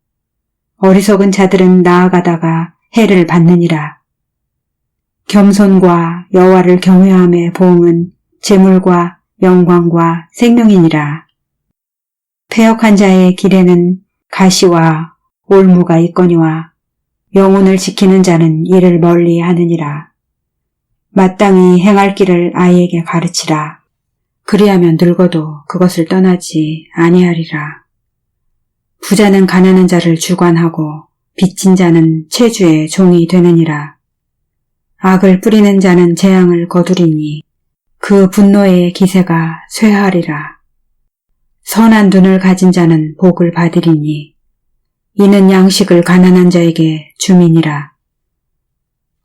어리석은 자들은 나아가다가 해를 받느니라. 겸손과 여호와를 경외함의 보응은 재물과 영광과 생명이니라. 패역한 자의 길에는 가시와 올무가 있거니와 영혼을 지키는 자는 이를 멀리 하느니라. 마땅히 행할 길을 아이에게 가르치라. 그리하면 늙어도 그것을 떠나지 아니하리라. 부자는 가난한 자를 주관하고 빚진 자는 채주의 종이 되느니라. 악을 뿌리는 자는 재앙을 거두리니 그 분노의 기세가 쇠하리라. 선한 눈을 가진 자는 복을 받으리니 이는 양식을 가난한 자에게 줌이니라.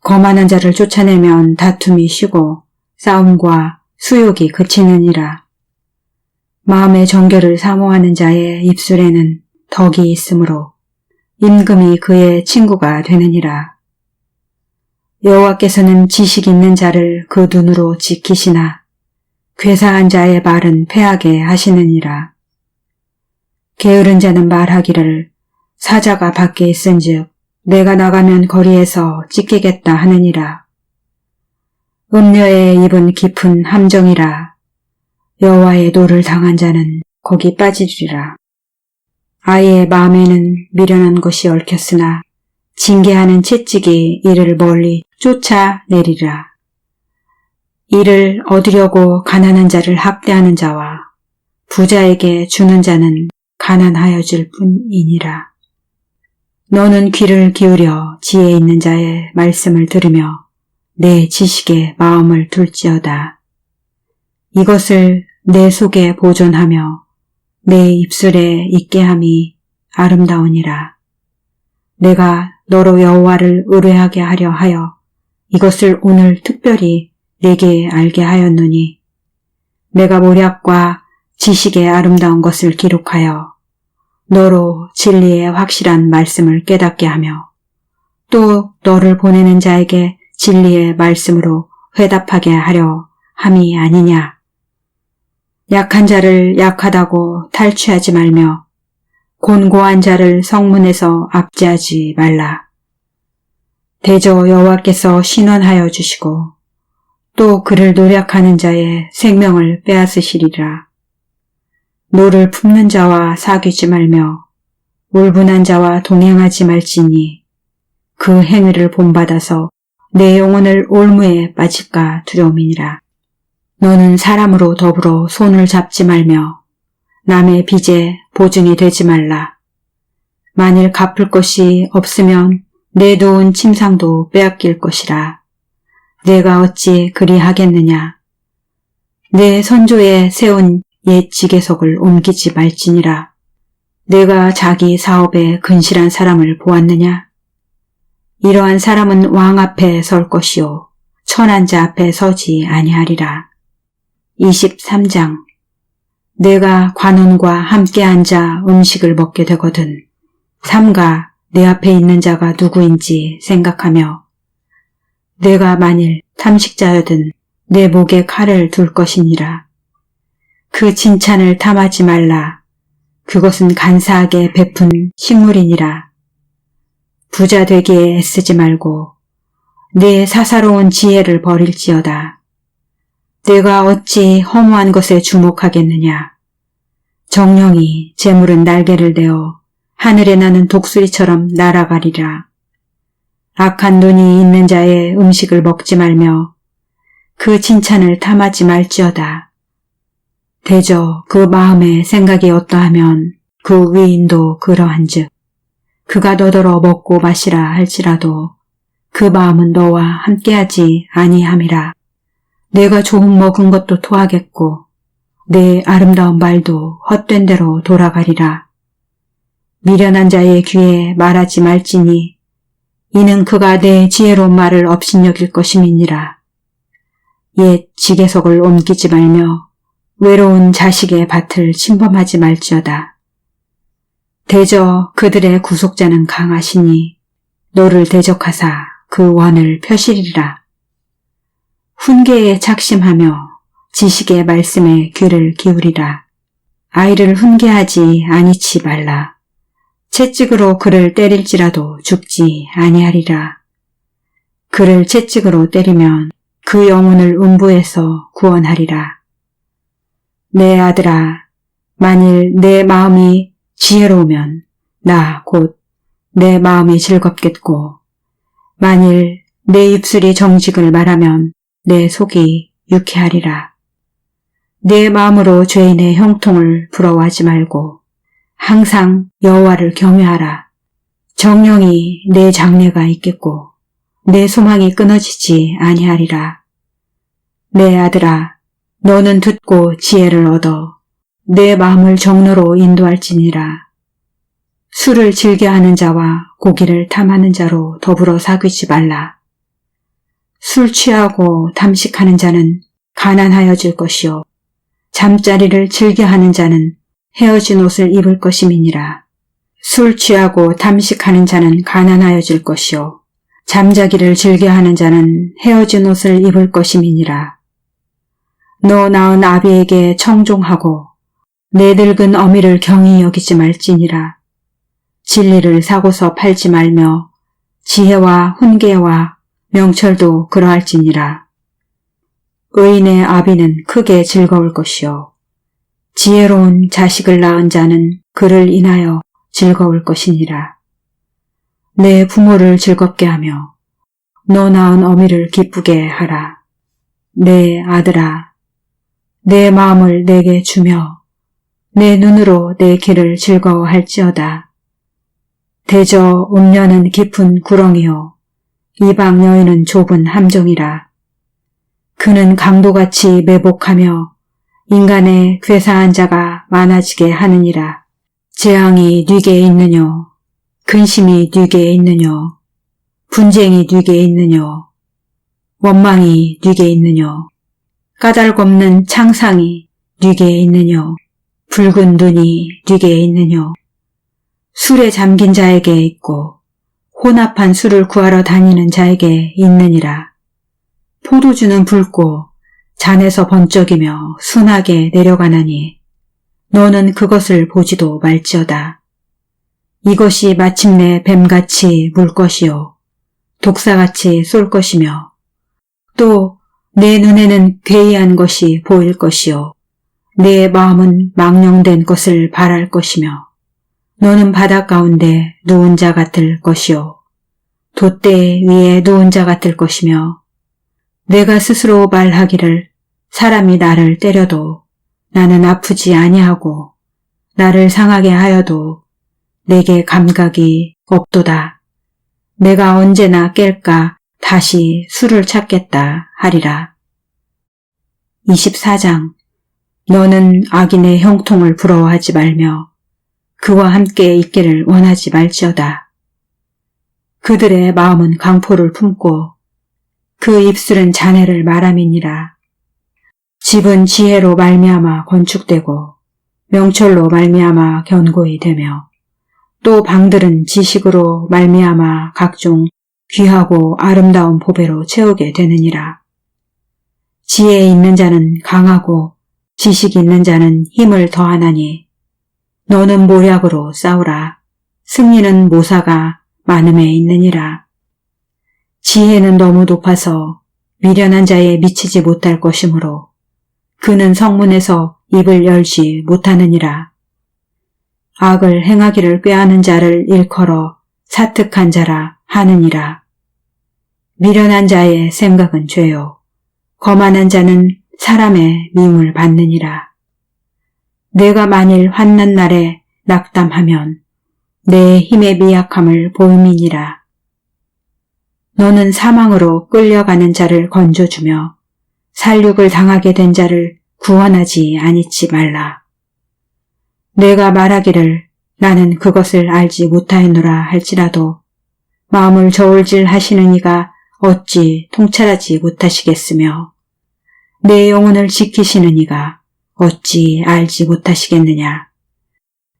거만한 자를 쫓아내면 다툼이 쉬고 싸움과 수욕이 그치느니라. 마음의 정결을 사모하는 자의 입술에는 덕이 있으므로 임금이 그의 친구가 되느니라. 여호와께서는 지식 있는 자를 그 눈으로 지키시나 괴사한 자의 말은 패하게 하시느니라. 게으른 자는 말하기를 사자가 밖에 있은즉 내가 나가면 거리에서 찢기겠다 하느니라. 음녀의 입은 깊은 함정이라. 여호와의 노를 당한 자는 거기 빠지리라. 아이의 마음에는 미련한 것이 얽혔으나 징계하는 채찍이 이를 멀리 쫓아내리라. 이를 얻으려고 가난한 자를 학대하는 자와 부자에게 주는 자는 가난하여질 뿐이니라. 너는 귀를 기울여 지혜 있는 자의 말씀을 들으며 내 지식에 마음을 둘지어다. 이것을 내 속에 보존하며 내 입술에 있게 함이 아름다우니라. 내가 너로 여호와를 의뢰하게 하려 하여 이것을 오늘 특별히 내게 알게 하였노니 내가 모략과 지식의 아름다운 것을 기록하여 너로 진리의 확실한 말씀을 깨닫게 하며 또 너를 보내는 자에게 진리의 말씀으로 회답하게 하려 함이 아니냐. 약한 자를 약하다고 탈취하지 말며 곤고한 자를 성문에서 압제하지 말라. 대저 여호와께서 신원하여 주시고 또 그를 노력하는 자의 생명을 빼앗으시리라. 노를 품는 자와 사귀지 말며 울분한 자와 동행하지 말지니 그 행위를 본받아서 내 영혼을 올무에 빠질까 두려움이니라. 너는 사람으로 더불어 손을 잡지 말며 남의 빚에 보증이 되지 말라. 만일 갚을 것이 없으면 내 놓은 침상도 빼앗길 것이라. 내가 어찌 그리하겠느냐. 내 선조에 세운 옛 지계석을 옮기지 말지니라. 내가 자기 사업에 근실한 사람을 보았느냐. 이러한 사람은 왕 앞에 설 것이요 천한 자 앞에 서지 아니하리라. 23장. 내가 관원과 함께 앉아 음식을 먹게 되거든 삼가 내 앞에 있는 자가 누구인지 생각하며 내가 만일 탐식자여든 내 목에 칼을 둘 것이니라. 그 칭찬을 탐하지 말라. 그것은 간사하게 베푼 식물이니라. 부자 되기에 애쓰지 말고 내 사사로운 지혜를 버릴지어다. 내가 어찌 허무한 것에 주목하겠느냐. 정령이 재물은 날개를 내어 하늘에 나는 독수리처럼 날아가리라. 악한 눈이 있는 자의 음식을 먹지 말며 그 칭찬을 탐하지 말지어다. 대저 그 마음에 생각이 어떠하면 그 위인도 그러한즉 그가 너더러 먹고 마시라 할지라도 그 마음은 너와 함께하지 아니함이라. 내가 조금 먹은 것도 토하겠고 내 아름다운 말도 헛된 대로 돌아가리라. 미련한 자의 귀에 말하지 말지니 이는 그가 내 지혜로운 말을 업신여길 것임이니라. 옛 지계석을 옮기지 말며 외로운 자식의 밭을 침범하지 말지어다. 대저 그들의 구속자는 강하시니 너를 대적하사 그 원을 펴시리라. 훈계에 착심하며 지식의 말씀에 귀를 기울이라. 아이를 훈계하지 아니치 말라. 채찍으로 그를 때릴지라도 죽지 아니하리라. 그를 채찍으로 때리면 그 영혼을 음부에서 구원하리라. 내 아들아, 만일 내 마음이 지혜로우면 나 곧 내 마음이 즐겁겠고 만일 내 입술이 정직을 말하면 내 속이 유쾌하리라. 내 마음으로 죄인의 형통을 부러워하지 말고 항상 여호와를 경외하라. 정령이 내 장래가 있겠고 내 소망이 끊어지지 아니하리라. 내 아들아, 너는 듣고 지혜를 얻어 내 마음을 정로로 인도할지니라. 술을 즐겨하는 자와 고기를 탐하는 자로 더불어 사귀지 말라. 술 취하고 탐식하는 자는 가난하여질 것이요 잠자리를 즐겨하는 자는 헤어진 옷을 입을 것임이니라. 술 취하고 탐식하는 자는 가난하여질 것이요 잠자기를 즐겨하는 자는 헤어진 옷을 입을 것임이니라. 너 낳은 아비에게 청종하고 내 늙은 어미를 경히 여기지 말지니라. 진리를 사고서 팔지 말며 지혜와 훈계와 명철도 그러할지니라. 의인의 아비는 크게 즐거울 것이요 지혜로운 자식을 낳은 자는 그를 인하여 즐거울 것이니라. 내 부모를 즐겁게 하며 너 낳은 어미를 기쁘게 하라. 내 아들아, 내 마음을 내게 주며 내 눈으로 내 길을 즐거워할지어다. 대저 음녀는 깊은 구렁이요 이방 여인은 좁은 함정이라. 그는 강도같이 매복하며 인간의 괴사한 자가 많아지게 하느니라. 재앙이 네게 있느뇨. 근심이 네게 있느뇨. 분쟁이 네게 있느뇨. 원망이 네게 있느뇨. 까닭없는 창상이 네게 있느뇨. 붉은 눈이 네게 있느뇨. 술에 잠긴 자에게 있고 혼합한 술을 구하러 다니는 자에게 있느니라. 포도주는 붉고 잔에서 번쩍이며 순하게 내려가나니 너는 그것을 보지도 말지어다. 이것이 마침내 뱀같이 물 것이요 독사같이 쏠 것이며 또 내 눈에는 괴이한 것이 보일 것이요 내 마음은 망령된 것을 바랄 것이며 너는 바다 가운데 누운 자 같을 것이요 돛대 위에 누운 자 같을 것이며 내가 스스로 말하기를 사람이 나를 때려도 나는 아프지 아니하고 나를 상하게 하여도 내게 감각이 없도다. 내가 언제나 깰까 다시 술을 찾겠다 하리라. 24장. 너는 악인의 형통을 부러워하지 말며 그와 함께 있기를 원하지 말지어다. 그들의 마음은 강포를 품고 그 입술은 잔해를 말함이니라. 집은 지혜로 말미암아 건축되고 명철로 말미암아 견고히 되며 또 방들은 지식으로 말미암아 각종 귀하고 아름다운 보배로 채우게 되느니라. 지혜 있는 자는 강하고 지식 있는 자는 힘을 더하나니 너는 모략으로 싸우라. 승리는 모사가 많음에 있느니라. 지혜는 너무 높아서 미련한 자에 미치지 못할 것이므로 그는 성문에서 입을 열지 못하느니라. 악을 행하기를 꾀하는 자를 일컬어 사특한 자라 하느니라. 미련한 자의 생각은 죄요 거만한 자는 사람의 미움을 받느니라. 내가 만일 환난 날에 낙담하면 내 힘의 미약함을 보임이니라. 너는 사망으로 끌려가는 자를 건져주며 살육을 당하게 된 자를 구원하지 아니치 말라. 내가 말하기를 나는 그것을 알지 못하였노라 할지라도 마음을 저울질 하시는 이가 어찌 통찰하지 못하시겠으며 내 영혼을 지키시는 이가 어찌 알지 못하시겠느냐.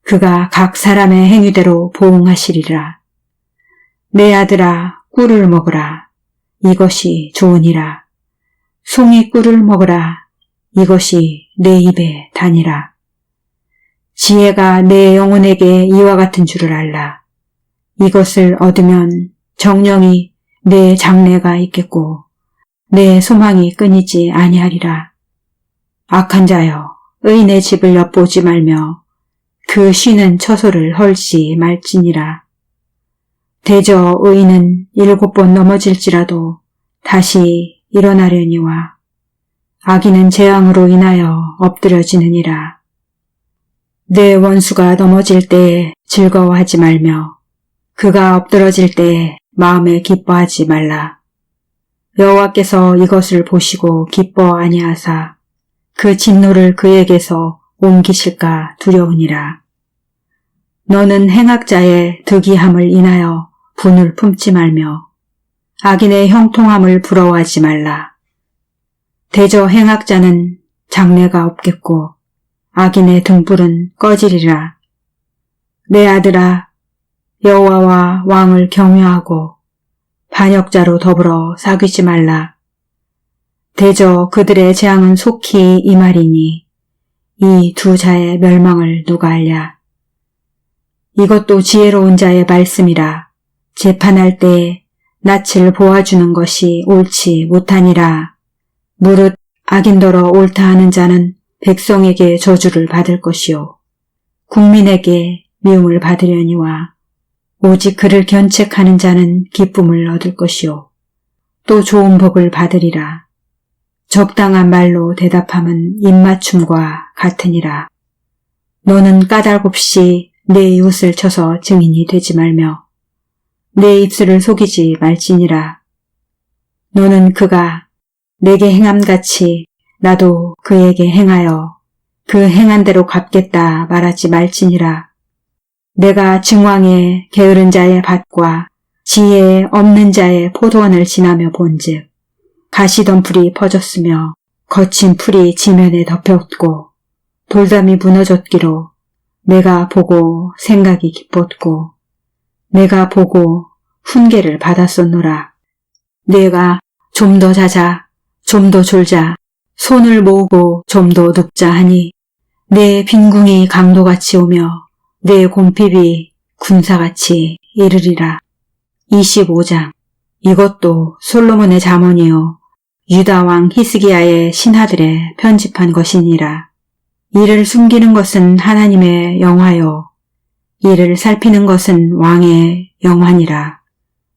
그가 각 사람의 행위대로 보응하시리라. 내 아들아 꿀을 먹으라. 이것이 좋으니라. 송이 꿀을 먹으라. 이것이 내 입에 다니라. 지혜가 내 영혼에게 이와 같은 줄을 알라. 이것을 얻으면 정령이 내 장래가 있겠고 내 소망이 끊이지 아니하리라. 악한 자여 의인의 집을 엿보지 말며 그 쉬는 처소를 헐지 말지니라. 대저 의인은 7번 넘어질지라도 다시 일어나려니와 악인은 재앙으로 인하여 엎드려지느니라. 내 원수가 넘어질 때에 즐거워하지 말며 그가 엎드러질 때에 마음에 기뻐하지 말라. 여호와께서 이것을 보시고 기뻐 아니하사 그 진노를 그에게서 옮기실까 두려우니라. 너는 행악자의 득이함을 인하여 분을 품지 말며 악인의 형통함을 부러워하지 말라. 대저 행악자는 장래가 없겠고 악인의 등불은 꺼지리라. 내 아들아 여호와와 왕을 경외하고 반역자로 더불어 사귀지 말라. 대저 그들의 재앙은 속히 임하리니 이 두 자의 멸망을 누가 알랴. 이것도 지혜로운 자의 말씀이라. 재판할 때에 낯을 보아주는 것이 옳지 못하니라. 무릇 악인더러 옳다 하는 자는 백성에게 저주를 받을 것이요 국민에게 미움을 받으려니와 오직 그를 견책하는 자는 기쁨을 얻을 것이요 또 좋은 복을 받으리라. 적당한 말로 대답함은 입맞춤과 같으니라. 너는 까닭없이 내 이웃을 쳐서 증인이 되지 말며 내 입술을 속이지 말지니라. 너는 그가 내게 행함같이 나도 그에게 행하여 그 행한 대로 갚겠다 말하지 말지니라. 내가 증왕에 게으른 자의 밭과 지혜에 없는 자의 포도원을 지나며 본즉 가시덤불이 퍼졌으며 거친 풀이 지면에 덮였고 돌담이 무너졌기로 내가 보고 생각이 깊었고 내가 보고 훈계를 받았었노라. 내가 좀 더 자자, 좀 더 졸자, 손을 모으고 좀 더 눕자 하니 내 빈궁이 강도같이 오며 내 곰핍이 군사같이 이르리라. 25장. 이것도 솔로몬의 잠언이요 유다 왕 히스기야의 신하들의 편집한 것이니라. 이를 숨기는 것은 하나님의 영화요 이를 살피는 것은 왕의 영화니라.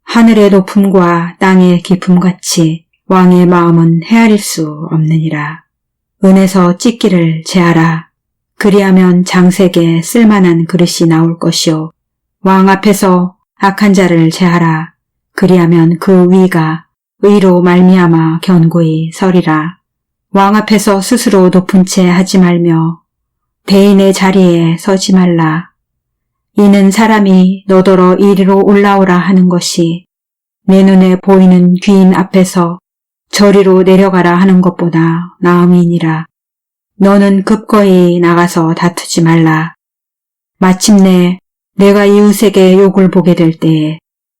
하늘의 높음과 땅의 깊음같이 왕의 마음은 헤아릴 수 없느니라. 은에서 찢기를 제하라. 그리하면 장색에 쓸만한 그릇이 나올 것이요 왕 앞에서 악한 자를 제하라. 그리하면 그 위가 의로 말미암아 견고히 서리라. 왕 앞에서 스스로 높은 채 하지 말며 대인의 자리에 서지 말라. 이는 사람이 너더러 이리로 올라오라 하는 것이 내 눈에 보이는 귀인 앞에서 저리로 내려가라 하는 것보다 나음이니라. 너는 급거이 나가서 다투지 말라. 마침내 내가 이웃에게 욕을 보게 될 때에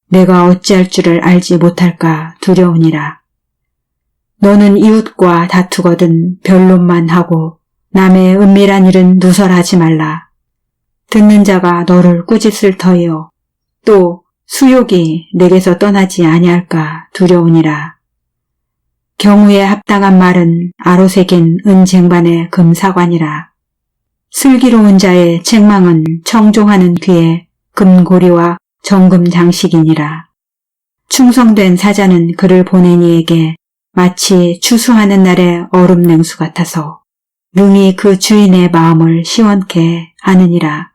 내가 어찌할 줄을 알지 못할까 두려우니라. 너는 이웃과 다투거든 변론만 하고 남의 은밀한 일은 누설하지 말라. 듣는 자가 너를 꾸짖을 터이요 또 수욕이 내게서 떠나지 아니할까 두려우니라. 경우에 합당한 말은 아로새긴 은쟁반의 금사관이라. 슬기로운 자의 책망은 청종하는 귀에 금고리와 정금 장식이니라. 충성된 사자는 그를 보내니에게 마치 추수하는 날의 얼음 냉수 같아서 능히 그 주인의 마음을 시원케 하느니라.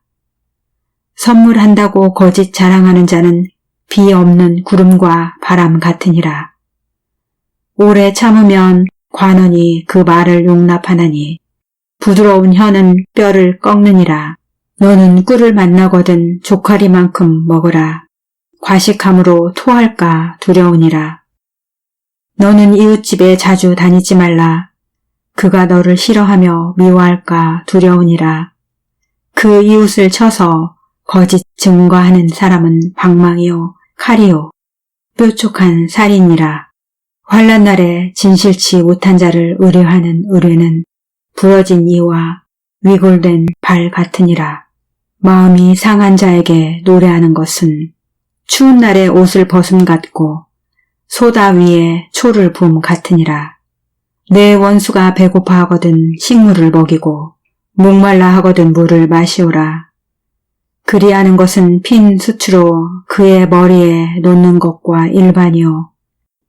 선물한다고 거짓 자랑하는 자는 비 없는 구름과 바람 같으니라. 오래 참으면 관원이 그 말을 용납하나니 부드러운 혀는 뼈를 꺾느니라. 너는 꿀을 만나거든 조카리만큼 먹으라. 과식함으로 토할까 두려우니라. 너는 이웃집에 자주 다니지 말라. 그가 너를 싫어하며 미워할까 두려우니라. 그 이웃을 쳐서 거짓 증거하는 사람은 방망이요 칼이요 뾰족한 살이니라. 환난 날에 진실치 못한 자를 의뢰하는 의뢰는 부러진 이와 위골된 발 같으니라. 마음이 상한 자에게 노래하는 것은 추운 날에 옷을 벗음 같고 소다 위에 초를 붐 같으니라. 내 원수가 배고파하거든 식물을 먹이고 목말라 하거든 물을 마시오라. 그리하는 것은 핀 수치로 그의 머리에 놓는 것과 일반이요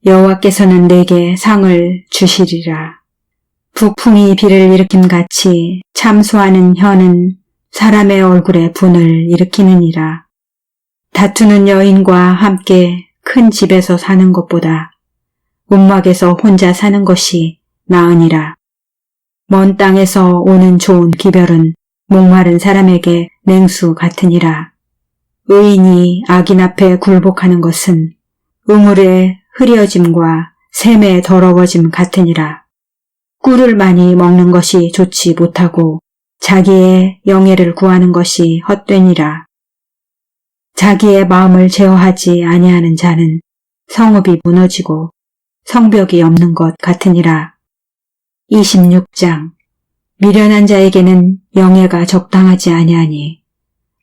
여호와께서는 내게 상을 주시리라. 북풍이 비를 일으킴같이 참소하는 혀는 사람의 얼굴에 분을 일으키느니라. 다투는 여인과 함께 큰 집에서 사는 것보다 움막에서 혼자 사는 것이 나으니라. 먼 땅에서 오는 좋은 기별은 목마른 사람에게 냉수 같으니라. 의인이 악인 앞에 굴복하는 것은 우물의 흐려짐과 샘의 더러워짐 같으니라. 꿀을 많이 먹는 것이 좋지 못하고 자기의 영예를 구하는 것이 헛되니라. 자기의 마음을 제어하지 아니하는 자는 성읍이 무너지고 성벽이 없는 것 같으니라. 26장. 미련한 자에게는 영예가 적당하지 아니하니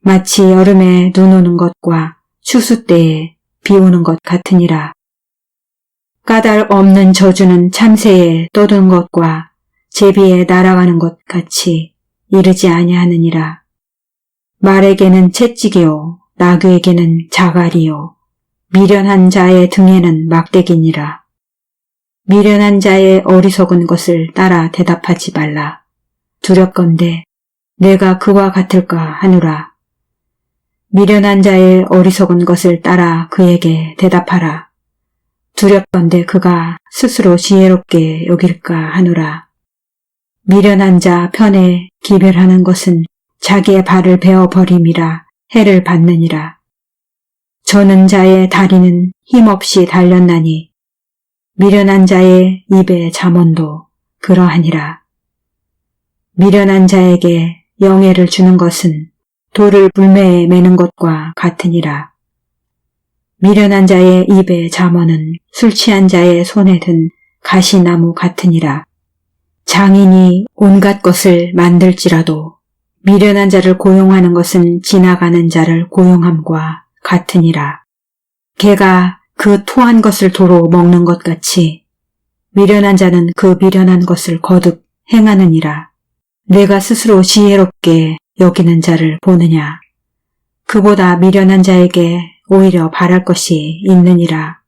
마치 여름에 눈 오는 것과 추수 때에 비 오는 것 같으니라. 까닭 없는 저주는 참새에 떠도는 것과 제비에 날아가는 것 같이 이르지 아니하느니라. 말에게는 채찍이요 나귀에게는 자갈이요 미련한 자의 등에는 막대기니라. 미련한 자의 어리석은 것을 따라 대답하지 말라. 두렵건대 내가 그와 같을까 하노라. 미련한 자의 어리석은 것을 따라 그에게 대답하라. 두렵건대 그가 스스로 지혜롭게 여길까 하노라. 미련한 자 편에 기별하는 것은 자기의 발을 베어버림이라 해를 받느니라. 저는 자의 다리는 힘없이 달렸나니 미련한 자의 입의 잠언도 그러하니라. 미련한 자에게 영예를 주는 것은 돌을 불매에 매는 것과 같으니라. 미련한 자의 입의 잠언은 술 취한 자의 손에 든 가시나무 같으니라. 장인이 온갖 것을 만들지라도 미련한 자를 고용하는 것은 지나가는 자를 고용함과 같으니라. 개가 그 토한 것을 도로 먹는 것 같이 미련한 자는 그 미련한 것을 거듭 행하느니라. 내가 스스로 지혜롭게 여기는 자를 보느냐. 그보다 미련한 자에게 오히려 바랄 것이 있느니라.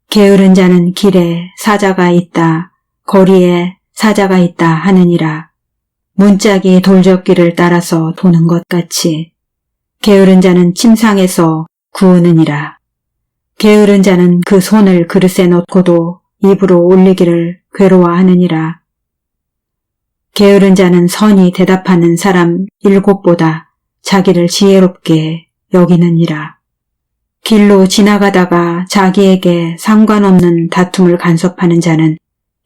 게으른 자는 길에 사자가 있다, 거리에 사자가 있다 하느니라. 문짝이 돌적길을 따라서 도는 것 같이 게으른 자는 침상에서 구으느니라. 게으른 자는 그 손을 그릇에 넣고도 입으로 올리기를 괴로워하느니라. 게으른 자는 선히 대답하는 사람 7보다 자기를 지혜롭게 여기느니라. 길로 지나가다가 자기에게 상관없는 다툼을 간섭하는 자는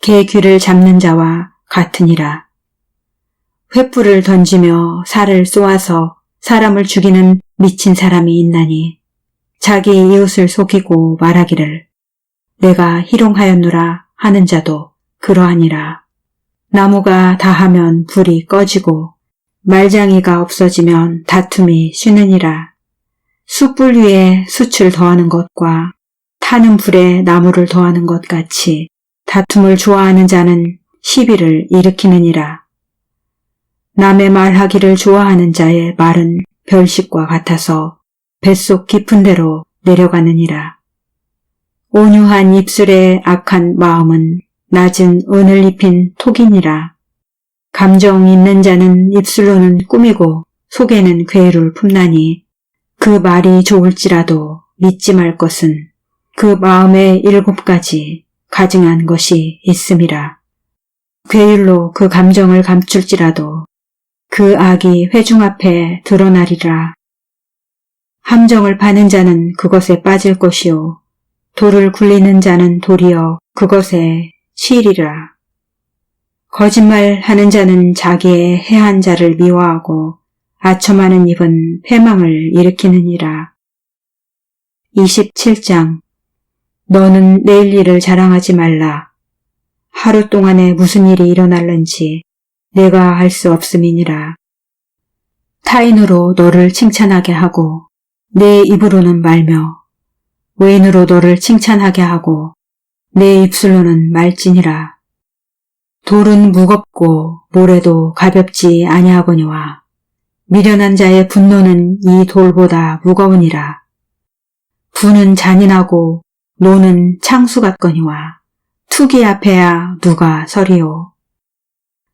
개 귀를 잡는 자와 같으니라. 횃불을 던지며 살을 쏘아서 사람을 죽이는 미친 사람이 있나니 자기 이웃을 속이고 말하기를 내가 희롱하였노라 하는 자도 그러하니라. 나무가 다하면 불이 꺼지고 말장이가 없어지면 다툼이 쉬느니라. 숯불 위에 숯을 더하는 것과 타는 불에 나무를 더하는 것 같이 다툼을 좋아하는 자는 시비를 일으키느니라. 남의 말하기를 좋아하는 자의 말은 별식과 같아서 뱃속 깊은 데로 내려가느니라. 온유한 입술의 악한 마음은 낮은 은을 입힌 톡이니라. 감정 있는 자는 입술로는 꾸미고 속에는 괴를 품나니 그 말이 좋을지라도 믿지 말 것은 그 마음에 7가지 가증한 것이 있음이라. 괴율로 그 감정을 감출지라도 그 악이 회중 앞에 드러나리라. 함정을 파는 자는 그것에 빠질 것이요 돌을 굴리는 자는 도리어 그것에 치리라. 거짓말하는 자는 자기의 해한 자를 미워하고 아첨하는 입은 패망을 일으키느니라. 27장. 너는 내일 일을 자랑하지 말라. 하루 동안에 무슨 일이 일어날는지 내가 알 수 없음이니라. 타인으로 너를 칭찬하게 하고 내 입으로는 말며 외인으로 너를 칭찬하게 하고 내 입술로는 말지니라. 돌은 무겁고 모래도 가볍지 아니하거니와 미련한 자의 분노는 이 돌보다 무거우니라. 부는 잔인하고 노는 창수 같거니와 투기 앞에야 누가 서리요.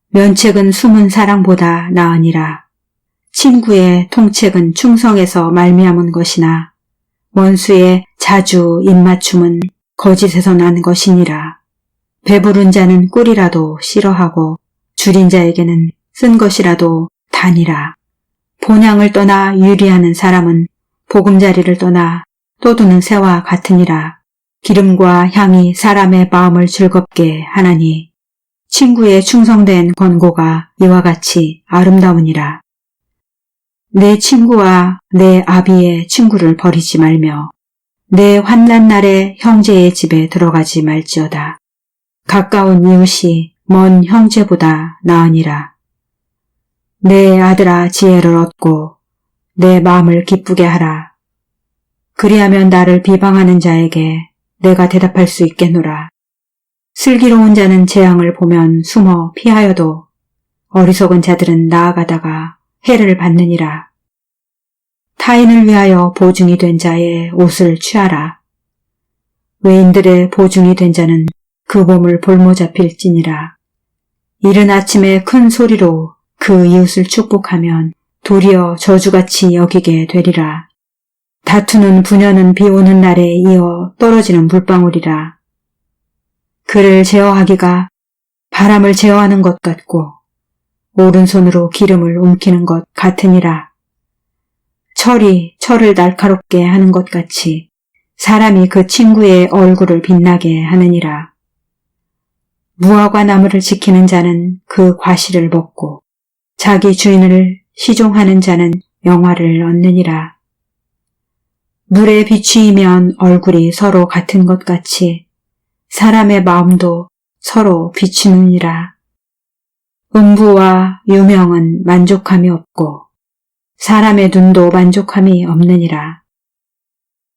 면책은 숨은 사랑보다 나으니라. 친구의 통책은 충성에서 말미암은 것이나 원수의 자주 입맞춤은 거짓에서 난 것이니라. 배부른 자는 꿀이라도 싫어하고 줄인 자에게는 쓴 것이라도 다니라. 본향을 떠나 유리하는 사람은 보금자리를 떠나 떠두는 새와 같으니라. 기름과 향이 사람의 마음을 즐겁게 하나니 친구의 충성된 권고가 이와 같이 아름다우니라. 내 친구와 내 아비의 친구를 버리지 말며 내 환난 날에 형제의 집에 들어가지 말지어다. 가까운 이웃이 먼 형제보다 나으니라. 내 아들아 지혜를 얻고 내 마음을 기쁘게 하라. 그리하면 나를 비방하는 자에게 내가 대답할 수 있겠노라. 슬기로운 자는 재앙을 보면 숨어 피하여도 어리석은 자들은 나아가다가 해를 받느니라. 타인을 위하여 보증이 된 자의 옷을 취하라. 외인들의 보증이 된 자는 그 몸을 볼모잡힐지니라. 이른 아침에 큰 소리로 그 이웃을 축복하면 도리어 저주같이 여기게 되리라. 다투는 부녀는 비 오는 날에 이어 떨어지는 물방울이라. 그를 제어하기가 바람을 제어하는 것 같고 오른손으로 기름을 움키는 것 같으니라. 철이 철을 날카롭게 하는 것 같이 사람이 그 친구의 얼굴을 빛나게 하느니라. 무화과 나무를 지키는 자는 그 과실을 먹고 자기 주인을 시종하는 자는 영화를 얻느니라. 물에 비추이면 얼굴이 서로 같은 것 같이 사람의 마음도 서로 비추느니라. 음부와 유명은 만족함이 없고 사람의 눈도 만족함이 없느니라.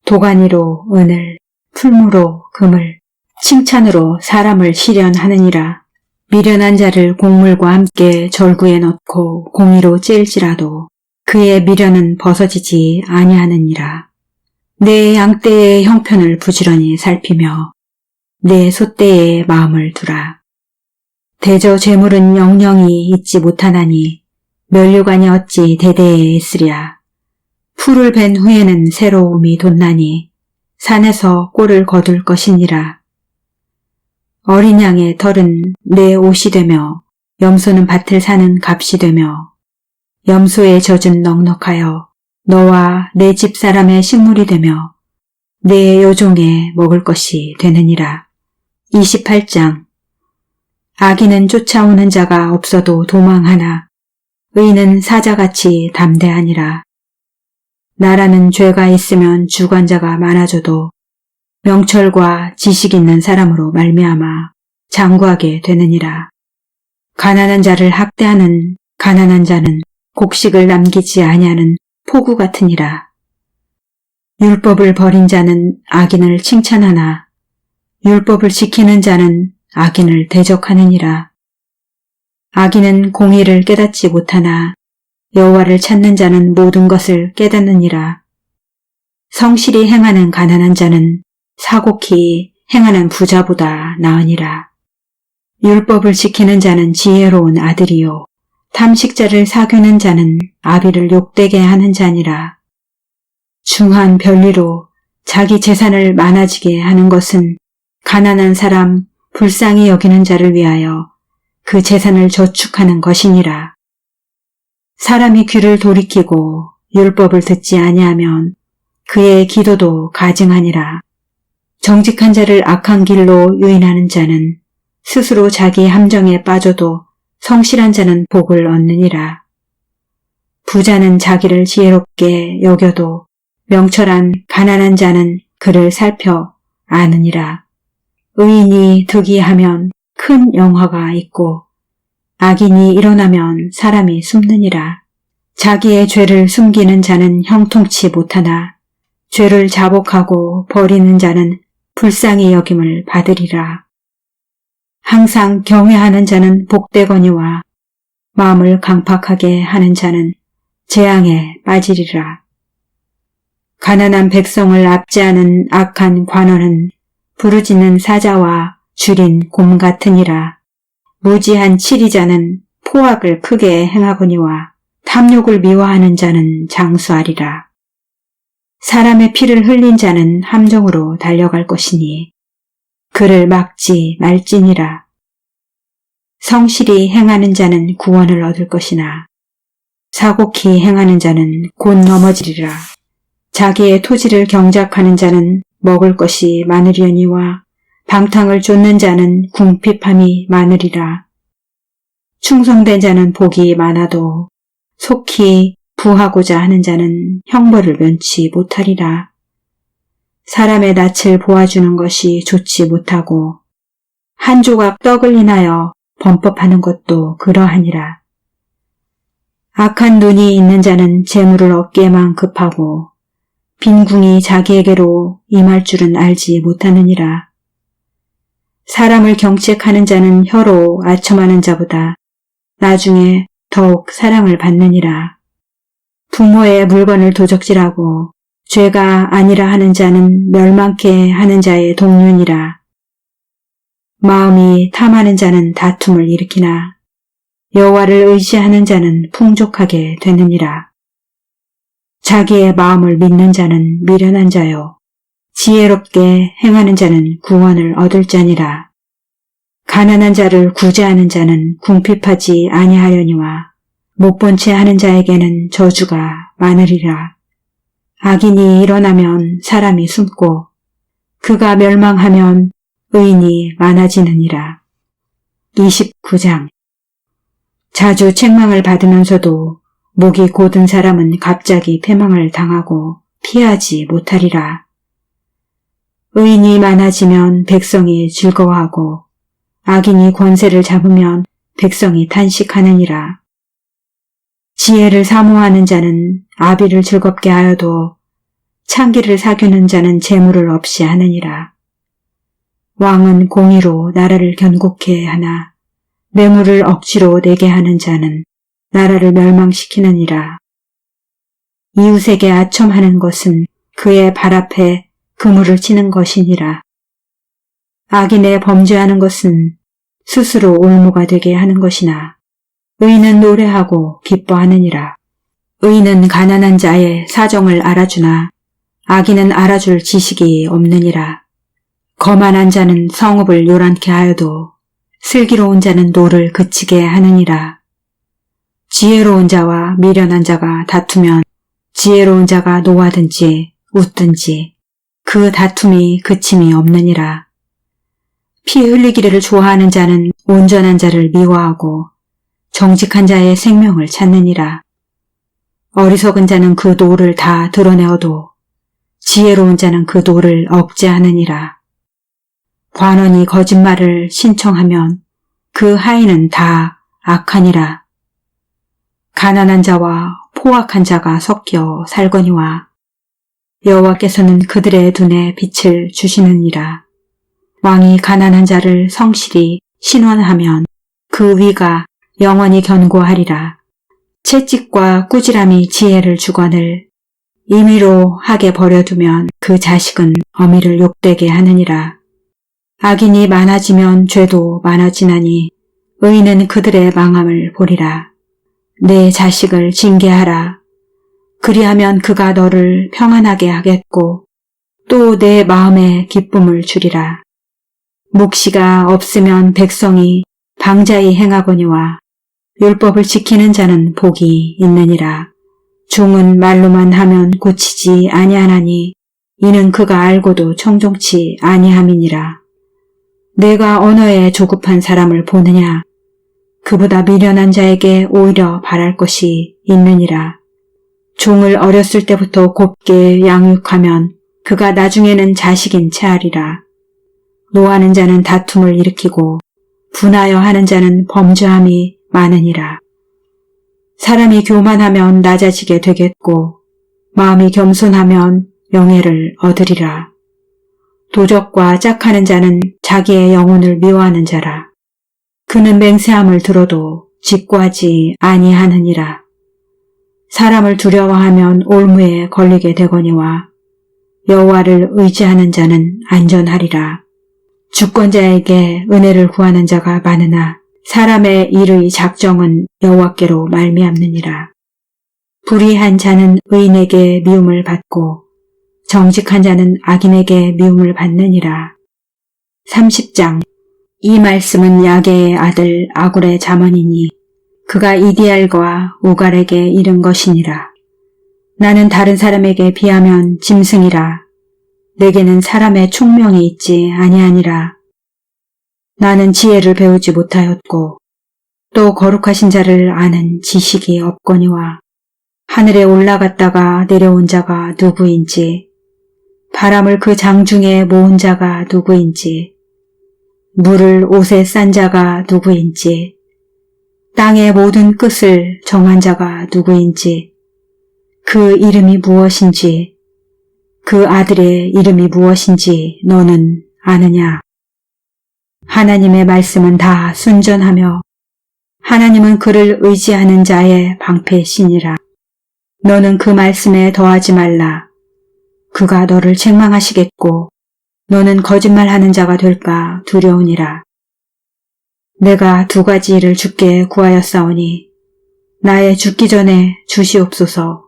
도가니로 은을, 풀무로 금을, 칭찬으로 사람을 시련하느니라. 미련한 자를 곡물과 함께 절구에 넣고 공의로 찔지라도 그의 미련은 벗어지지 아니하느니라. 내 양떼의 형편을 부지런히 살피며 내 소떼의 마음을 두라. 대저 재물은 영영이 잊지 못하나니 면류관이 어찌 대대에 있으랴. 풀을 벤 후에는 새로움이 돋나니 산에서 꼴을 거둘 것이니라. 어린 양의 털은 내 옷이 되며 염소는 밭을 사는 값이 되며 염소의 젖은 넉넉하여 너와 내 집사람의 식물이 되며 내 여종의 먹을 것이 되느니라. 28장. 악인은 쫓아오는 자가 없어도 도망하나 의인은 사자같이 담대하니라. 나라는 죄가 있으면 주관자가 많아져도 명철과 지식 있는 사람으로 말미암아 장구하게 되느니라. 가난한 자를 학대하는 가난한 자는 곡식을 남기지 아니하는 포구 같으니라. 율법을 버린 자는 악인을 칭찬하나 율법을 지키는 자는 악인을 대적하느니라. 악인은 공의를 깨닫지 못하나 여호와를 찾는 자는 모든 것을 깨닫느니라. 성실히 행하는 가난한 자는 사곡히 행하는 부자보다 나으니라. 율법을 지키는 자는 지혜로운 아들이요 탐식자를 사귀는 자는 아비를 욕되게 하는 자니라. 중한 별리로 자기 재산을 많아지게 하는 것은 가난한 사람 불쌍히 여기는 자를 위하여 그 재산을 저축하는 것이니라. 사람이 귀를 돌이키고 율법을 듣지 아니하면 그의 기도도 가증하니라. 정직한 자를 악한 길로 유인하는 자는 스스로 자기 함정에 빠져도 성실한 자는 복을 얻느니라. 부자는 자기를 지혜롭게 여겨도 명철한 가난한 자는 그를 살펴 아느니라. 의인이 득이하면 큰 영화가 있고 악인이 일어나면 사람이 숨느니라. 자기의 죄를 숨기는 자는 형통치 못하나 죄를 자복하고 버리는 자는 불쌍히 여김을 받으리라. 항상 경외하는 자는 복되거니와 마음을 강팍하게 하는 자는 재앙에 빠지리라. 가난한 백성을 압제하는 악한 관원은 부르짖는 사자와 줄인 곰 같으니라. 무지한 치리자는 포악을 크게 행하거니와 탐욕을 미워하는 자는 장수하리라. 사람의 피를 흘린 자는 함정으로 달려갈 것이니 그를 막지 말지니라. 성실히 행하는 자는 구원을 얻을 것이나 사곡히 행하는 자는 곧 넘어지리라. 자기의 토지를 경작하는 자는 먹을 것이 많으려니와 방탕을 쫓는 자는 궁핍함이 많으리라. 충성된 자는 복이 많아도 속히 부하고자 하는 자는 형벌을 면치 못하리라. 사람의 낯을 보아주는 것이 좋지 못하고 한 조각 떡을 인하여 범법하는 것도 그러하니라. 악한 눈이 있는 자는 재물을 얻기에만 급하고 빈궁이 자기에게로 임할 줄은 알지 못하느니라. 사람을 경책하는 자는 혀로 아첨하는 자보다 나중에 더욱 사랑을 받느니라. 부모의 물건을 도적질하고 죄가 아니라 하는 자는 멸망케 하는 자의 동륜이라. 마음이 탐하는 자는 다툼을 일으키나 여호와를 의지하는 자는 풍족하게 되느니라. 자기의 마음을 믿는 자는 미련한 자요 지혜롭게 행하는 자는 구원을 얻을 자니라. 가난한 자를 구제하는 자는 궁핍하지 아니하려니와 못본 채 하는 자에게는 저주가 많으리라. 악인이 일어나면 사람이 숨고 그가 멸망하면 의인이 많아지느니라. 29장. 자주 책망을 받으면서도 목이 곧은 사람은 갑자기 패망을 당하고 피하지 못하리라. 의인이 많아지면 백성이 즐거워하고 악인이 권세를 잡으면 백성이 탄식하느니라. 지혜를 사모하는 자는 아비를 즐겁게 하여도 창기를 사귀는 자는 재물을 없이 하느니라. 왕은 공의로 나라를 견고케 하나 뇌물을 억지로 내게 하는 자는 나라를 멸망시키느니라. 이웃에게 아첨하는 것은 그의 발 앞에 그물을 치는 것이니라. 악인의 범죄하는 것은 스스로 올무가 되게 하는 것이나 의인은 노래하고 기뻐하느니라. 의인은 가난한 자의 사정을 알아주나 악인은 알아줄 지식이 없느니라. 거만한 자는 성읍을 요란케 하여도 슬기로운 자는 노를 그치게 하느니라. 지혜로운 자와 미련한 자가 다투면 지혜로운 자가 노하든지 웃든지 그 다툼이 그침이 없느니라. 피 흘리기를 좋아하는 자는 온전한 자를 미워하고 정직한 자의 생명을 찾느니라. 어리석은 자는 그 노를 다 드러내어도 지혜로운 자는 그 노를 억제하느니라. 관원이 거짓말을 신청하면 그 하인은 다 악하니라. 가난한 자와 포악한 자가 섞여 살거니와 여호와께서는 그들의 눈에 빛을 주시느니라. 왕이 가난한 자를 성실히 신원하면 그 위가 영원히 견고하리라. 채찍과 꾸지람이 지혜를 주거늘 임의로 하게 버려두면 그 자식은 어미를 욕되게 하느니라. 악인이 많아지면 죄도 많아지나니 의인은 그들의 망함을 보리라. 내 자식을 징계하라. 그리하면 그가 너를 평안하게 하겠고 또 내 마음에 기쁨을 주리라. 묵시가 없으면 백성이 방자히 행하거니와 율법을 지키는 자는 복이 있느니라. 종은 말로만 하면 고치지 아니하나니 이는 그가 알고도 청종치 아니함이니라. 내가 언어에 조급한 사람을 보느냐? 그보다 미련한 자에게 오히려 바랄 것이 있느니라. 종을 어렸을 때부터 곱게 양육하면 그가 나중에는 자식인 채하리라. 노하는 자는 다툼을 일으키고 분하여 하는 자는 범죄함이 많으니라. 사람이 교만하면 낮아지게 되겠고 마음이 겸손하면 영예를 얻으리라. 도적과 짝하는 자는 자기의 영혼을 미워하는 자라. 그는 맹세함을 들어도 직구하지 아니하느니라. 사람을 두려워하면 올무에 걸리게 되거니와 여호와를 의지하는 자는 안전하리라. 주권자에게 은혜를 구하는 자가 많으나 사람의 일의 작정은 여호와께로 말미암느니라. 불의한 자는 의인에게 미움을 받고 정직한 자는 악인에게 미움을 받느니라. 30장. 이 말씀은 야게의 아들 아굴의 잠언이니 그가 이디알과 우갈에게 이른 것이니라. 나는 다른 사람에게 비하면 짐승이라. 내게는 사람의 총명이 있지 아니하니라. 나는 지혜를 배우지 못하였고 또 거룩하신 자를 아는 지식이 없거니와 하늘에 올라갔다가 내려온 자가 누구인지 바람을 그 장중에 모은 자가 누구인지 물을 옷에 싼 자가 누구인지 땅의 모든 끝을 정한 자가 누구인지 그 이름이 무엇인지 그 아들의 이름이 무엇인지 너는 아느냐? 하나님의 말씀은 다 순전하며 하나님은 그를 의지하는 자의 방패시니라. 너는 그 말씀에 더하지 말라. 그가 너를 책망하시겠고 너는 거짓말하는 자가 될까 두려우니라. 내가 2가지 일을 주께 구하였사오니 나의 죽기 전에 주시옵소서.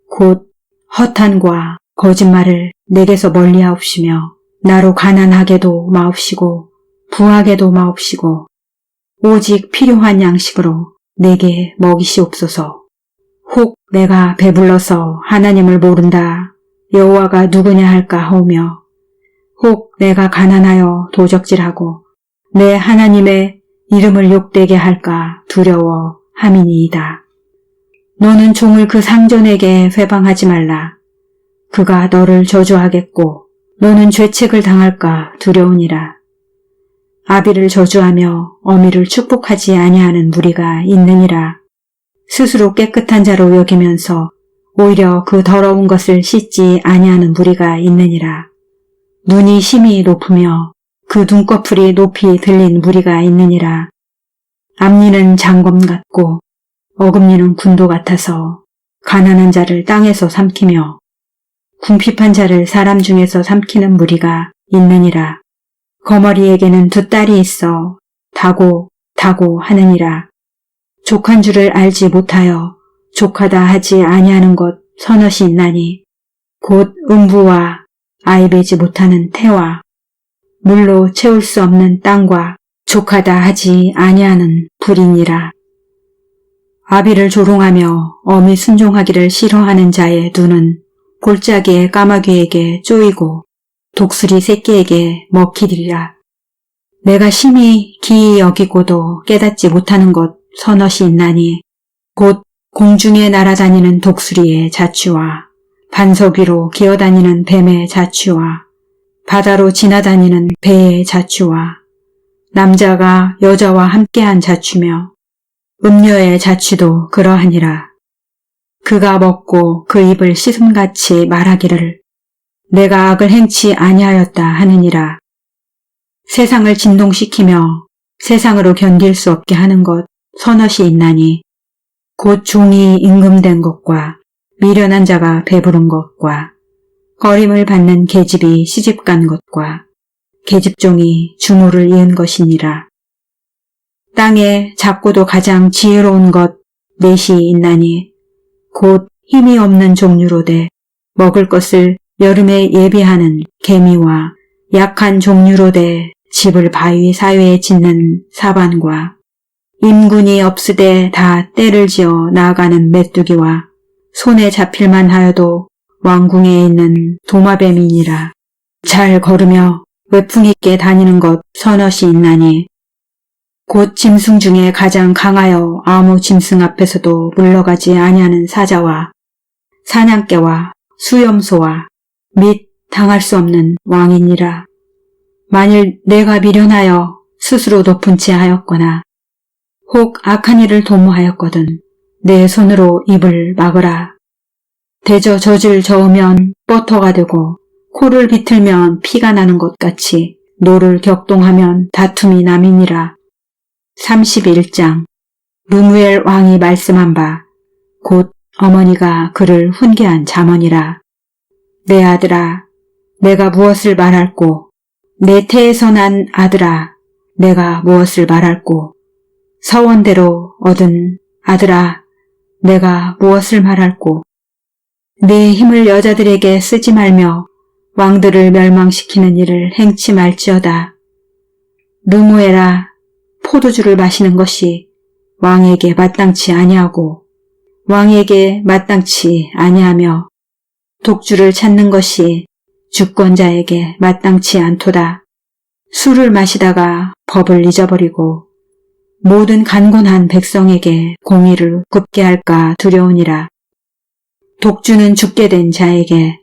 곧 허탄과 거짓말을 내게서 멀리하옵시며 나로 가난하게도 마옵시고 부하게도 마옵시고 오직 필요한 양식으로 내게 먹이시옵소서. 혹 내가 배불러서 하나님을 모른다 여호와가 누구냐 할까 하오며 혹 내가 가난하여 도적질하고 내 하나님의 이름을 욕되게 할까 두려워 함이니이다. 너는 종을 그 상전에게 회방하지 말라. 그가 너를 저주하겠고 너는 죄책을 당할까 두려우니라. 아비를 저주하며 어미를 축복하지 아니하는 무리가 있느니라. 스스로 깨끗한 자로 여기면서 오히려 그 더러운 것을 씻지 아니하는 무리가 있느니라. 눈이 심히 높으며 그 눈꺼풀이 높이 들린 무리가 있느니라. 앞니는 장검 같고 어금니는 군도 같아서 가난한 자를 땅에서 삼키며 궁핍한 자를 사람 중에서 삼키는 무리가 있느니라. 거머리에게는 2딸이 있어 다고 하느니라. 족한 줄을 알지 못하여 족하다 하지 아니하는 것 서너시 있나니 곧 음부와 아이 베지 못하는 태와 물로 채울 수 없는 땅과 족하다 하지 아니하는 불이니라. 아비를 조롱하며 어미 순종하기를 싫어하는 자의 눈은 골짜기의 까마귀에게 쪼이고 독수리 새끼에게 먹히리라. 내가 심히 기이 여기고도 깨닫지 못하는 것 서너시 있나니 곧 공중에 날아다니는 독수리의 자취와 반석 위로 기어다니는 뱀의 자취와 바다로 지나다니는 배의 자취와 남자가 여자와 함께한 자취며 음녀의 자취도 그러하니라. 그가 먹고 그 입을 씻음같이 말하기를 내가 악을 행치 아니하였다 하느니라. 세상을 진동시키며 세상으로 견딜 수 없게 하는 것 서너시 있나니 곧 종이 임금된 것과 미련한 자가 배부른 것과 거림을 받는 계집이 시집간 것과 계집종이 주모를 이은 것이니라. 땅에 작고도 가장 지혜로운 것 넷이 있나니 곧 힘이 없는 종류로되 먹을 것을 여름에 예비하는 개미와 약한 종류로되 집을 바위 사이에 짓는 사반과 임군이 없으되 다 때를 지어 나아가는 메뚜기와 손에 잡힐만 하여도 왕궁에 있는 도마뱀이니라. 잘 걸으며 외풍 있게 다니는 것 서너시 있나니 곧 짐승 중에 가장 강하여 아무 짐승 앞에서도 물러가지 아니하는 사자와 사냥개와 수염소와 및 당할 수 없는 왕이니라. 만일 내가 미련하여 스스로 높은 채 하였거나 혹 악한 일을 도모하였거든 내 손으로 입을 막으라. 대저 젖을 저으면 버터가 되고 코를 비틀면 피가 나는 것 같이 노를 격동하면 다툼이 남이니라. 31장 루무엘 왕이 말씀한 바 곧 어머니가 그를 훈계한 잠언이라. 내 아들아 내가 무엇을 말할꼬 내 태에서 난 아들아 내가 무엇을 말할꼬 서원대로 얻은 아들아 내가 무엇을 말할꼬 내 힘을 여자들에게 쓰지 말며 왕들을 멸망시키는 일을 행치 말지어다. 루무엘아 포도주를 마시는 것이 왕에게 마땅치 아니하고 왕에게 마땅치 아니하며 독주를 찾는 것이 주권자에게 마땅치 않도다. 술을 마시다가 법을 잊어버리고 모든 간곤한 백성에게 공의를 굽게 할까 두려우니라. 독주는 죽게 된 자에게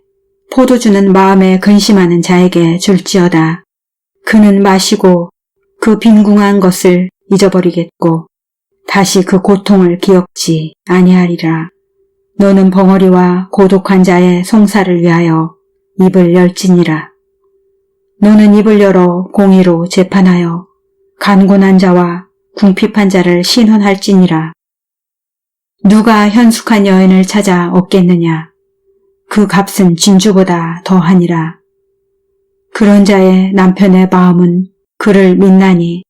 포도주는 마음에 근심하는 자에게 줄지어다. 그는 마시고 그 빈궁한 것을 잊어버리겠고 다시 그 고통을 기억지 아니하리라. 너는 벙어리와 고독한 자의 송사를 위하여 입을 열지니라. 너는 입을 열어 공의로 재판하여 간곤한 자와 궁핍한 자를 신원할지니라. 누가 현숙한 여인을 찾아 얻겠느냐. 그 값은 진주보다 더하니라. 그런 자의 남편의 마음은 그를 믿나니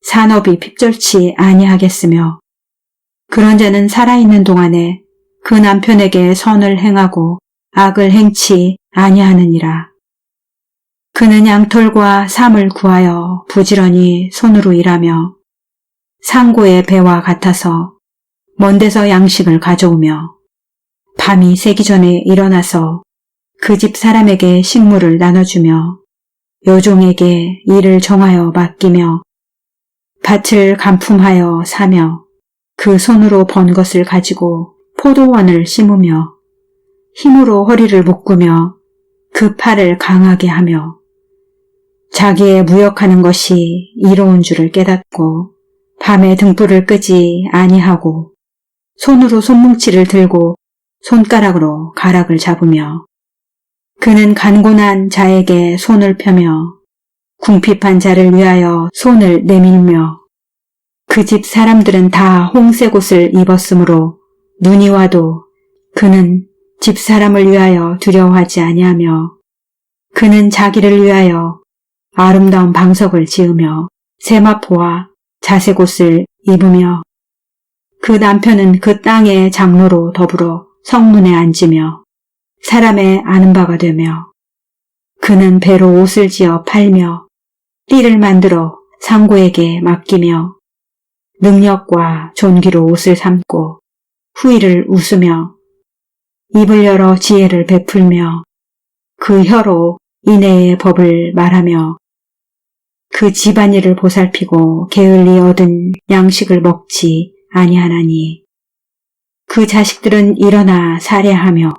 산업이 핍절치 아니하겠으며 그런 자는 살아있는 동안에 그 남편에게 선을 행하고 악을 행치 아니하느니라. 그는 양털과 삼을 구하여 부지런히 손으로 일하며 상고의 배와 같아서 먼 데서 양식을 가져오며 밤이 새기 전에 일어나서 그 집 사람에게 식물을 나눠주며 여종에게 일을 정하여 맡기며 밭을 간품하여 사며 그 손으로 번 것을 가지고 포도원을 심으며 힘으로 허리를 묶으며 그 팔을 강하게 하며 자기의 무역하는 것이 이로운 줄을 깨닫고 밤에 등불을 끄지 아니하고 손으로 손뭉치를 들고 손가락으로 가락을 잡으며 그는 간곤한 자에게 손을 펴며 궁핍한 자를 위하여 손을 내밀며 그 집 사람들은 다 홍색 옷을 입었으므로 눈이 와도 그는 집 사람을 위하여 두려워하지 아니하며 그는 자기를 위하여 아름다운 방석을 지으며 세마포와 자색 옷을 입으며 그 남편은 그 땅의 장로로 더불어 성문에 앉으며 사람의 아는 바가 되며 그는 배로 옷을 지어 팔며 띠를 만들어 상고에게 맡기며 능력과 존귀로 옷을 삼고 후일을 웃으며 입을 열어 지혜를 베풀며 그 혀로 인애의 법을 말하며 그 집안일을 보살피고 게을리 얻은 양식을 먹지 아니하나니 그 자식들은 일어나 살해하며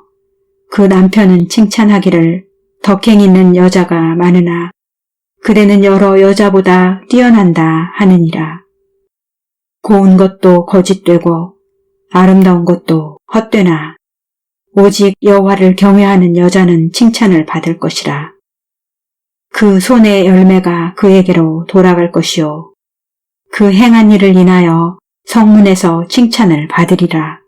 그 남편은 칭찬하기를 덕행 있는 여자가 많으나 그대는 여러 여자보다 뛰어난다 하느니라. 고운 것도 거짓되고 아름다운 것도 헛되나 오직 여호와를 경외하는 여자는 칭찬을 받을 것이라. 그 손의 열매가 그에게로 돌아갈 것이요 그 행한 일을 인하여 성문에서 칭찬을 받으리라.